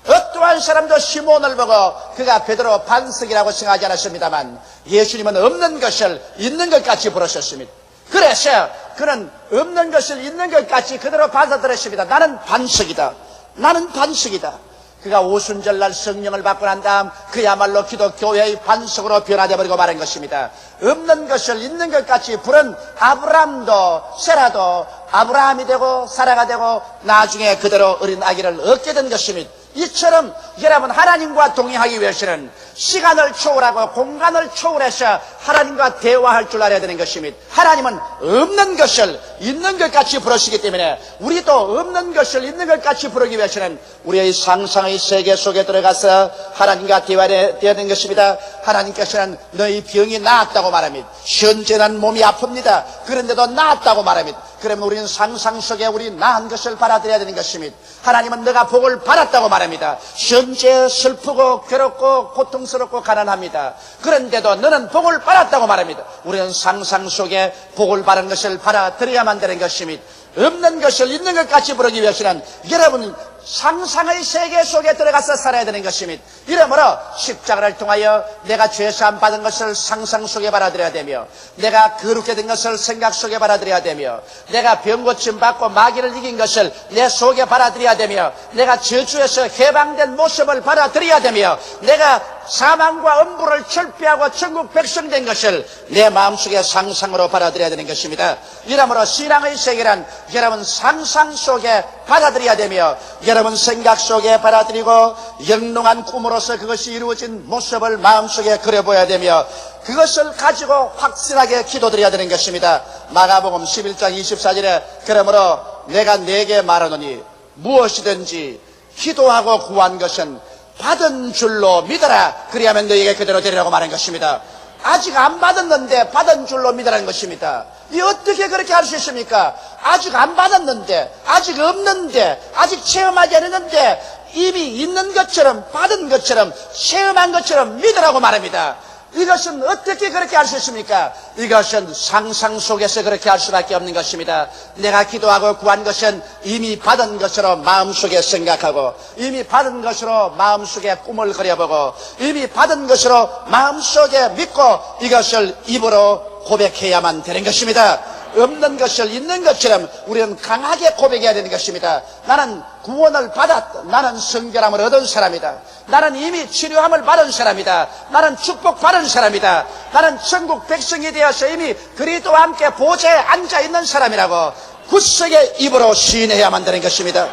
어떠한 사람도 시몬을 보고 그가 베드로 반석이라고 생각하지 않았습니다만 예수님은 없는 것을 있는 것 같이 부르셨습니다. 그래서 그는 없는 것을 있는 것 같이 그대로 받아들였습니다. 나는 반석이다. 나는 반석이다. 그가 오순절날 성령을 받고 난 다음 그야말로 기독교회의 반석으로 변화되어버리고 말한 것입니다. 없는 것을 있는 것 같이 부른 아브라함도 세라도 아브라함이 되고 사라가 되고 나중에 그대로 어린 아기를 얻게 된 것입니다. 이처럼 여러분 하나님과 동행하기 위해서는 시간을 초월하고 공간을 초월해서 하나님과 대화할 줄 알아야 되는 것입니다. 하나님은 없는 것을 있는 것 같이 부르시기 때문에 우리도 없는 것을 있는 것 같이 부르기 위해서는 우리의 상상의 세계 속에 들어가서 하나님과 대화해야 되는 것입니다. 하나님께서는 너희 병이 나았다고 말합니다. 현재 난 몸이 아픕니다. 그런데도 나았다고 말합니다. 그러면 우리는 상상 속에 우리 나은 것을 받아들여야 되는 것입니다. 하나님은 너가 복을 받았다고 말합니다. 현재 슬프고 괴롭고 고통스럽고 가난합니다. 그런데도 너는 복을 받았다고 말합니다. 우리는 상상 속에 복을 받은 것을 받아들여야만 되는 것입니다. 없는 것을 있는 것 같이 부르기 위해서는 여러분 상상의 세계 속에 들어가서 살아야 되는 것입니다. 이러므로 십자가를 통하여 내가 죄사함 받은 것을 상상 속에 받아들여야 되며 내가 거룩게 된 것을 생각 속에 받아들여야 되며 내가 병고침 받고 마귀를 이긴 것을 내 속에 받아들여야 되며 내가 저주에서 해방된 모습을 받아들여야 되며 내가 사망과 엄부를 철폐하고 천국 백성 된 것을 내 마음속에 상상으로 받아들여야 되는 것입니다. 이러므로 신앙의 세계란 여러분 상상 속에 받아들여야 되며 여러분 생각 속에 받아들이고 영롱한 꿈으로서 그것이 이루어진 모습을 마음속에 그려보아야 되며 그것을 가지고 확실하게 기도드려야 되는 것입니다. 마가복음 11장 24절에 그러므로 내가 네게 말하노니 무엇이든지 기도하고 구한 것은 받은 줄로 믿어라. 그리하면 너에게 그대로 되리라고 말한 것입니다. 아직 안 받았는데 받은 줄로 믿으라는 것입니다. 이 어떻게 그렇게 할 수 있습니까? 아직 안 받았는데, 아직 없는데, 아직 체험하지 않았는데 이미 있는 것처럼, 받은 것처럼, 체험한 것처럼 믿으라고 말합니다. 이것은 어떻게 그렇게 할 수 있습니까? 이것은 상상 속에서 그렇게 할 수밖에 없는 것입니다. 내가 기도하고 구한 것은 이미 받은 것으로 마음속에 생각하고, 이미 받은 것으로 마음속에 꿈을 그려보고, 이미 받은 것으로 마음속에 믿고 이것을 입으로 고백해야만 되는 것입니다. 없는 것을 있는 것처럼 우리는 강하게 고백해야 되는 것입니다. 나는 구원을 받았다. 나는 성결함을 얻은 사람이다. 나는 이미 치료함을 받은 사람이다. 나는 축복받은 사람이다. 나는 천국 백성이 되어서 이미 그리스도와 함께 보좌에 앉아있는 사람이라고 굳세게 입으로 시인해야만 되는 것입니다.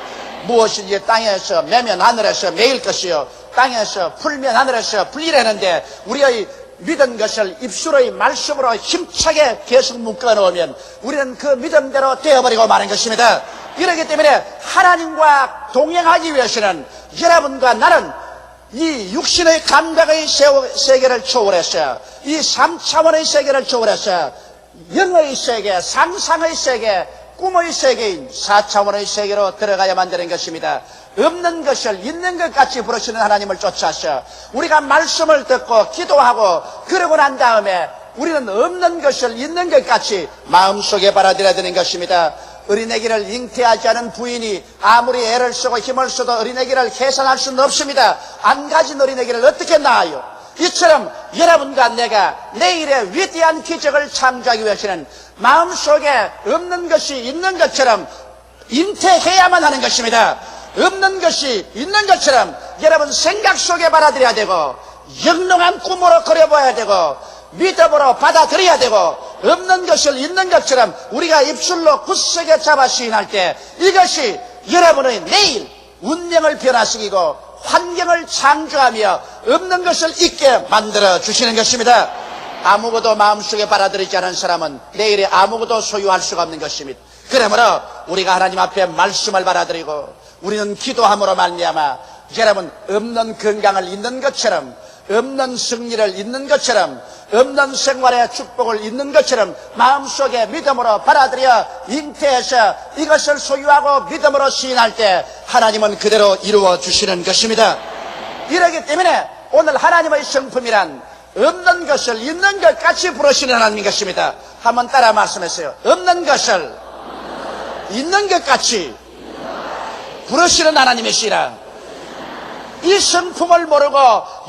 무엇인지 땅에서 매면 하늘에서 매일 것이요, 땅에서 풀면 하늘에서 풀리라는데, 우리의 믿은 것을 입술의 말씀으로 힘차게 계속 묶어놓으면 우리는 그 믿음대로 되어버리고 마는 것입니다. 이렇기 때문에 하나님과 동행하기 위해서는 여러분과 나는 이 육신의 감각의 세계를 초월해서, 이 3차원의 세계를 초월해서 영의 세계, 상상의 세계, 꿈의 세계인 4차원의 세계로 들어가야만 되는 것입니다. 없는 것을 있는 것 같이 부르시는 하나님을 쫓아서 우리가 말씀을 듣고 기도하고 그러고 난 다음에 우리는 없는 것을 있는 것 같이 마음속에 받아들여야 되는 것입니다. 어린애기를 잉태하지 않은 부인이 아무리 애를 쓰고 힘을 써도 어린애기를 계산할 수는 없습니다. 안 가진 어린애기를 어떻게 낳아요? 이처럼 여러분과 내가 내일의 위대한 기적을 창조하기 위해서는 마음속에 없는 것이 있는 것처럼 잉태해야만 하는 것입니다. 없는 것이 있는 것처럼 여러분 생각 속에 받아들여야 되고, 영롱한 꿈으로 그려봐야 되고, 믿음으로 받아들여야 되고, 없는 것을 있는 것처럼 우리가 입술로 굳세게 잡아 시인할 때 이것이 여러분의 내일 운명을 변화시키고 환경을 창조하며 없는 것을 있게 만들어 주시는 것입니다. 아무것도 마음속에 받아들이지 않은 사람은 내일에 아무것도 소유할 수가 없는 것입니다. 그러므로 우리가 하나님 앞에 말씀을 받아들이고 우리는 기도함으로 말미암아 여러분 없는 건강을 있는 것처럼, 없는 승리를 있는 것처럼, 없는 생활의 축복을 있는 것처럼 마음속에 믿음으로 받아들여 잉태해서 이것을 소유하고 믿음으로 시인할 때 하나님은 그대로 이루어 주시는 것입니다. 이러기 때문에 오늘 하나님의 성품이란 없는 것을 있는 것 같이 부르시는 하나님인 것입니다. 한번 따라 말씀하세요. 없는 것을 있는 것 같이 부르시는 하나님이시라. 이 성품을 모르고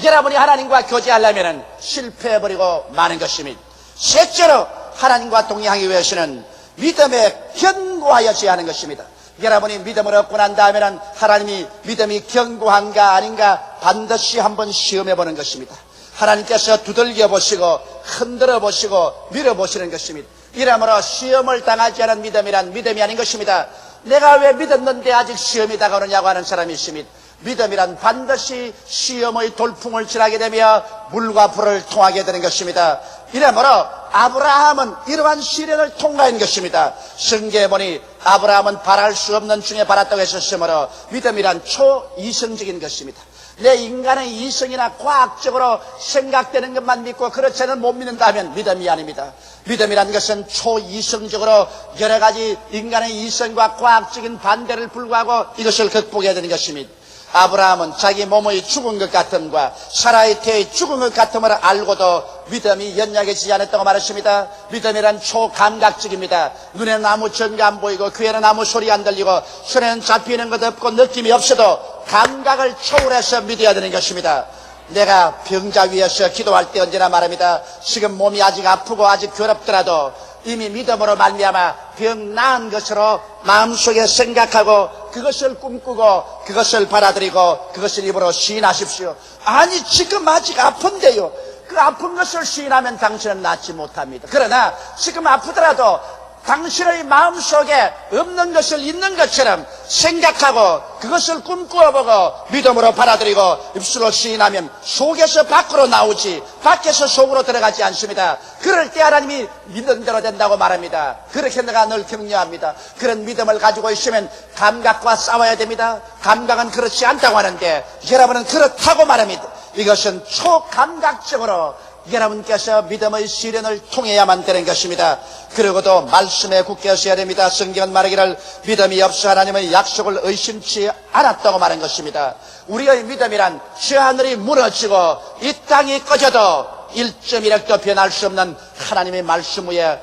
여러분이 하나님과 교제하려면 실패해버리고 마는 것입니다. 셋째로 하나님과 동행하기 위해서는 믿음에 견고하여져야 하는 것입니다. 여러분이 믿음을 얻고 난 다음에는 하나님이 믿음이 견고한가 아닌가 반드시 한번 시험해보는 것입니다. 하나님께서 두들겨 보시고 흔들어 보시고 밀어 보시는 것입니다. 이러므로 시험을 당하지 않은 믿음이란 믿음이 아닌 것입니다. 내가 왜 믿었는데 아직 시험이 다가오느냐고 하는 사람이 있습니다. 믿음이란 반드시 시험의 돌풍을 지나게 되며 물과 불을 통하게 되는 것입니다. 이러므로 아브라함은 이러한 시련을 통과한 것입니다. 성경에 보니 아브라함은 바랄 수 없는 중에 바랐다고 했었으므로 믿음이란 초이성적인 것입니다. 내 인간의 이성이나 과학적으로 생각되는 것만 믿고 그렇지 않으면 못 믿는다면 믿음이 아닙니다. 믿음이라는 것은 초이성적으로 여러 가지 인간의 이성과 과학적인 반대를 불구하고 이것을 극복해야 되는 것입니다. 아브라함은 자기 몸의 죽은 것 같음과 사라의 태의 죽은 것 같음을 알고도 믿음이 연약해지지 않았다고 말했습니다. 믿음이란 초감각적입니다. 눈에는 아무 증거 안 보이고 귀에는 아무 소리 안 들리고 손에는 잡히는 것 없고 느낌이 없어도 감각을 초월해서 믿어야 되는 것입니다. 내가 병자 위에서 기도할 때 언제나 말합니다. 지금 몸이 아직 아프고 아직 괴롭더라도 이미 믿음으로 말미암아 병 나은 것으로 마음속에 생각하고 그것을 꿈꾸고 그것을 받아들이고 그것을 입으로 시인하십시오. 아니 지금 아직 아픈데요. 그 아픈 것을 시인하면 당신은 낫지 못합니다. 그러나 지금 아프더라도 당신의 마음속에 없는 것을 있는 것처럼 생각하고 그것을 꿈꾸어보고 믿음으로 받아들이고 입술로 시인하면 속에서 밖으로 나오지 밖에서 속으로 들어가지 않습니다. 그럴 때 하나님이 믿는 대로 된다고 말합니다. 그렇게 내가 늘 격려합니다. 그런 믿음을 가지고 있으면 감각과 싸워야 됩니다. 감각은 그렇지 않다고 하는데 여러분은 그렇다고 말합니다. 이것은 초감각적으로 여러분께서 믿음의 시련을 통해야만 되는 것입니다. 그리고도 말씀에 굳게 서야 됩니다. 성경은 말하기를 믿음이 없어 하나님의 약속을 의심치 않았다고 말한 것입니다. 우리의 믿음이란 저 하늘이 무너지고 이 땅이 꺼져도 1.1핵도 변할 수 없는 하나님의 말씀 위에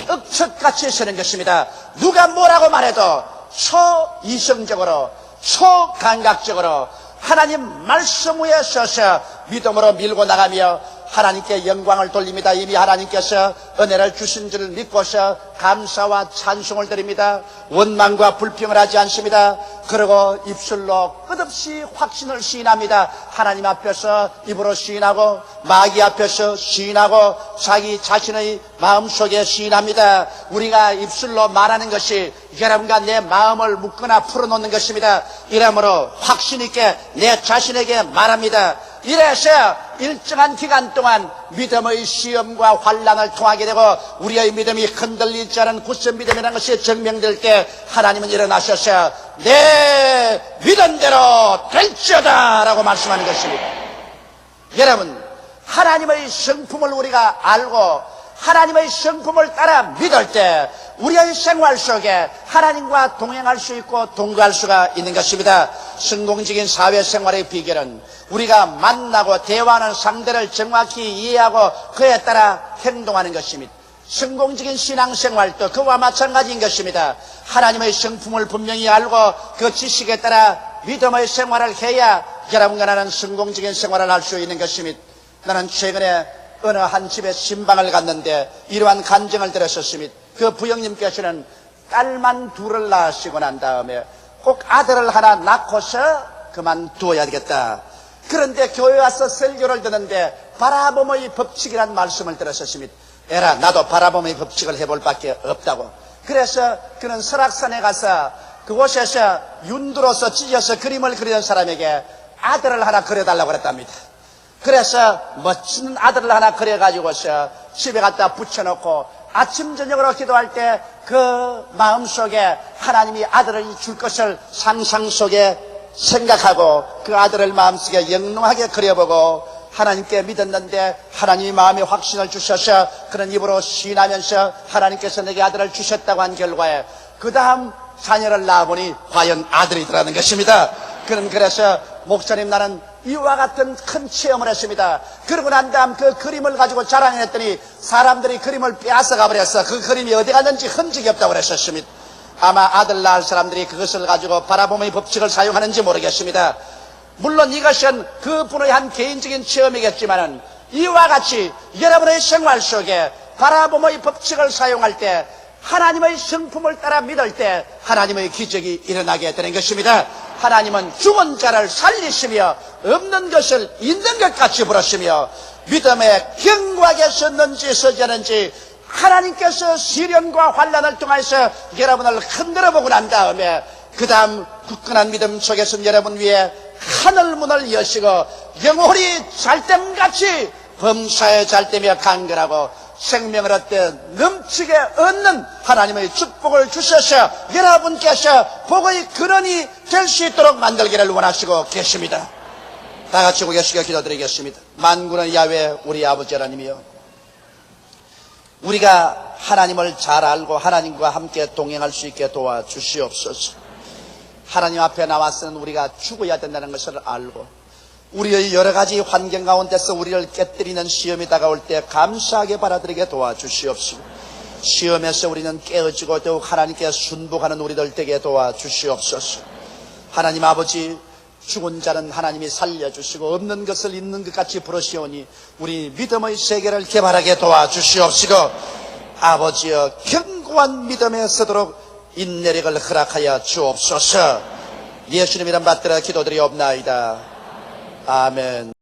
억척같이 서는 것입니다. 누가 뭐라고 말해도 초이성적으로 초감각적으로 하나님 말씀 위에 서서 믿음으로 밀고 나가며 하나님께 영광을 돌립니다. 이미 하나님께서 은혜를 주신 줄을 믿고서 감사와 찬송을 드립니다. 원망과 불평을 하지 않습니다. 그리고 입술로 끝없이 확신을 시인합니다. 하나님 앞에서 입으로 시인하고 마귀 앞에서 시인하고 자기 자신의 마음속에 시인합니다. 우리가 입술로 말하는 것이 여러분과 내 마음을 묶거나 풀어놓는 것입니다. 이러므로 확신 있게 내 자신에게 말합니다. 이래서 일정한 기간 동안 믿음의 시험과 환난을 통하게 되고 우리의 믿음이 흔들리지 않은 굳은 믿음이라는 것이 증명될 때 하나님은 일어나셔서 내 믿음대로 될지어다 라고 말씀하는 것입니다. 여러분, 하나님의 성품을 우리가 알고 하나님의 성품을 따라 믿을 때 우리의 생활 속에 하나님과 동행할 수 있고 동거할 수가 있는 것입니다. 성공적인 사회생활의 비결은 우리가 만나고 대화하는 상대를 정확히 이해하고 그에 따라 행동하는 것입니다. 성공적인 신앙생활도 그와 마찬가지인 것입니다. 하나님의 성품을 분명히 알고 그 지식에 따라 믿음의 생활을 해야 여러분과 나는 성공적인 생활을 할 수 있는 것입니다. 나는 최근에 어느 한 집에 신방을 갔는데 이러한 간증을 들었었습니다. 그 부형님께서는 딸만 둘을 낳으시고 난 다음에 꼭 아들을 하나 낳고서 그만두어야 되겠다. 그런데 교회 와서 설교를 듣는데 바라봄의 법칙이란 말씀을 들었었습니다. 에라, 나도 바라봄의 법칙을 해볼 밖에 없다고. 그래서 그는 설악산에 가서 그곳에서 윤두로서 찢어서 그림을 그리는 사람에게 아들을 하나 그려달라고 그랬답니다. 그래서 멋진 아들을 하나 그려가지고서 집에 갖다 붙여놓고 아침 저녁으로 기도할 때 그 마음속에 하나님이 아들을 줄 것을 상상 속에 생각하고 그 아들을 마음속에 영롱하게 그려보고 하나님께 믿었는데 하나님이 마음에 확신을 주셔서 그런 입으로 시인하면서 하나님께서 내게 아들을 주셨다고 한 결과에 그 다음 자녀를 낳아보니 과연 아들이더라는 것입니다. 그래서 목사님, 나는 이와 같은 큰 체험을 했습니다. 그러고 난 다음 그 그림을 가지고 자랑했더니 사람들이 그림을 빼앗아가 버렸어. 그 그림이 어디 갔는지 흔적이 없다고 그랬었습니다. 아마 아들 낳을 사람들이 그것을 가지고 바라봄의 법칙을 사용하는지 모르겠습니다. 물론 이것은 그분의 한 개인적인 체험이겠지만은 이와 같이 여러분의 생활 속에 바라봄의 법칙을 사용할 때 하나님의 성품을 따라 믿을 때 하나님의 기적이 일어나게 되는 것입니다. 하나님은 죽은 자를 살리시며 없는 것을 있는 것 같이 부르시며 믿음에 견고하게 섰는지 서지 않은지 하나님께서 시련과 환난을 통해서 여러분을 흔들어 보고 난 다음에 그 다음 굳건한 믿음 속에서 여러분 위에 하늘문을 여시고 영혼이 잘됨같이 범사에 잘되며 강건하고 생명을 얻되 넘치게 얻는 하나님의 축복을 주셔서 여러분께서 복의 근원이 될 수 있도록 만들기를 원하시고 계십니다. 다 같이 고개 숙여 기도드리겠습니다. 만군의 야훼 우리 아버지 하나님이여, 우리가 하나님을 잘 알고 하나님과 함께 동행할 수 있게 도와주시옵소서. 하나님 앞에 나와서는 우리가 죽어야 된다는 것을 알고 우리의 여러 가지 환경 가운데서 우리를 깨뜨리는 시험이 다가올 때 감사하게 받아들이게 도와주시옵시고, 시험에서 우리는 깨어지고 더욱 하나님께 순복하는 우리들 되게 도와주시옵소서. 하나님 아버지, 죽은 자는 하나님이 살려주시고 없는 것을 있는 것 같이 부르시오니 우리 믿음의 세계를 개발하게 도와주시옵시고, 아버지여 견고한 믿음에 서도록 인내력을 허락하여 주옵소서. 예수님 이름 받들어 기도드리옵나이다. 아멘.